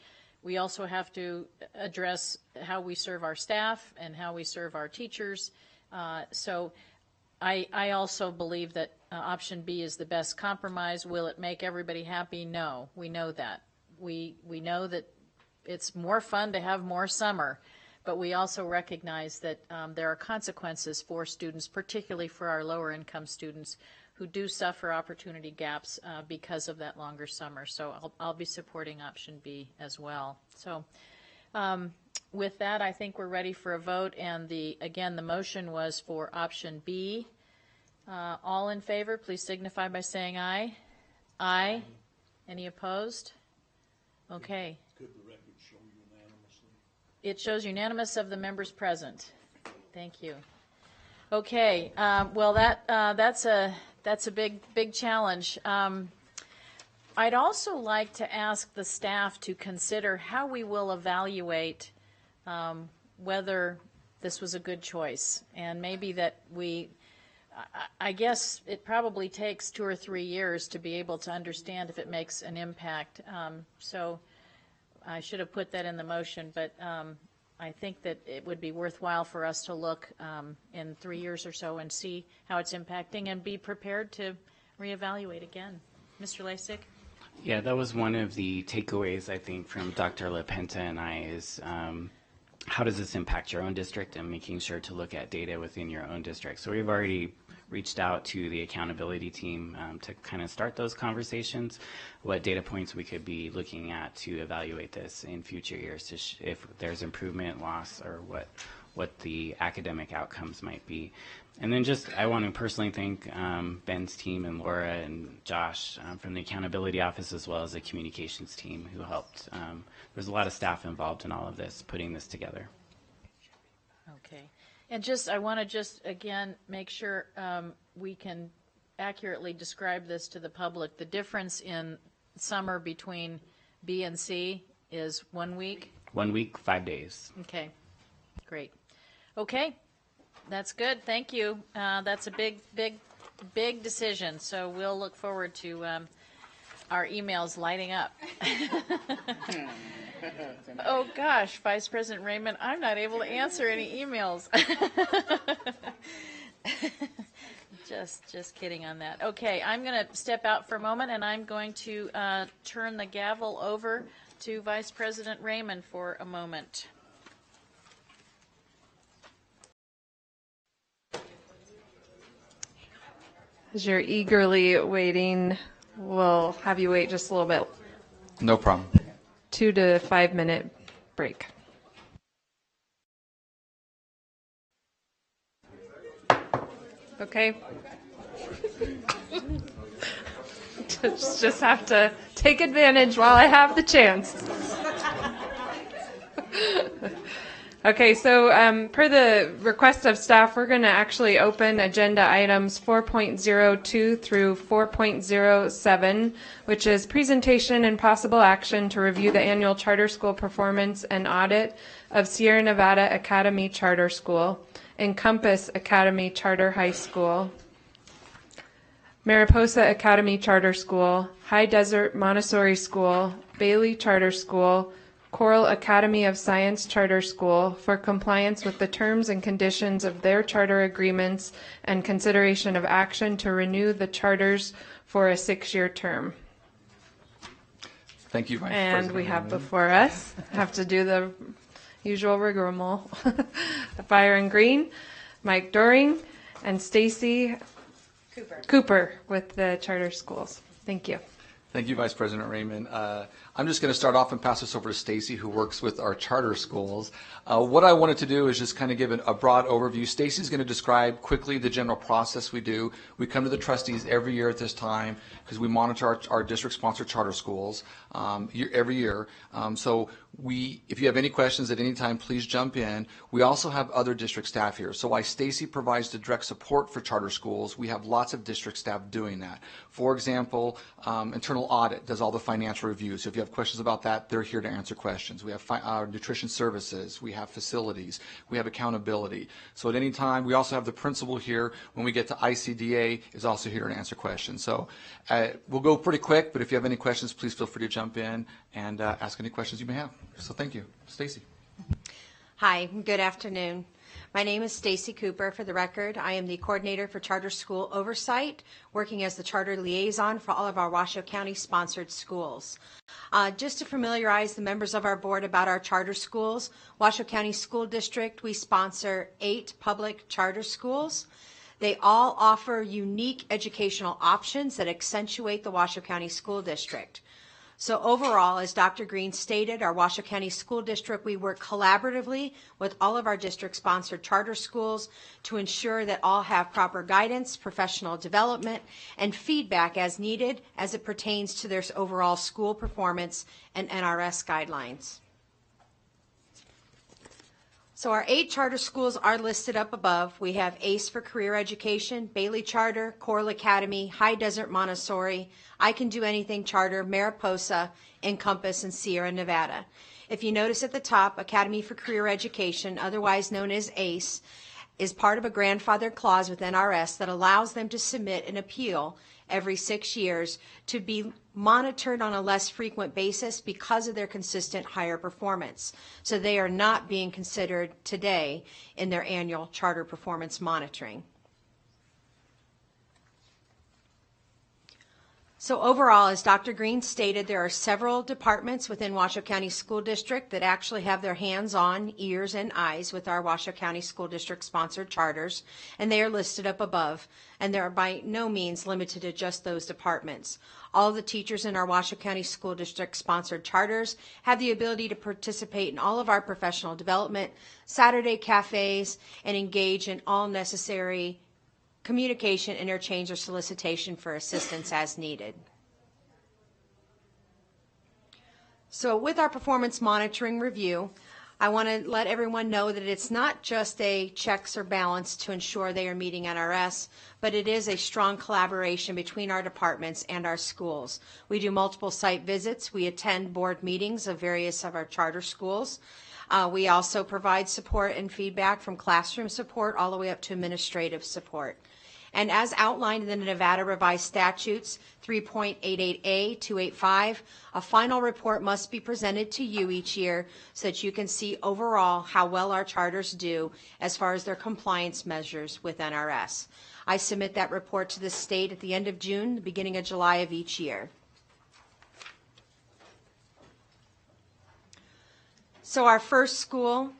S1: We also have to address how we serve our staff and how we serve our teachers. So I also believe that option B is the best compromise. Will it make everybody happy? No, we know that. We know that it's more fun to have more summer, but we also recognize that there are consequences for students, particularly for our lower income students who do suffer opportunity gaps because of that longer summer. So I'll be supporting option B as well. So with that, I think we're ready for a vote, and again, the motion was for option B. All in favor, please signify by saying aye. Aye. Any opposed? Okay.
S3: Could the record show unanimously?
S1: It shows unanimous of the members present. Thank you. Okay, well, that's a big challenge. I'd also like to ask the staff to consider how we will evaluate whether this was a good choice, and maybe that I guess it probably takes 2 or 3 years to be able to understand if it makes an impact. So I should have put that in the motion, but I think that it would be worthwhile for us to look in 3 years or so and see how it's impacting and be prepared to reevaluate again. Mr. Lasik?
S11: Yeah, that was one of the takeaways, I think, from Dr. LaPenta and I is how does this impact your own district, and making sure to look at data within your own district. So we've already reached out to the accountability team to kind of start those conversations, what data points we could be looking at to evaluate this in future years, to if there's improvement, loss, or what the academic outcomes might be. And then just, I want to personally thank Ben's team and Laura and Josh from the accountability office, as well as the communications team who helped. There's a lot of staff involved in all of this, putting this together.
S1: Okay. And I want to just, again, make sure we can accurately describe this to the public. The difference in summer between B and C is 1 week?
S11: 1 week, 5 days.
S1: Okay, great. Okay, that's good. Thank you. That's a big decision. So we'll look forward to our emails lighting up. Oh gosh, Vice President Raymond, I'm not able to answer any emails. Just kidding on that. Okay, I'm going to step out for a moment, and I'm going to turn the gavel over to Vice President Raymond for a moment.
S7: As you're eagerly waiting, we'll have you wait just a little bit.
S19: No problem.
S7: 2 to 5 minute break. Okay. just have to take advantage while I have the chance. Okay, so per the request of staff, we're going to actually open agenda items 4.02 through 4.07, which is presentation and possible action to review the annual charter school performance and audit of Sierra Nevada Academy Charter School, Encompass Academy Charter High School, Mariposa Academy Charter School, High Desert Montessori School, Bailey Charter School, Coral Academy of Science Charter School for compliance with the terms and conditions of their charter agreements and consideration of action to renew the charters for a 6-year term.
S19: Thank you, Vice
S7: And
S19: President.
S7: we have before us, have to do the usual rigmarole. Fire and Green, Mike Doring, and Stacy Cooper with the charter schools. Thank you.
S19: Thank you, Vice President Raymond. I'm just going to start off and pass this over to Stacy, who works with our charter schools. What I wanted to do is just kind of give a broad overview. Stacy's going to describe quickly the general process we do. We come to the trustees every year at this time because we monitor our district-sponsored charter schools every year. So if you have any questions at any time, please jump in. We also have other district staff here. So while Stacy provides the direct support for charter schools, we have lots of district staff doing that. For example, internal audit does all the financial reviews. So if you have questions about that, they're here to answer questions. We have nutrition services. We have facilities. We have accountability. So at any time, we also have the principal here. When we get to ICDA, is also here to answer questions. So we'll go pretty quick, but if you have any questions, please feel free to jump in and ask any questions you may have. So thank you. Stacy.
S20: Hi, good afternoon. My name is Stacy Cooper. For the record, I am the coordinator for charter school oversight, working as the charter liaison for all of our Washoe County sponsored schools. Just to familiarize the members of our board about our charter schools, Washoe County School District, we sponsor 8 public charter schools. They all offer unique educational options that accentuate the Washoe County School District. So overall, as Dr. Green stated, our Washoe County School District, we work collaboratively with all of our district-sponsored charter schools to ensure that all have proper guidance, professional development, and feedback as needed as it pertains to their overall school performance and NRS guidelines. So our 8 charter schools are listed up above. We have ACE for Career Education, Bailey Charter, Coral Academy, High Desert Montessori, I Can Do Anything Charter, Mariposa, Encompass, and Sierra Nevada. If you notice at the top, Academy for Career Education, otherwise known as ACE, is part of a grandfather clause with NRS that allows them to submit an appeal every 6 years to be monitored on a less frequent basis because of their consistent higher performance. So they are not being considered today in their annual charter performance monitoring. So overall, as Dr. Green stated, there are several departments within Washoe County School District that actually have their hands on, ears, and eyes with our Washoe County School District sponsored charters, and they are listed up above, and they are by no means limited to just those departments. All the teachers in our Washoe County School District sponsored charters have the ability to participate in all of our professional development, Saturday cafes, and engage in all necessary communication, interchange, or solicitation for assistance as needed. So with our performance monitoring review, I want to let everyone know that it's not just a checks or balance to ensure they are meeting NRS, but it is a strong collaboration between our departments and our schools. We do multiple site visits. We attend board meetings of various of our charter schools. We also provide support and feedback from classroom support all the way up to administrative support. And as outlined in the Nevada Revised Statutes 3.88A 285, a final report must be presented to you each year so that you can see overall how well our charters do as far as their compliance measures with NRS. I submit that report to the state at the end of June, the beginning of July of each year. So our first school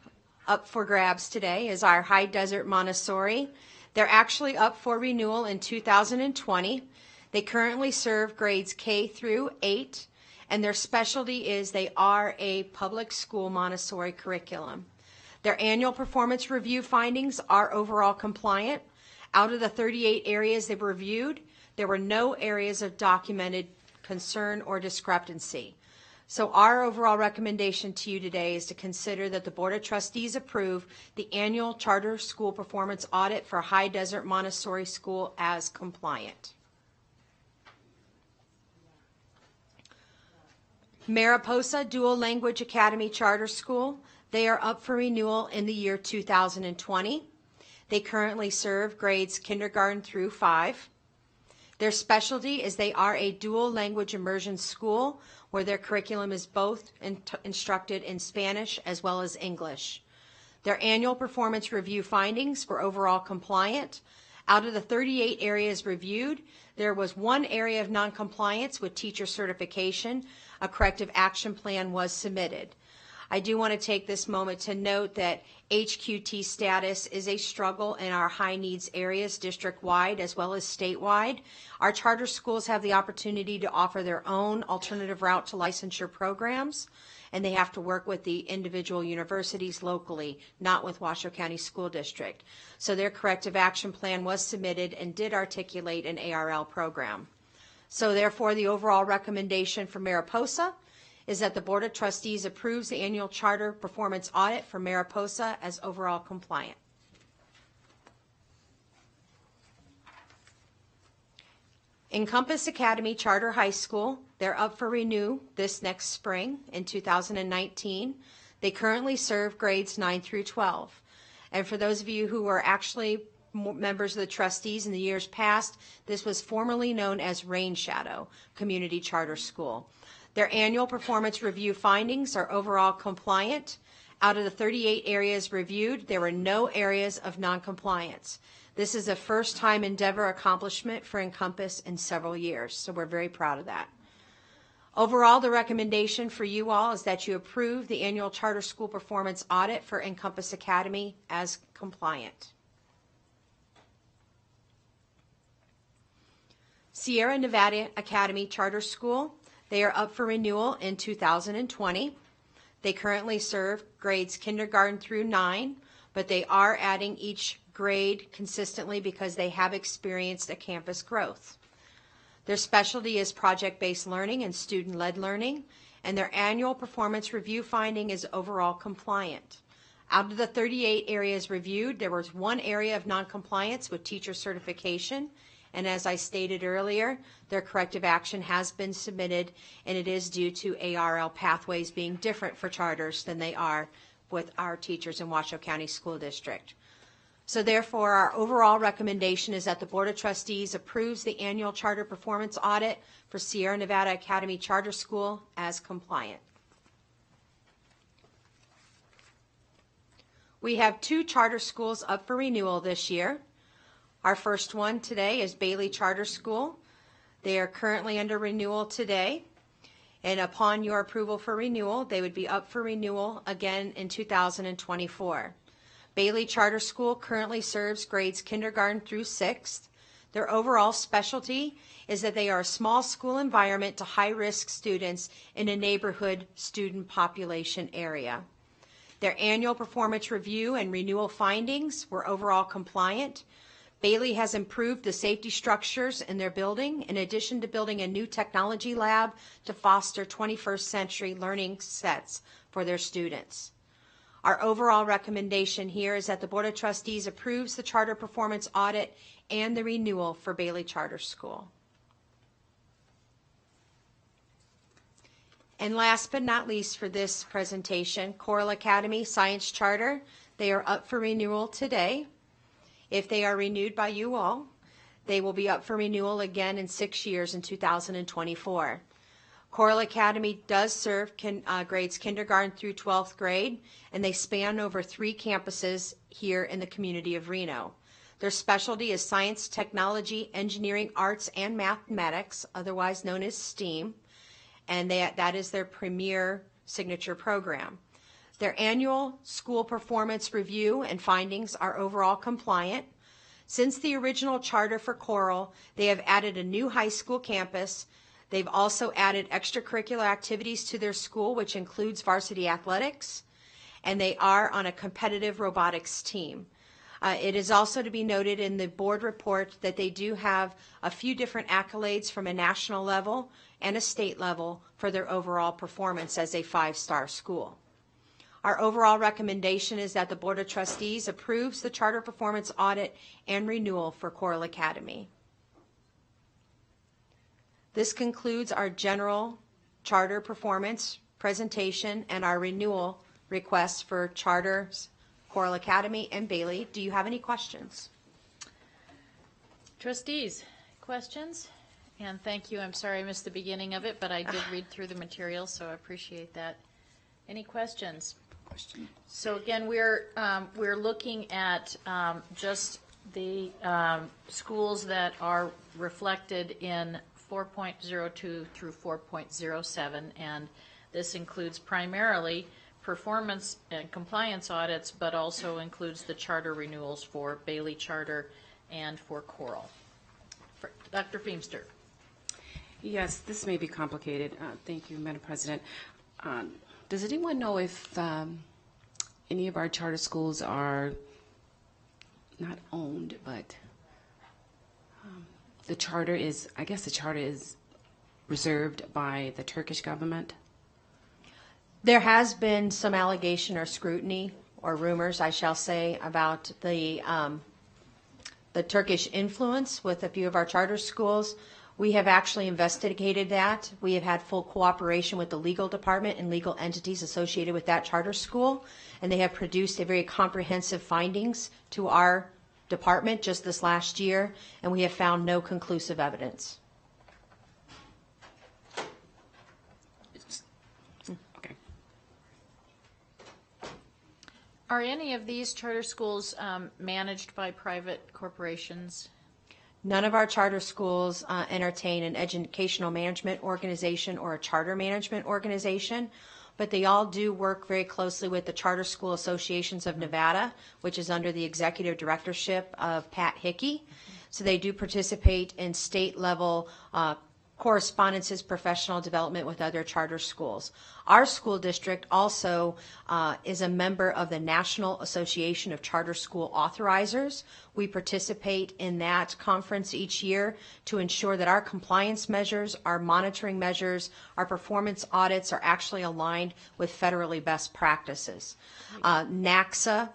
S20: up for grabs today is our High Desert Montessori. They're actually up for renewal in 2020. They currently serve grades K through 8, and their specialty is they are a public school Montessori curriculum. Their annual performance review findings are overall compliant. Out of the 38 areas they reviewed, there were no areas of documented concern or discrepancy. So our overall recommendation to you today is to consider that the Board of Trustees approve the annual charter school performance audit for High Desert Montessori School as compliant. Mariposa Dual Language Academy Charter School, they are up for renewal in the year 2020. They currently serve grades kindergarten through 5. Their specialty is they are a dual language immersion school where their curriculum is both instructed in Spanish as well as English. Their annual performance review findings were overall compliant. Out of the 38 areas reviewed, there was one area of noncompliance with teacher certification. A corrective action plan was submitted. I do want to take this moment to note that HQT status is a struggle in our high needs areas district-wide as well as statewide. Our charter schools have the opportunity to offer their own alternative route to licensure programs, and they have to work with the individual universities locally, not with Washoe County School District. So their corrective action plan was submitted and did articulate an ARL program. So therefore, the overall recommendation for Mariposa is that the Board of Trustees approves the annual charter performance audit for Mariposa as overall compliant. Encompass Academy Charter High School, they're up for renew this next spring in 2019. They currently serve grades 9 through 12. And for those of you who are actually members of the trustees in the years past, this was formerly known as Rain Shadow Community Charter School. Their annual performance review findings are overall compliant. Out of the 38 areas reviewed, there were no areas of noncompliance. This is a first-time endeavor accomplishment for Encompass in several years, so we're very proud of that. Overall, the recommendation for you all is that you approve the annual charter school performance audit for Encompass Academy as compliant. Sierra Nevada Academy Charter School, They are up for renewal in 2020. They currently serve grades kindergarten through 9, but they are adding each grade consistently because they have experienced a campus growth. Their specialty is project-based learning and student-led learning, and their annual performance review finding is overall compliant. Out of the 38 areas reviewed, there was one area of noncompliance with teacher certification, and as I stated earlier, their corrective action has been submitted, and it is due to ARL pathways being different for charters than they are with our teachers in Washoe County School District. So therefore, our overall recommendation is that the Board of Trustees approves the annual charter performance audit for Sierra Nevada Academy Charter School as compliant. We have 2 charter schools up for renewal this year. Our first one today is Bailey Charter School. They are currently under renewal today, and upon your approval for renewal, they would be up for renewal again in 2024. Bailey Charter School currently serves grades kindergarten through 6th. Their overall specialty is that they are a small school environment to high-risk students in a neighborhood student population area. Their annual performance review and renewal findings were overall compliant. Bailey has improved the safety structures in their building, in addition to building a new technology lab to foster 21st century learning sets for their students. Our overall recommendation here is that the Board of Trustees approves the charter performance audit and the renewal for Bailey Charter School. And last but not least for this presentation, Coral Academy Science Charter. They are up for renewal today. If they are renewed by you all, they will be up for renewal again in 6 years in 2024. Coral Academy does serve grades kindergarten through 12th grade, and they span over 3 campuses here in the community of Reno. Their specialty is science, technology, engineering, arts, and mathematics, otherwise known as STEAM, and that is their premier signature program. Their annual school performance review and findings are overall compliant. Since the original charter for Coral, they have added a new high school campus. They've also added extracurricular activities to their school, which includes varsity athletics, and they are on a competitive robotics team. It is also to be noted in the board report that they do have a few different accolades from a national level and a state level for their overall performance as a 5-star school. Our overall recommendation is that the Board of Trustees approves the charter performance audit and renewal for Coral Academy. This concludes our general charter performance presentation and our renewal requests for charters, Coral Academy and Bailey. Do you have any questions?
S1: Trustees, questions? And thank you. I'm sorry I missed the beginning of it, but I did read through the material, so I appreciate that. Any questions? So again, we're looking at just the schools that are reflected in 4.02 through 4.07, and this includes primarily performance and compliance audits, but also includes the charter renewals for Bailey Charter and for Coral. Dr. Feemster.
S9: Yes, this may be complicated. Thank you, Madam President. Does anyone know if any of our charter schools are not owned, but the charter is, I guess the charter is reserved by the Turkish government?
S20: There has been some allegation or scrutiny or rumors, I shall say, about the Turkish influence with a few of our charter schools. We have actually investigated that. We have had full cooperation with the legal department and legal entities associated with that charter school, and they have produced a very comprehensive findings to our department just this last year, and we have found no conclusive evidence.
S9: Okay.
S1: Are any of these charter schools managed by private corporations?
S20: None of our charter schools entertain an educational management organization or a charter management organization, but they all do work very closely with the Charter School Associations of Nevada, which is under the executive directorship of Pat Hickey. So they do participate in state level correspondences, professional development with other charter schools. Our school district also is a member of the National Association of Charter School Authorizers. We participate in that conference each year to ensure that our compliance measures, our monitoring measures, our performance audits are actually aligned with federally best practices. NACSA,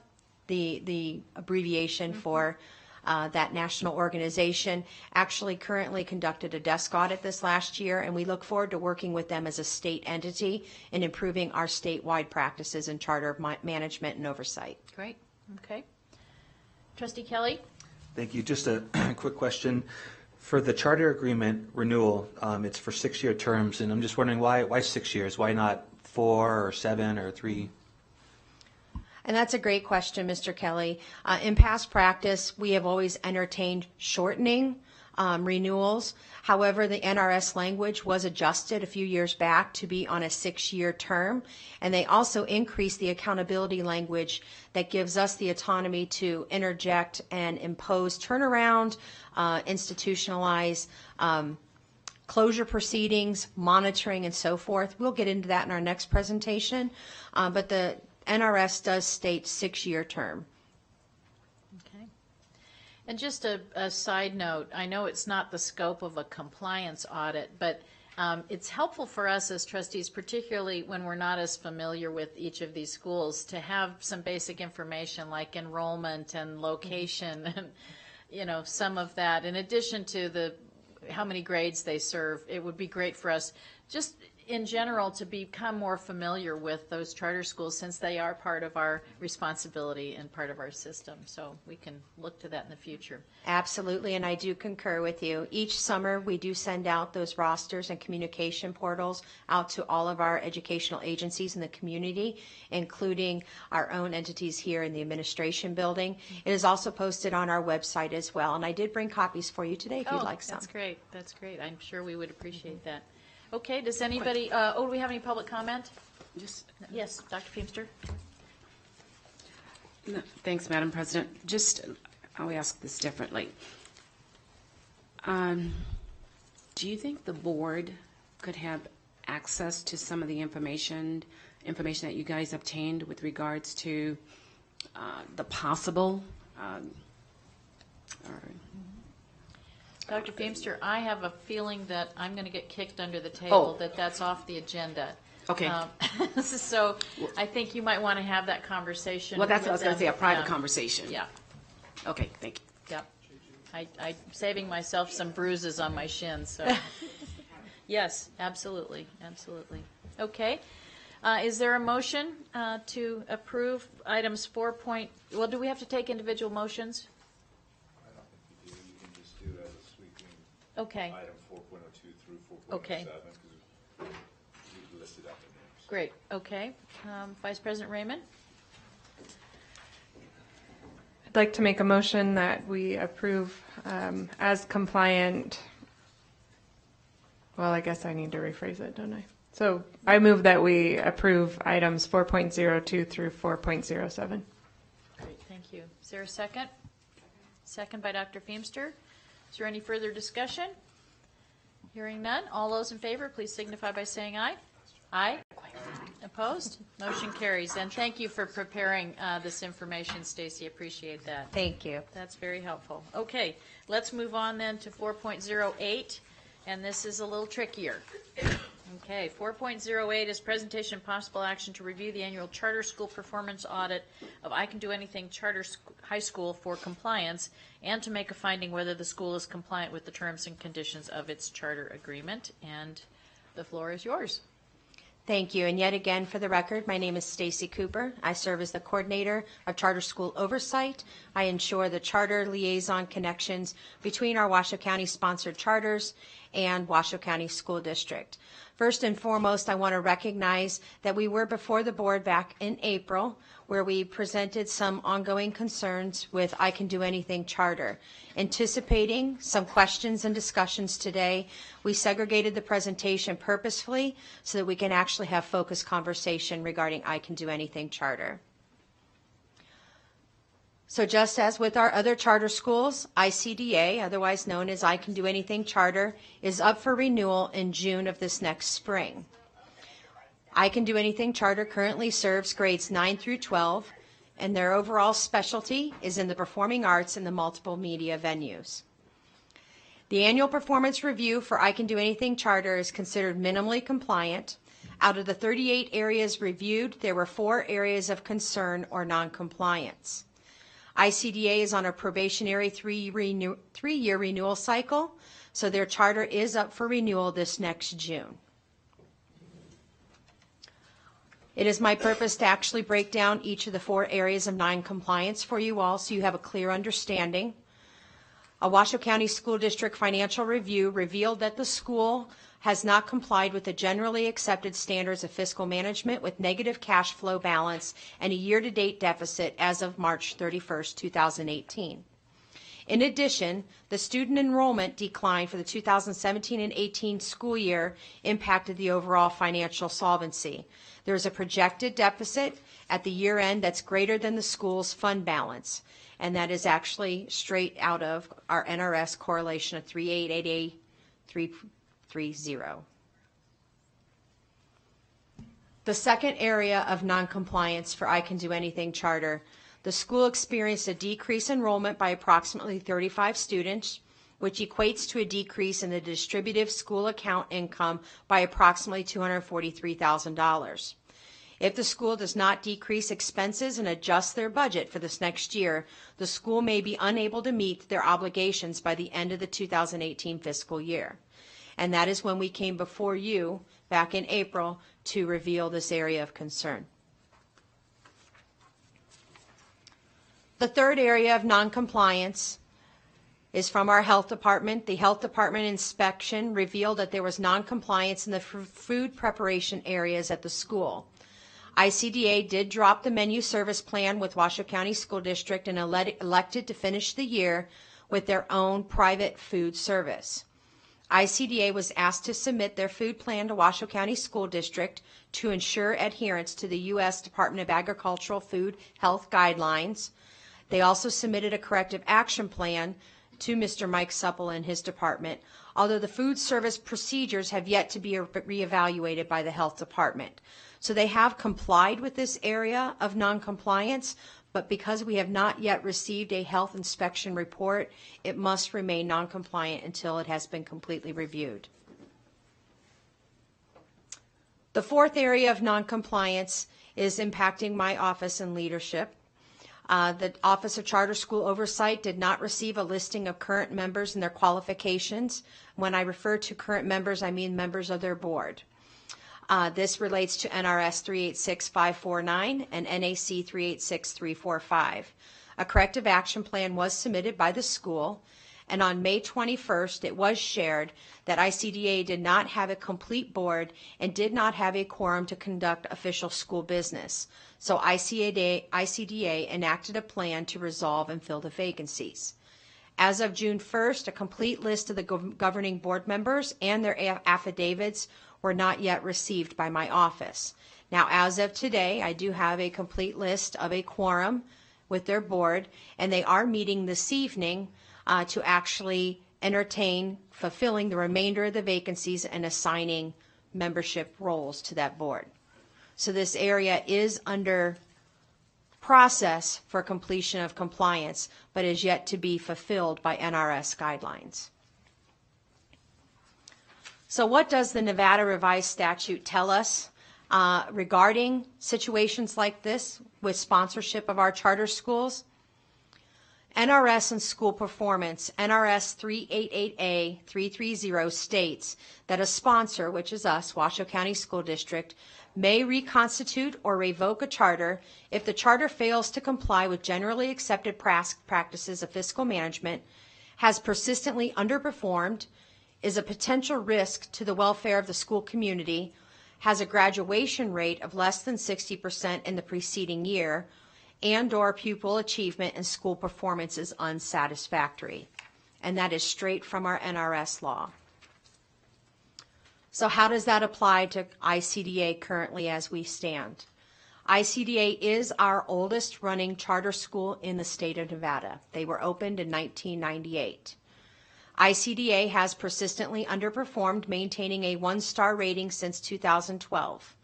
S20: the abbreviation for that national organization, actually currently conducted a desk audit this last year, and we look forward to working with them as a state entity in improving our statewide practices in charter management and oversight.
S1: Great. Okay. Trustee Kelly?
S10: Thank you. Just a quick question. For the charter agreement renewal, it's for 6-year terms, and I'm just wondering why 6 years? Why not 4 or 7 or 3?
S20: And that's a great question, Mr. Kelly. In past practice, we have always entertained shortening renewals. However, the NRS language was adjusted a few years back to be on a 6-year term, and they also increased the accountability language that gives us the autonomy to interject and impose turnaround, institutionalize, closure proceedings, monitoring, and so forth. We'll get into that in our next presentation, but the NRS does state 6-year term.
S1: Okay. And just a side note, I know it's not the scope of a compliance audit, but it's helpful for us as trustees, particularly when we're not as familiar with each of these schools, to have some basic information like enrollment and location and, you know, some of that. In addition to how many grades they serve, it would be great for us just in general to become more familiar with those charter schools, since they are part of our responsibility and part of our system. So we can look to that in the future.
S20: Absolutely, and I do concur with you. Each summer, we do send out those rosters and communication portals out to all of our educational agencies in the community, including our own entities here in the administration building. It is also posted on our website as well, and I did bring copies for you today if you'd like some.
S1: That's great. That's great. I'm sure we would appreciate that. Okay, does anybody, do we have any public comment? Yes, Dr. Feemster.
S9: No, thanks, Madam President. I'll ask this differently. Do you think the board could have access to some of the information that you guys obtained with regards to the possible
S1: Dr. Feemster, I have a feeling that I'm going to get kicked under the table, that's off the agenda.
S9: Okay.
S1: So I think you might want to have that conversation.
S9: Well, that's what I was going to say, a private
S1: Yeah.
S9: conversation.
S1: Yeah.
S9: Okay, thank you.
S1: Yep. I'm saving myself some bruises on my shins, so. Yes, absolutely, absolutely. Okay. Is there a motion to approve items 4. Well, do we have to take individual motions? Okay.
S2: Item 4.02 through 4.07.
S1: Okay.
S2: Because we listed out the names.
S1: Great, okay. Vice President Raymond?
S7: I'd like to make a motion that we approve as compliant. Well, I guess I need to rephrase it, don't I? So I move that we approve items 4.02 through 4.07.
S1: Great, thank you. Is there a second? Second by Dr. Feemster. Is there any further discussion? Hearing none. All those in favor, please signify by saying aye. Aye. Opposed? Motion carries. And thank you for preparing this information, Stacy. Appreciate that.
S20: Thank you.
S1: That's very helpful. Okay, let's move on then to 4.08, and this is a little trickier. Okay, 4.08 is presentation and possible action to review the annual charter school performance audit of I Can Do Anything Charter High School for compliance, and to make a finding whether the school is compliant with the terms and conditions of its charter agreement. And the floor is yours.
S20: Thank you. And yet again, for the record, my name is Stacy Cooper. I serve as the coordinator of charter school oversight. I ensure the charter liaison connections between our Washoe County sponsored charters and Washoe County School District. First and foremost, I want to recognize that we were before the board back in April, where we presented some ongoing concerns with I Can Do Anything Charter. Anticipating some questions and discussions today, we segregated the presentation purposefully so that we can actually have focused conversation regarding I Can Do Anything Charter. So just as with our other charter schools, ICDA, otherwise known as I Can Do Anything Charter, is up for renewal in June of this next spring. I Can Do Anything Charter currently serves grades 9 through 12, and their overall specialty is in the performing arts and the multiple media venues. The annual performance review for I Can Do Anything Charter is considered minimally compliant. Out of the 38 areas reviewed, there were 4 areas of concern or noncompliance. ICDA is on a probationary 3-year renewal cycle, so their charter is up for renewal this next June. It is my purpose to actually break down each of the 4 areas of noncompliance for you all so you have a clear understanding. A Washoe County School District financial review revealed that the school has not complied with the generally accepted standards of fiscal management with negative cash flow balance and a year-to-date deficit as of March 31st, 2018. In addition, the student enrollment decline for the 2017 and 18 school year impacted the overall financial solvency. There is a projected deficit at the year end that's greater than the school's fund balance, and that is actually straight out of our NRS correlation of 3888-330. The second area of noncompliance for I Can Do Anything Charter, the school experienced a decrease in enrollment by approximately 35 students, which equates to a decrease in the distributive school account income by approximately $243,000. If the school does not decrease expenses and adjust their budget for this next year, the school may be unable to meet their obligations by the end of the 2018 fiscal year. And that is when we came before you back in April to reveal this area of concern. The third area of noncompliance is from our health department. The health department inspection revealed that there was noncompliance in the food preparation areas at the school. ICDA did drop the menu service plan with Washoe County School District and elected to finish the year with their own private food service. ICDA was asked to submit their food plan to Washoe County School District to ensure adherence to the U.S. Department of Agricultural Food Health Guidelines. They also submitted a corrective action plan to Mr. Mike Supple and his department, although the food service procedures have yet to be reevaluated by the health department. So they have complied with this area of noncompliance, but because we have not yet received a health inspection report, it must remain noncompliant until it has been completely reviewed. The fourth area of noncompliance is impacting my office and leadership. The Office of Charter School Oversight did not receive a listing of current members and their qualifications. When I refer to current members, I mean members of their board. This relates to NRS 386549 and NAC 386345. A corrective action plan was submitted by the school, and on May 21st, it was shared that ICDA did not have a complete board and did not have a quorum to conduct official school business. So ICDA enacted a plan to resolve and fill the vacancies. As of June 1st, a complete list of the governing board members and their affidavits were not yet received by my office. Now, as of today, I do have a complete list of a quorum with their board, and they are meeting this evening to actually entertain fulfilling the remainder of the vacancies and assigning membership roles to that board. So this area is under process for completion of compliance, but is yet to be fulfilled by NRS guidelines. So what does the Nevada Revised Statute tell us regarding situations like this with sponsorship of our charter schools? NRS and school performance, NRS 388A-330 states that a sponsor, which is us, Washoe County School District, may reconstitute or revoke a charter if the charter fails to comply with generally accepted practices of fiscal management, has persistently underperformed, is a potential risk to the welfare of the school community, has a graduation rate of less than 60% in the preceding year, and or pupil achievement and school performance is unsatisfactory. And that is straight from our NRS law. So how does that apply to ICDA currently as we stand? ICDA is our oldest running charter school in the state of Nevada. They were opened in 1998. ICDA has persistently underperformed, maintaining a 1-star rating since 2012.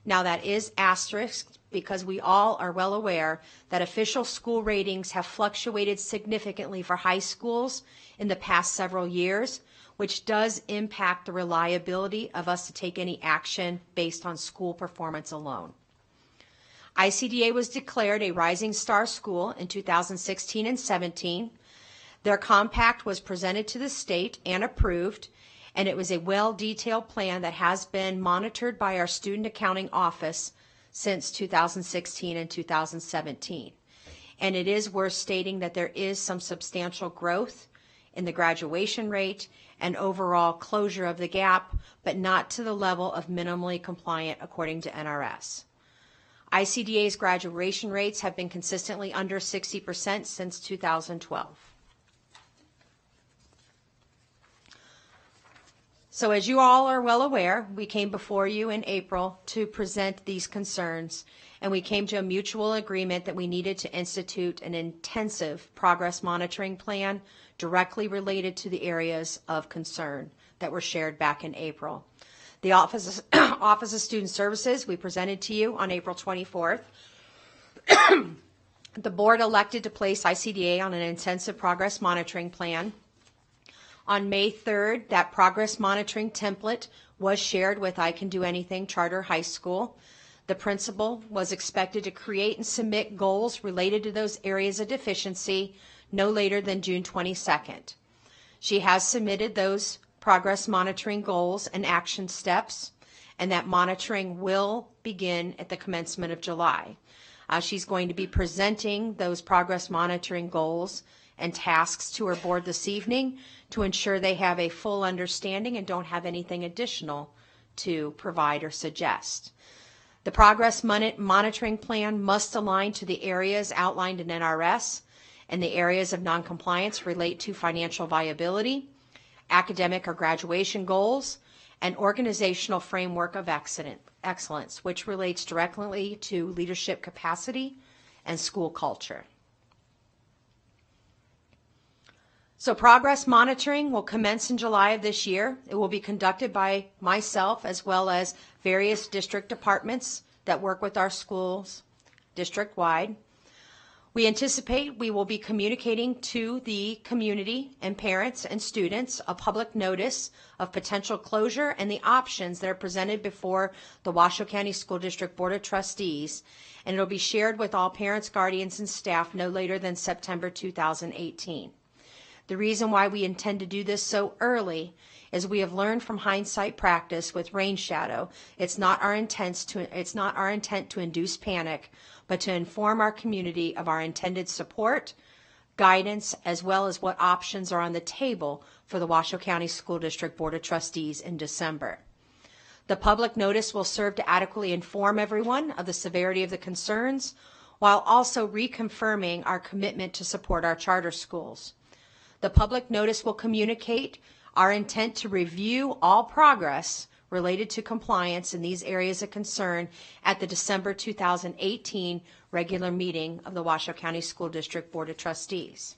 S20: Now that is asterisked because we all are well aware that official school ratings have fluctuated significantly for high schools in the past several years, which does impact the reliability of us to take any action based on school performance alone. ICDA was declared a Rising Star school in 2016 and 17. Their compact was presented to the state and approved, and it was a well-detailed plan that has been monitored by our Student Accounting Office since 2016 and 2017. And it is worth stating that there is some substantial growth in the graduation rate and overall closure of the gap, but not to the level of minimally compliant according to NRS. ICDA's graduation rates have been consistently under 60% since 2012. So as you all are well aware, we came before you in April to present these concerns, and we came to a mutual agreement that we needed to institute an intensive progress monitoring plan directly related to the areas of concern that were shared back in April. The Office of Student Services, we presented to you on April 24th. The board elected to place ICDA on an intensive progress monitoring plan. On May 3rd, that progress monitoring template was shared with I Can Do Anything Charter High School. The principal was expected to create and submit goals related to those areas of deficiency no later than June 22nd. She has submitted those progress monitoring goals and action steps, and that monitoring will begin at the commencement of July. She's going to be presenting those progress monitoring goals and tasks to her board this evening to ensure they have a full understanding and don't have anything additional to provide or suggest. The progress monitoring plan must align to the areas outlined in NRS, and the areas of noncompliance relate to financial viability, academic or graduation goals, and organizational framework of excellence, which relates directly to leadership capacity and school culture. So progress monitoring will commence in July of this year. It will be conducted by myself as well as various district departments that work with our schools district-wide. We anticipate we will be communicating to the community and parents and students a public notice of potential closure and the options that are presented before the Washoe County School District Board of Trustees, and it will be shared with all parents, guardians, and staff no later than September 2018. The reason why we intend to do this so early is we have learned from hindsight practice with rain shadow. It's not our intent to induce panic, but to inform our community of our intended support, guidance, as well as what options are on the table for the Washoe County School District Board of Trustees in December. The public notice will serve to adequately inform everyone of the severity of the concerns, while also reconfirming our commitment to support our charter schools. The public notice will communicate our intent to review all progress related to compliance in these areas of concern at the December 2018 regular meeting of the Washoe County School District Board of Trustees.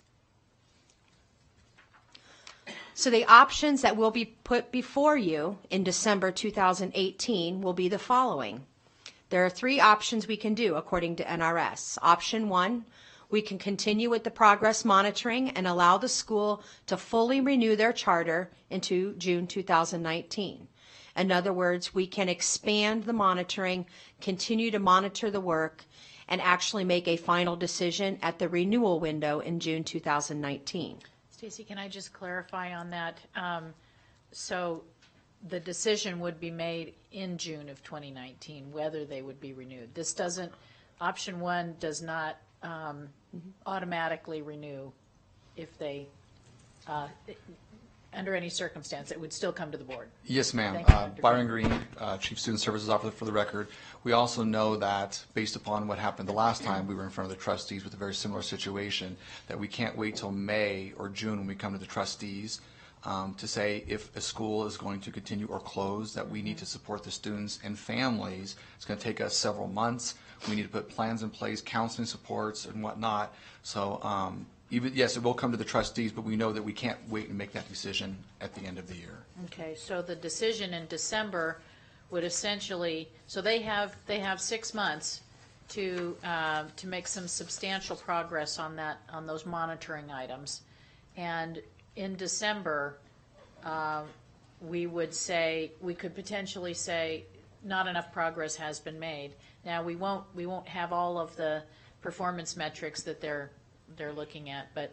S20: So the options that will be put before you in December 2018 will be the following. There are 3 options we can do according to NRS. Option 1, we can continue with the progress monitoring and allow the school to fully renew their charter into June 2019. In other words, we can expand the monitoring, continue to monitor the work, and actually make a final decision at the renewal window in June 2019.
S1: Stacy, can I just clarify on that? So the decision would be made in June of 2019, whether they would be renewed. This doesn't, option 1 does not automatically renew if they, under any circumstance, it would still come to the board.
S19: Yes, ma'am.
S1: Byron
S19: Green, Chief Student Services Officer for the record. We also know that based upon what happened the last time we were in front of the trustees with a very similar situation, that we can't wait till May or June when we come to the trustees to say if a school is going to continue or close, that we need to support the students and families. It's going to take us several months. We need to put plans in place, counseling supports and whatnot. So yes, it will come to the trustees, but we know that we can't wait and make that decision at the end of the year.
S1: Okay, so the decision in December would essentially, so they have 6 months to make some substantial progress on those monitoring items. And in December, we could potentially say not enough progress has been made. Now, we won't have all of the performance metrics that they're looking at, but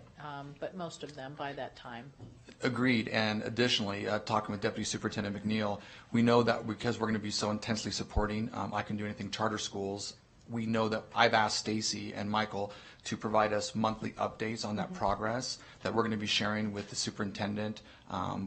S1: most of them by that time.
S19: Agreed. And additionally, talking with Deputy Superintendent McNeil, we know that because we're going to be so intensely supporting I Can Do Anything charter schools, we know that I've asked Stacy and Michael to provide us monthly updates on that progress that we're going to be sharing with the superintendent,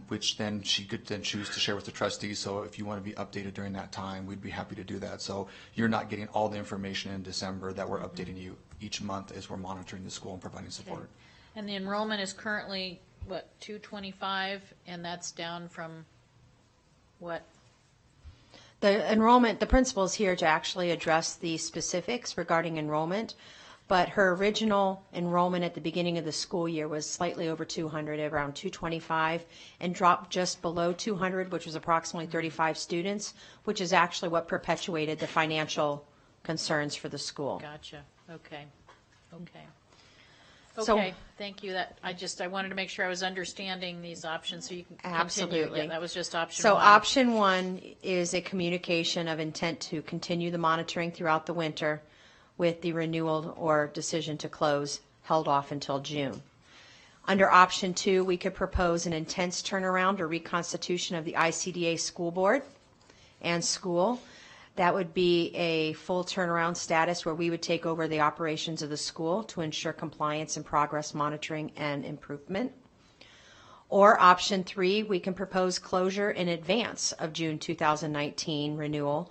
S19: which then she could then choose to share with the trustees. So if you want to be updated during that time, we'd be happy to do that. So you're not getting all the information in December, that we're updating you each month as we're monitoring the school and providing support.
S1: Okay. And the enrollment is currently, what, 225, and that's down from what?
S20: The enrollment, the principal is here to actually address the specifics regarding enrollment, but her original enrollment at the beginning of the school year was slightly over 200, around 225, and dropped just below 200, which was approximately 35 students, which is actually what perpetuated the financial concerns for the school.
S1: Gotcha. Okay.
S20: So-
S1: Okay, thank you. I wanted to make sure I was understanding these options so you can continue.
S20: Absolutely.
S1: Yeah, that was just option
S20: So
S1: one.
S20: option one is a communication of intent to continue the monitoring throughout the winter with the renewal or decision to close held off until June. Under option two, we could propose an intense turnaround or reconstitution of the ICDA school board and school. That would be a full turnaround status where we would take over the operations of the school to ensure compliance and progress monitoring and improvement. Or option three, we can propose closure in advance of June 2019 renewal,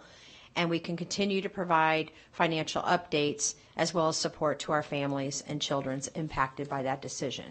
S20: and we can continue to provide financial updates as well as support to our families and children impacted by that decision.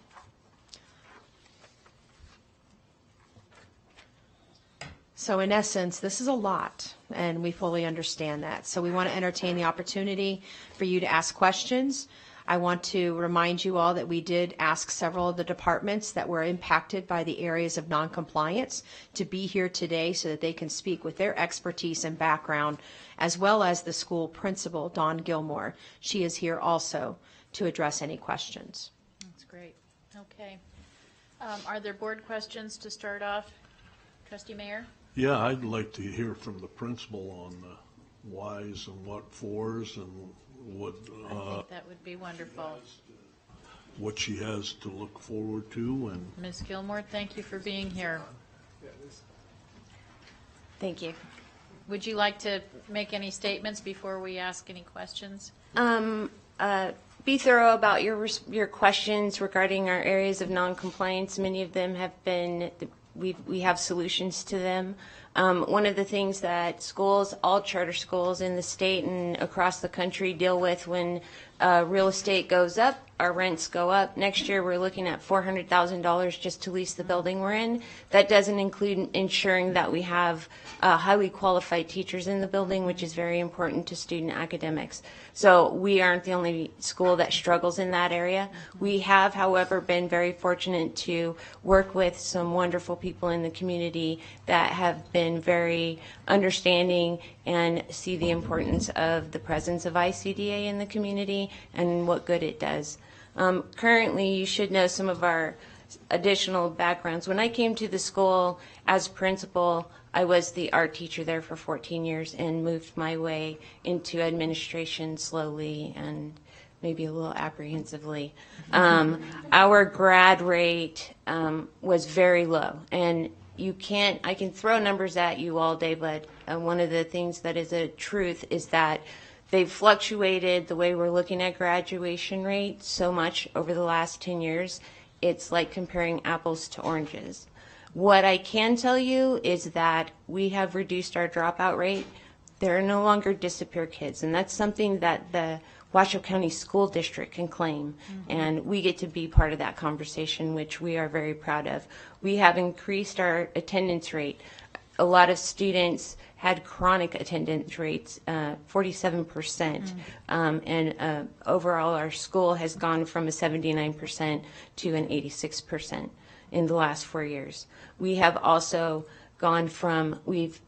S20: So in essence, this is a lot, and we fully understand that. So we want to entertain the opportunity for you to ask questions. I want to remind you all that we did ask several of the departments that were impacted by the areas of noncompliance to be here today so that they can speak with their expertise and background, as well as the school principal, Dawn Gilmore. She is here also to address any questions.
S1: That's great. Okay. Are there board questions to start off? Trustee Mayor?
S3: Yeah, I'd like to hear from the principal on the whys and what fors and what
S1: I think that would be wonderful.
S3: what she has to look forward to. And
S1: Ms. Gilmore, thank you for being here.
S17: Thank you.
S1: Would you like to make any statements before we ask any questions?
S21: Be thorough about your questions regarding our areas of noncompliance. Many of them have been, we have solutions to them. One of the things that schools, all charter schools in the state and across the country deal with when real estate goes up, our rents go up. Next year, we're looking at $400,000 just to lease the building we're in. That doesn't include ensuring that we have highly qualified teachers in the building, which is very important to student academics. So we aren't the only school that struggles in that area. We have, however, been very fortunate to work with some wonderful people in the community that have been very understanding and see the importance of the presence of ICDA in the community and what good it does. Currently, you should know some of our additional backgrounds. When I came to the school as principal, I was the art teacher there for 14 years and moved my way into administration slowly and maybe a little apprehensively. Our grad rate was very low, and I can throw numbers at you all day, but one of the things that is a truth is that they've fluctuated the way we're looking at graduation rate so much over the last 10 years. It's like comparing apples to oranges. What I can tell you is that we have reduced our dropout rate. There are no longer disappear kids, and that's something that Washoe County School District can claim. And we get to be part of that conversation, which we are very proud of. We have increased our attendance rate. A lot of students had chronic attendance rates, 47%. And overall, our school has gone from a 79% to an 86% in the last 4 years. We have also gone from, we've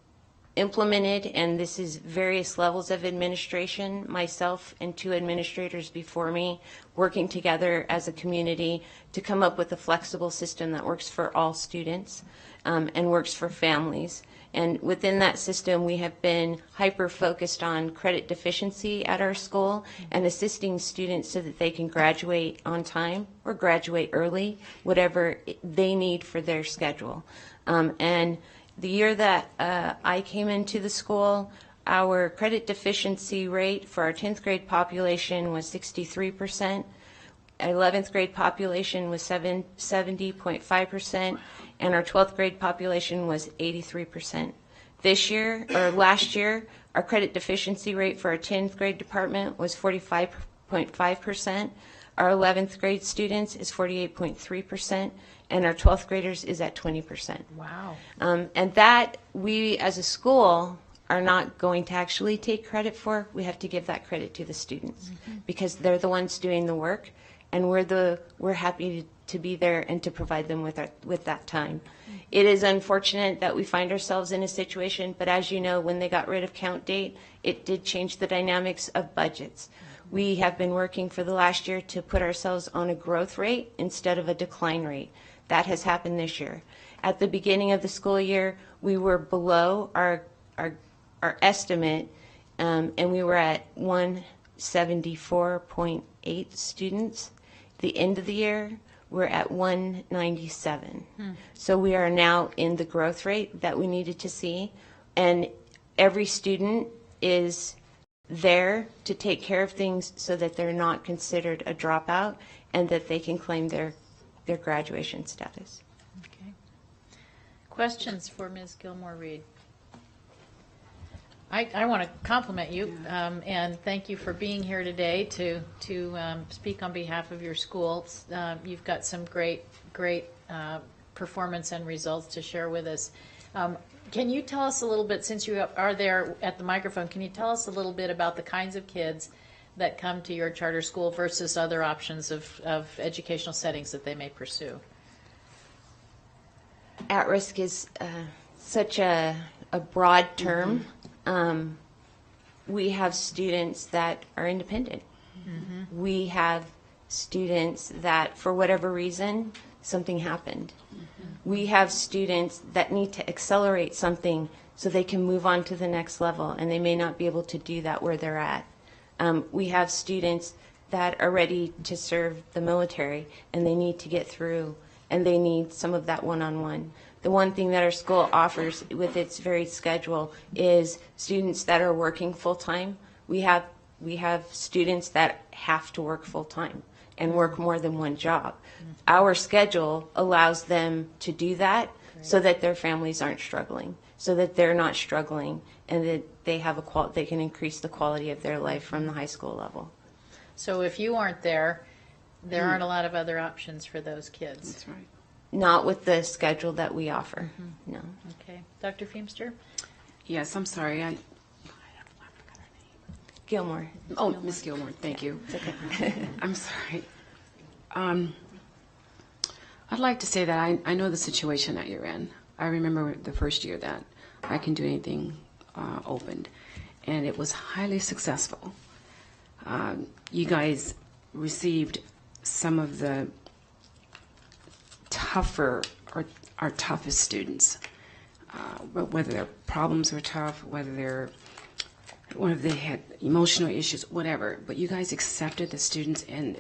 S21: implemented, and this is various levels of administration, myself and 2 administrators before me, working together as a community to come up with a flexible system that works for all students and works for families. And within that system, we have been hyper-focused on credit deficiency at our school and assisting students so that they can graduate on time or graduate early, whatever they need for their schedule. And the year that I came into the school, our credit deficiency rate for our 10th grade population was 63%. 11th grade population was 70.5%, and our 12th grade population was 83%. This year, or last year, our credit deficiency rate for our 10th grade department was 45.5%. Our 11th grade students is 48.3%, and our 12th graders is at 20%.
S1: Wow.
S21: And that we, as a school, are not going to actually take credit for. We have to give that credit to the students because they're the ones doing the work, and we're happy to be there and to provide them with that time. It is unfortunate that we find ourselves in a situation, but as you know, when they got rid of count date, it did change the dynamics of budgets. We have been working for the last year to put ourselves on a growth rate instead of a decline rate. That has happened this year. At the beginning of the school year, we were below our estimate, and we were at 174.8 students. The end of the year, we're at 197. So we are now in the growth rate that we needed to see, and every student is there to take care of things so that they're not considered a dropout and that they can claim their graduation status.
S1: Okay. Questions for Ms. Gilmore-Reed? I want to compliment you and thank you for being here today to speak on behalf of your school. You've got some great performance and results to share with us. Can you tell us a little bit, since you are there at the microphone, can you tell us a little bit about the kinds of kids that come to your charter school versus other options of educational settings that they may pursue?
S21: At-risk is such a broad term. We have students that are independent. We have students that, for whatever reason, something happened. We have students that need to accelerate something so they can move on to the next level, and they may not be able to do that where they're at. We have students that are ready to serve the military, and they need to get through, and they need some of that one-on-one. The one thing that our school offers with its varied schedule is students that are working full-time. We have students that have to work full-time and work more than one job. Our schedule allows them to do that so that their families aren't struggling, so that they're not struggling, and that they have they can increase the quality of their life from the high school level.
S1: So if you aren't there aren't a lot of other options for those kids.
S21: That's right. Not with the schedule that we offer, no.
S1: Okay. Dr. Feemster?
S9: Yes, I'm sorry.
S21: Gilmore.
S9: Oh, Miss Gilmore, thank you.
S21: It's okay.
S9: I'm sorry. I'd like to say that I know the situation that you're in. I remember the first year that I Can Do Anything opened, and it was highly successful. You guys received some of the tougher or our toughest students, whether their problems were tough, whether they had emotional issues, whatever. But you guys accepted the students, and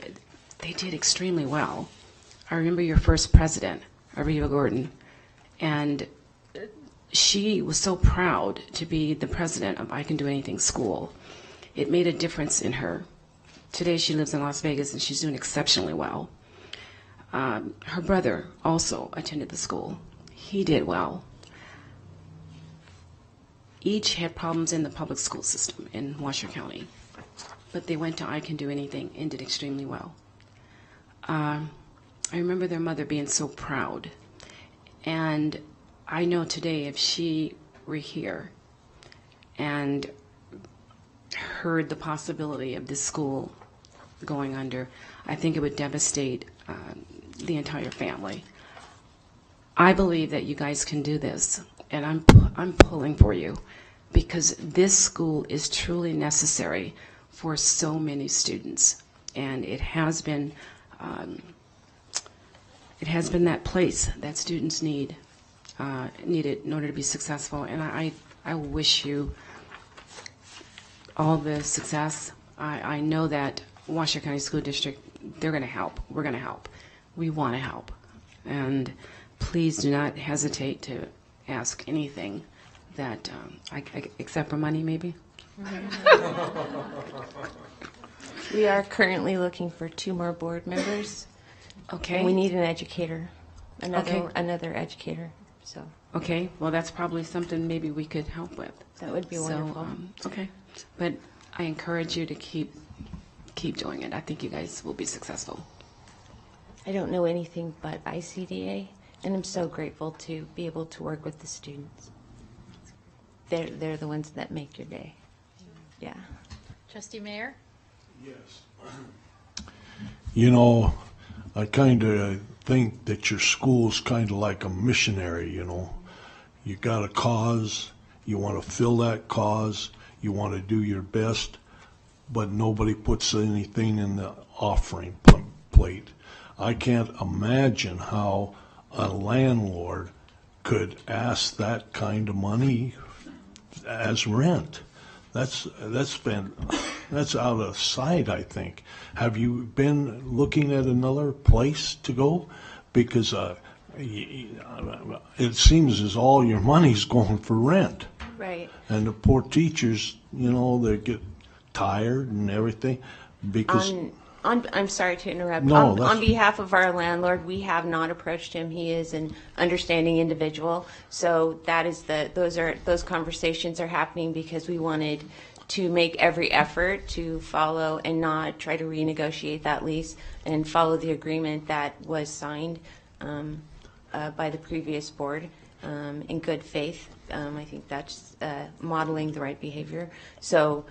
S9: they did extremely well. I remember your first president, Areva Gordon, and she was so proud to be the president of I Can Do Anything School. It made a difference in her. Today she lives in Las Vegas, and she's doing exceptionally well. Her brother also attended the school. He did well. Each had problems in the public school system in Washoe County. but they went to I Can Do Anything and did extremely well. I remember their mother being so proud. And I know today if she were here and heard the possibility of this school going under, I think it would devastate the entire family. I believe that you guys can do this, and I'm pulling for you because this school is truly necessary for so many students, and it has been that place that students need it in order to be successful. And I wish you all the success. I know that Washoe County School District, they're going to help. We're going to help. We want to help. And please do not hesitate to ask anything that, except for money maybe.
S21: We are currently looking for 2 more board members.
S9: Okay.
S21: And we need an educator,
S9: Okay.
S21: another educator. So.
S9: Okay, well, that's probably something maybe we could help with.
S21: That would be wonderful.
S9: Okay, but I encourage you to keep doing it. I think you guys will be successful.
S21: I don't know anything but ICDA, and I'm so grateful to be able to work with the students. They're the ones that make your day. Yeah.
S1: Trustee Mayor?
S3: Yes. You know, I kind of think that your school's kind of like a missionary, you know. You got a cause, you want to fill that cause, you want to do your best, but nobody puts anything in the offering plate. I can't imagine how a landlord could ask that kind of money as rent. That's out of sight, I think. Have you been looking at another place to go? Because it seems as all your money's going for rent.
S21: Right.
S3: And the poor teachers, you know, they get tired and everything because...
S21: I'm sorry to interrupt.
S3: No,
S21: On behalf of our landlord, we have not approached him. He is an understanding individual. So that is those conversations are happening because we wanted to make every effort to follow and not try to renegotiate that lease and follow the agreement that was signed by the previous board in good faith. I think that's modeling the right behavior. So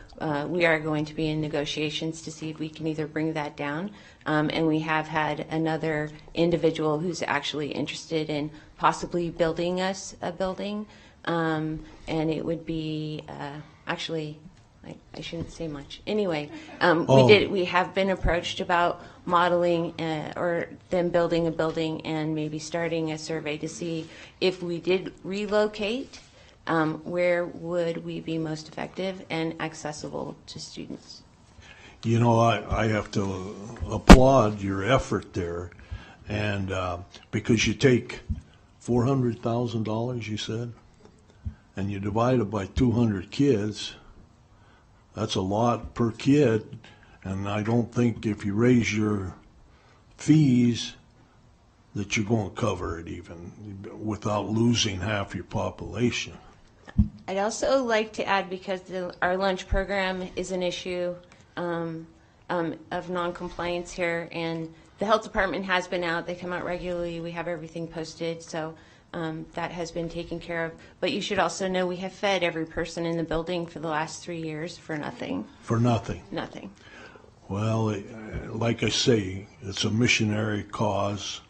S21: we are going to be in negotiations to see if we can either bring that down. And we have had another individual who's actually interested in possibly building us a building. And it would be actually, I shouldn't say much. Anyway, we have been approached about modeling or them building a building and maybe starting a survey to see if we did relocate, where would we be most effective and accessible to students?
S3: You know, I have to applaud your effort there, and because you take $400,000, you said, and you divide it by 200 kids, that's a lot per kid, and I don't think if you raise your fees that you're going to cover it even without losing half your population.
S21: I'd also like to add, because our lunch program is an issue of non-compliance here, and the health department has been out. They come out regularly. We have everything posted, so that has been taken care of. But you should also know we have fed every person in the building for the last 3 years for nothing.
S3: For nothing?
S21: Nothing.
S3: Well, like I say, it's a missionary cause,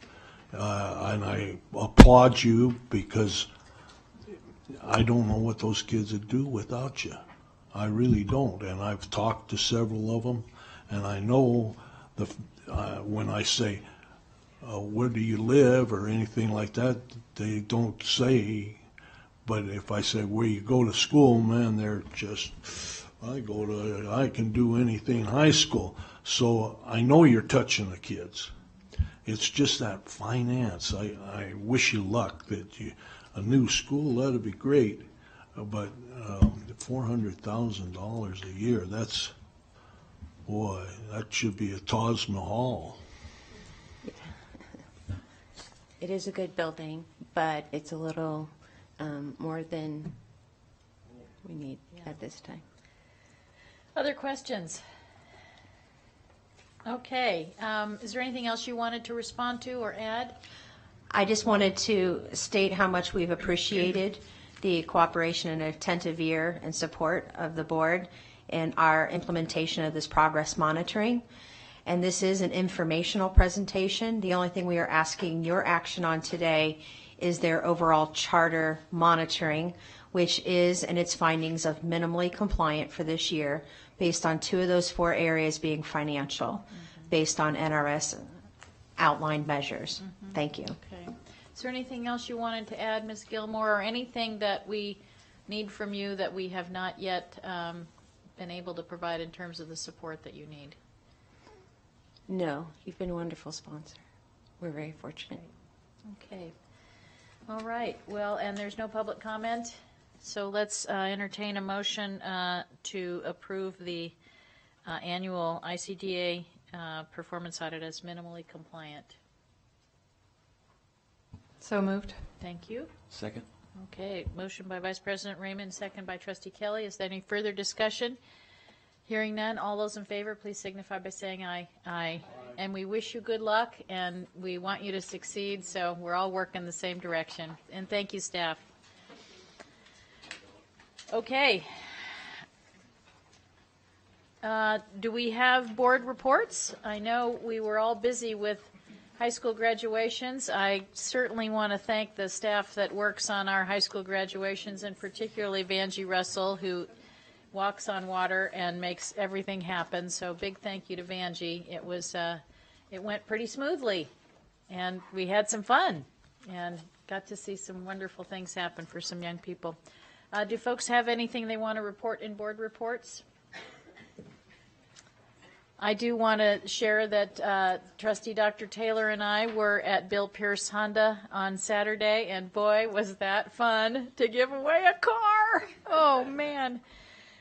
S3: and I applaud you because I don't know what those kids would do without you. I really don't, and I've talked to several of them, and I know when I say, where do you live or anything like that, they don't say, but if I say, where you go to school, man, they're just, I can do anything high school. So I know you're touching the kids. It's just that finance. I wish you luck that a new school, that'd be great, but $400,000 a year, that should be a Taj Mahal.
S21: It is a good building, but it's a little more than we need at this time.
S1: Other questions? Okay, is there anything else you wanted to respond to or add?
S20: I just wanted to state how much we've appreciated the cooperation and attentive ear and support of the board in our implementation of this progress monitoring. And this is an informational presentation. The only thing we are asking your action on today is their overall charter monitoring, which is in its findings of minimally compliant for this year, based on 2 of those 4 areas being financial, based on NRS outlined measures. Thank you.
S1: Okay. Is there anything else you wanted to add, Ms. Gilmore, or anything that we need from you that we have not yet been able to provide in terms of the support that you need?
S21: No, you've been a wonderful sponsor. We're very fortunate.
S1: Okay. All right. Well, and there's no public comment, so let's entertain a motion to approve the annual ICDA performance audit as minimally compliant.
S7: So moved.
S1: Thank you.
S10: Second.
S1: Okay, motion by Vice President Raymond, second by Trustee Kelly. Is there any further discussion? Hearing none, all those in favor, please signify by saying aye. Aye. And we wish you good luck, and we want you to succeed, so we're all working the same direction. And thank you, staff. Okay. Do we have board reports? I know we were all busy with high school graduations. I certainly want to thank the staff that works on our high school graduations, and particularly Vanjie Russell, who walks on water and makes everything happen. So big thank you to Vanjie. It went pretty smoothly, and we had some fun, and got to see some wonderful things happen for some young people. Do folks have anything they want to report in board reports? I do want to share that Trustee Dr. Taylor and I were at Bill Pierce Honda on Saturday, and boy, was that fun to give away a car. Oh, man.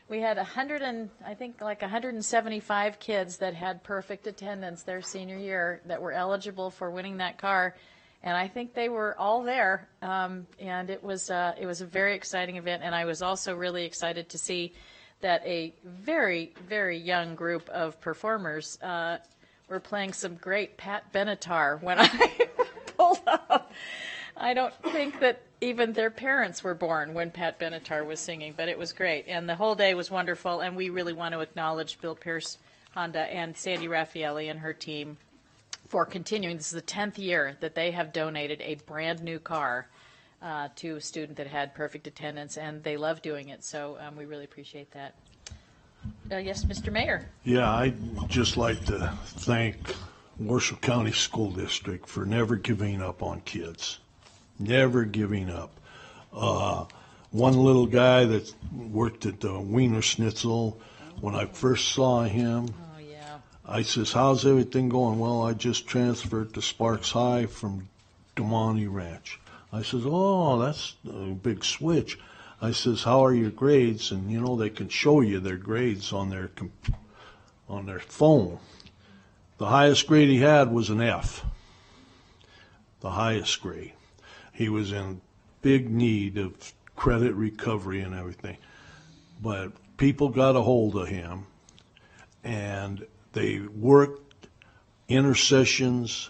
S1: We had 175 kids that had perfect attendance their senior year that were eligible for winning that car, and I think they were all there. And it was a very exciting event, and I was also really excited to see that a very, very young group of performers were playing some great Pat Benatar when I pulled up. I don't think that even their parents were born when Pat Benatar was singing, but it was great. And the whole day was wonderful, and we really want to acknowledge Bill Pierce Honda and Sandy Raffaelli and her team for continuing. This is the 10th year that they have donated a brand new car to a student that had perfect attendance, and they love doing it, so we really appreciate that. Yes, Mr. Mayor.
S3: Yeah, I'd just like to thank Washoe County School District for never giving up on kids. Never giving up. One little guy that worked at the Wiener Schnitzel, when I first saw him, I says, how's everything going? Well, I just transferred to Sparks High from Damani Ranch. I says, oh, that's a big switch. I says, how are your grades? And, you know, they can show you their grades on their phone. The highest grade he had was an F. The highest grade. He was in big need of credit recovery and everything. But people got a hold of him, and they worked intercessions,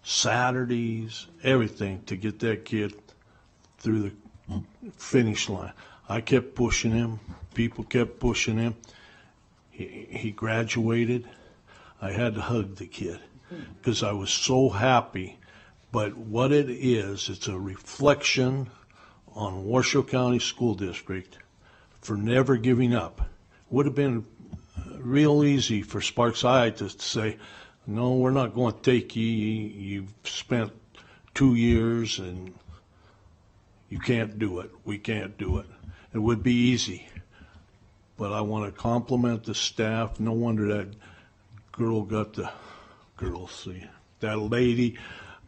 S3: Saturdays, everything to get that kid through the finish line. I kept pushing him. People kept pushing him. He graduated. I had to hug the kid because I was so happy. But what it is, it's a reflection on Washoe County School District for never giving up. Would have been real easy for Sparks High to say, no, we're not going to take you. You've spent 2 years and you can't do it. We can't do it. It would be easy. But I want to compliment the staff. No wonder that that lady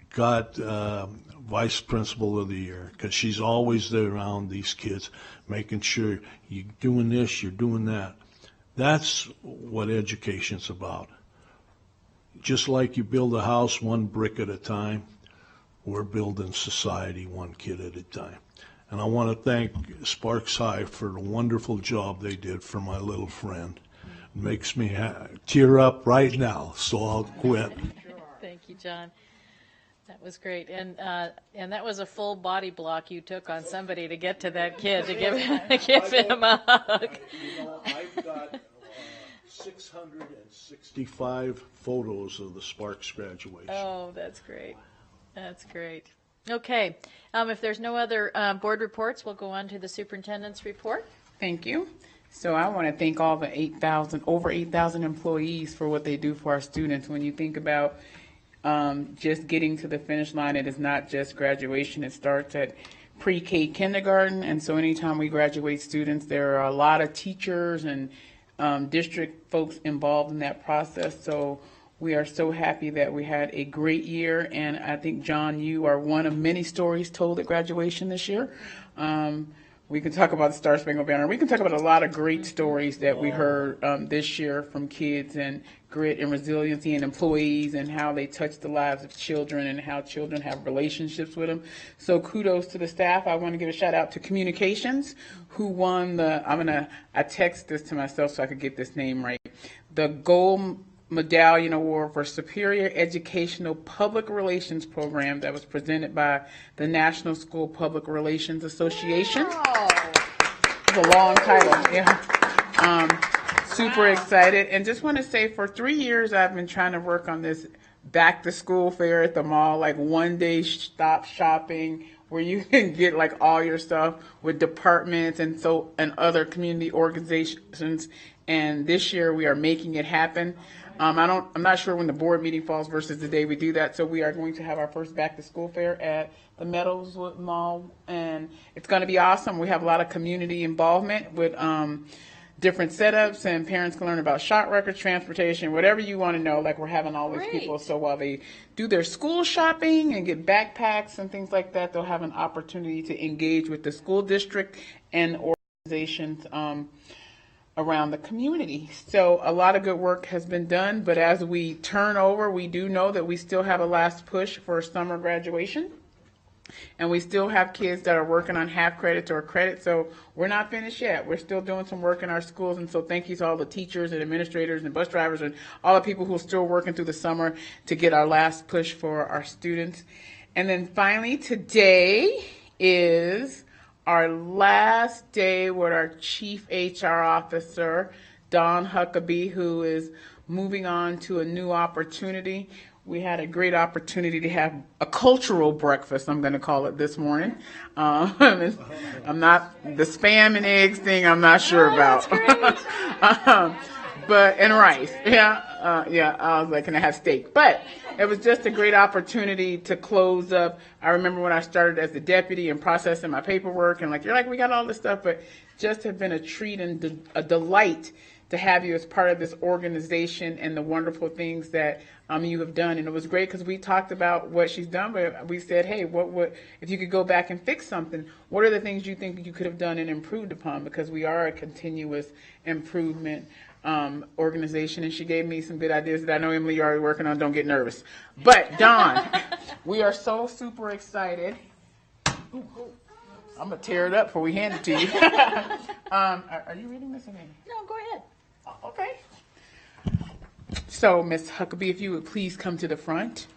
S3: got Vice Principal of the Year, because she's always there around these kids, making sure you're doing this, you're doing that. That's what education's about. Just like you build a house one brick at a time, we're building society one kid at a time. And I want to thank Sparks High for the wonderful job they did for my little friend. Makes me tear up right now, so I'll quit.
S1: Thank you, John. That was great, and that was a full body block you took on somebody to get to that kid to give him a hug.
S3: I've got 665 photos of the Sparks graduation.
S1: Oh, that's great. That's great. Okay, if there's no other board reports, we'll go on to the superintendent's report.
S5: Thank you. So I want to thank all the over 8,000 employees for what they do for our students. When you think about just getting to the finish line, it is not just graduation. It starts at pre-K kindergarten. And so anytime we graduate students, there are a lot of teachers and district folks involved in that process. So we are so happy that we had a great year. And I think, John, you are one of many stories told at graduation this year. We can talk about the Star Spangled Banner. We can talk about a lot of great stories that we heard this year from kids, and grit and resiliency and employees, and how they touch the lives of children and how children have relationships with them. So kudos to the staff. I want to give a shout out to communications, who won I text this to myself so I could get this name right. The Gold Medallion Award for Superior Educational Public Relations Program that was presented by the National School Public Relations Association.
S1: Wow.
S5: It's a long title, yeah. Super excited. And just want to say, for 3 years, I've been trying to work on this back to school fair at the mall, like one day stop shopping, where you can get like all your stuff with departments and other community organizations. And this year we are making it happen. I'm not sure when the board meeting falls versus the day we do that. So we are going to have our first back to school fair at the Meadowswood Mall, and it's going to be awesome. We have a lot of community involvement with different setups, and parents can learn about shot records, transportation, whatever you want to know. Like, we're having all these people. So while they do their school shopping and get backpacks and things like that, they'll have an opportunity to engage with the school district and organizations around the community. So a lot of good work has been done, but as we turn over, we do know that we still have a last push for summer graduation, and we still have kids that are working on half credits or credit. So we're not finished yet. We're still doing some work in our schools, and so thank you to all the teachers and administrators and bus drivers and all the people who are still working through the summer to get our last push for our students. And then finally, today is our last day with our Chief HR Officer, Don Huckabee, who is moving on to a new opportunity. We had a great opportunity to have a cultural breakfast, I'm going to call it, this morning. I'm not, the spam and eggs thing I'm not sure about. And rice. I was like, can I have steak? But it was just a great opportunity to close up. I remember when I started as the deputy and processing my paperwork, and you're like, we got all this stuff, but just have been a treat and a delight to have you as part of this organization and the wonderful things that you have done. And it was great because we talked about what she's done, but we said, hey, what if you could go back and fix something, what are the things you think you could have done and improved upon? Because we are a continuous improvement organization, and she gave me some good ideas that I know, Emily, you're already working on. Don't get nervous. But Dawn, we are so super excited. I'm gonna tear it up before we hand it to you. Are you reading this or me?
S1: No, go ahead.
S5: Okay. So, Ms. Huckabee, if you would please come to the front.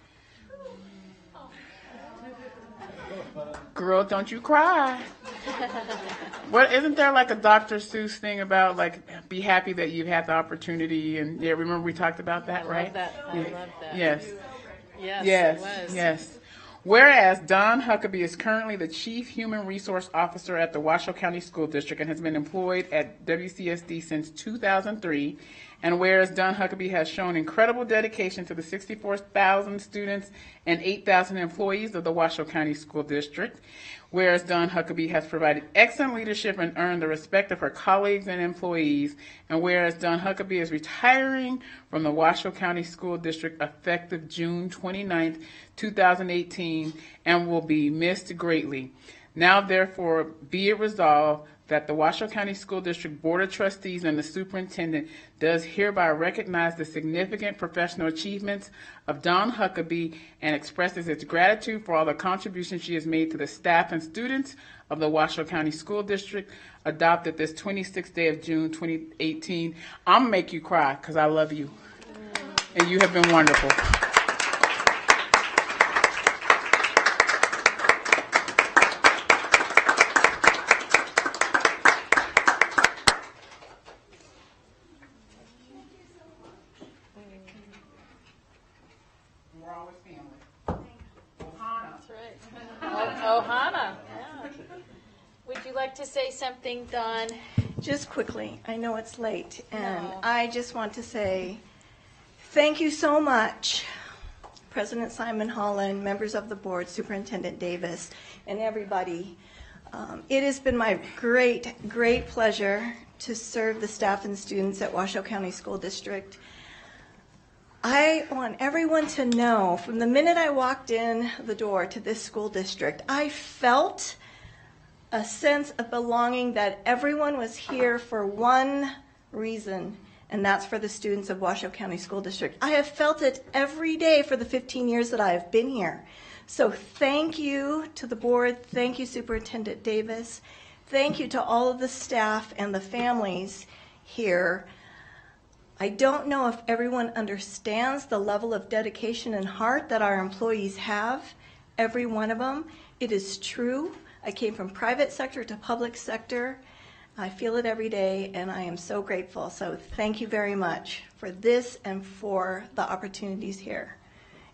S5: Girl, don't you cry. What, isn't there like a Dr. Seuss thing about be happy that you've had the opportunity? And yeah, remember we talked about that, right?
S1: I love that.
S5: Yes.
S1: Yes, it was.
S5: Yes. Whereas Don Huckabee is currently the Chief Human Resource Officer at the Washoe County School District and has been employed at WCSD since 2003. And whereas Don Huckabee has shown incredible dedication to the 64,000 students and 8,000 employees of the Washoe County School District, whereas Don Huckabee has provided excellent leadership and earned the respect of her colleagues and employees, and whereas Don Huckabee is retiring from the Washoe County School District effective June 29th, 2018, and will be missed greatly. Now therefore be it resolved that the Washoe County School District Board of Trustees and the Superintendent does hereby recognize the significant professional achievements of Dawn Huckabee and expresses its gratitude for all the contributions she has made to the staff and students of the Washoe County School District, adopted this 26th day of June 2018. I'm gonna make you cry because I love you. And you have been wonderful. We're always family. Ohana.
S1: That's right. Ohana. Yeah. Would you like to say something, Dawn?
S2: Just quickly, I know it's late, and
S1: No.
S2: I just want to say thank you so much, President Simon Holland, members of the board, Superintendent Davis, and everybody. It has been my great pleasure to serve the staff and students at Washoe County School District. I want everyone to know, from the minute I walked in the door to this school district, I felt a sense of belonging, that everyone was here for one reason, and that's for the students of Washoe County School District. I have felt it every day for the 15 years that I have been here. So thank you to the board, thank you Superintendent Davis, thank you to all of the staff and the families here. I don't know if everyone understands the level of dedication and heart that our employees have, every one of them. It is true. I came from private sector to public sector. I feel it every day, and I am so grateful. So thank you very much for this and for the opportunities here.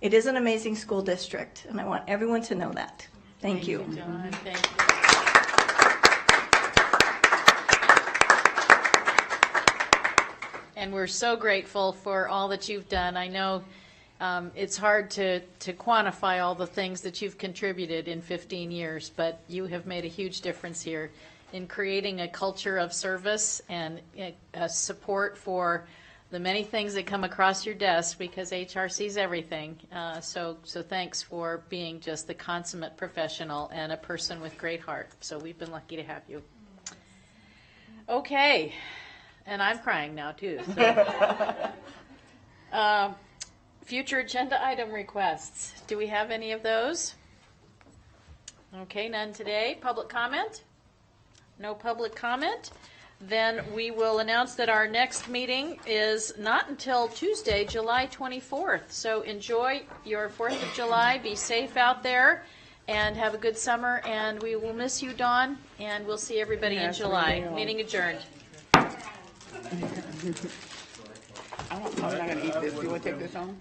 S2: It is an amazing school district, and I want everyone to know that. Thank you.
S1: Dawn. Thank you. And we're so grateful for all that you've done. I know it's hard to quantify all the things that you've contributed in 15 years, but you have made a huge difference here in creating a culture of service and a support for the many things that come across your desk, because HR sees everything. So thanks for being just the consummate professional and a person with great heart. So we've been lucky to have you. Okay. And I'm crying now, too. So. Future agenda item requests. Do we have any of those? Okay, none today. Public comment? No public comment. Then we will announce that our next meeting is not until Tuesday, July 24th. So enjoy your 4th of July. Be safe out there and have a good summer. And we will miss you, Dawn, and we'll see everybody in July. Meeting adjourned.
S5: I'm not going to eat this. Do you want to take this home?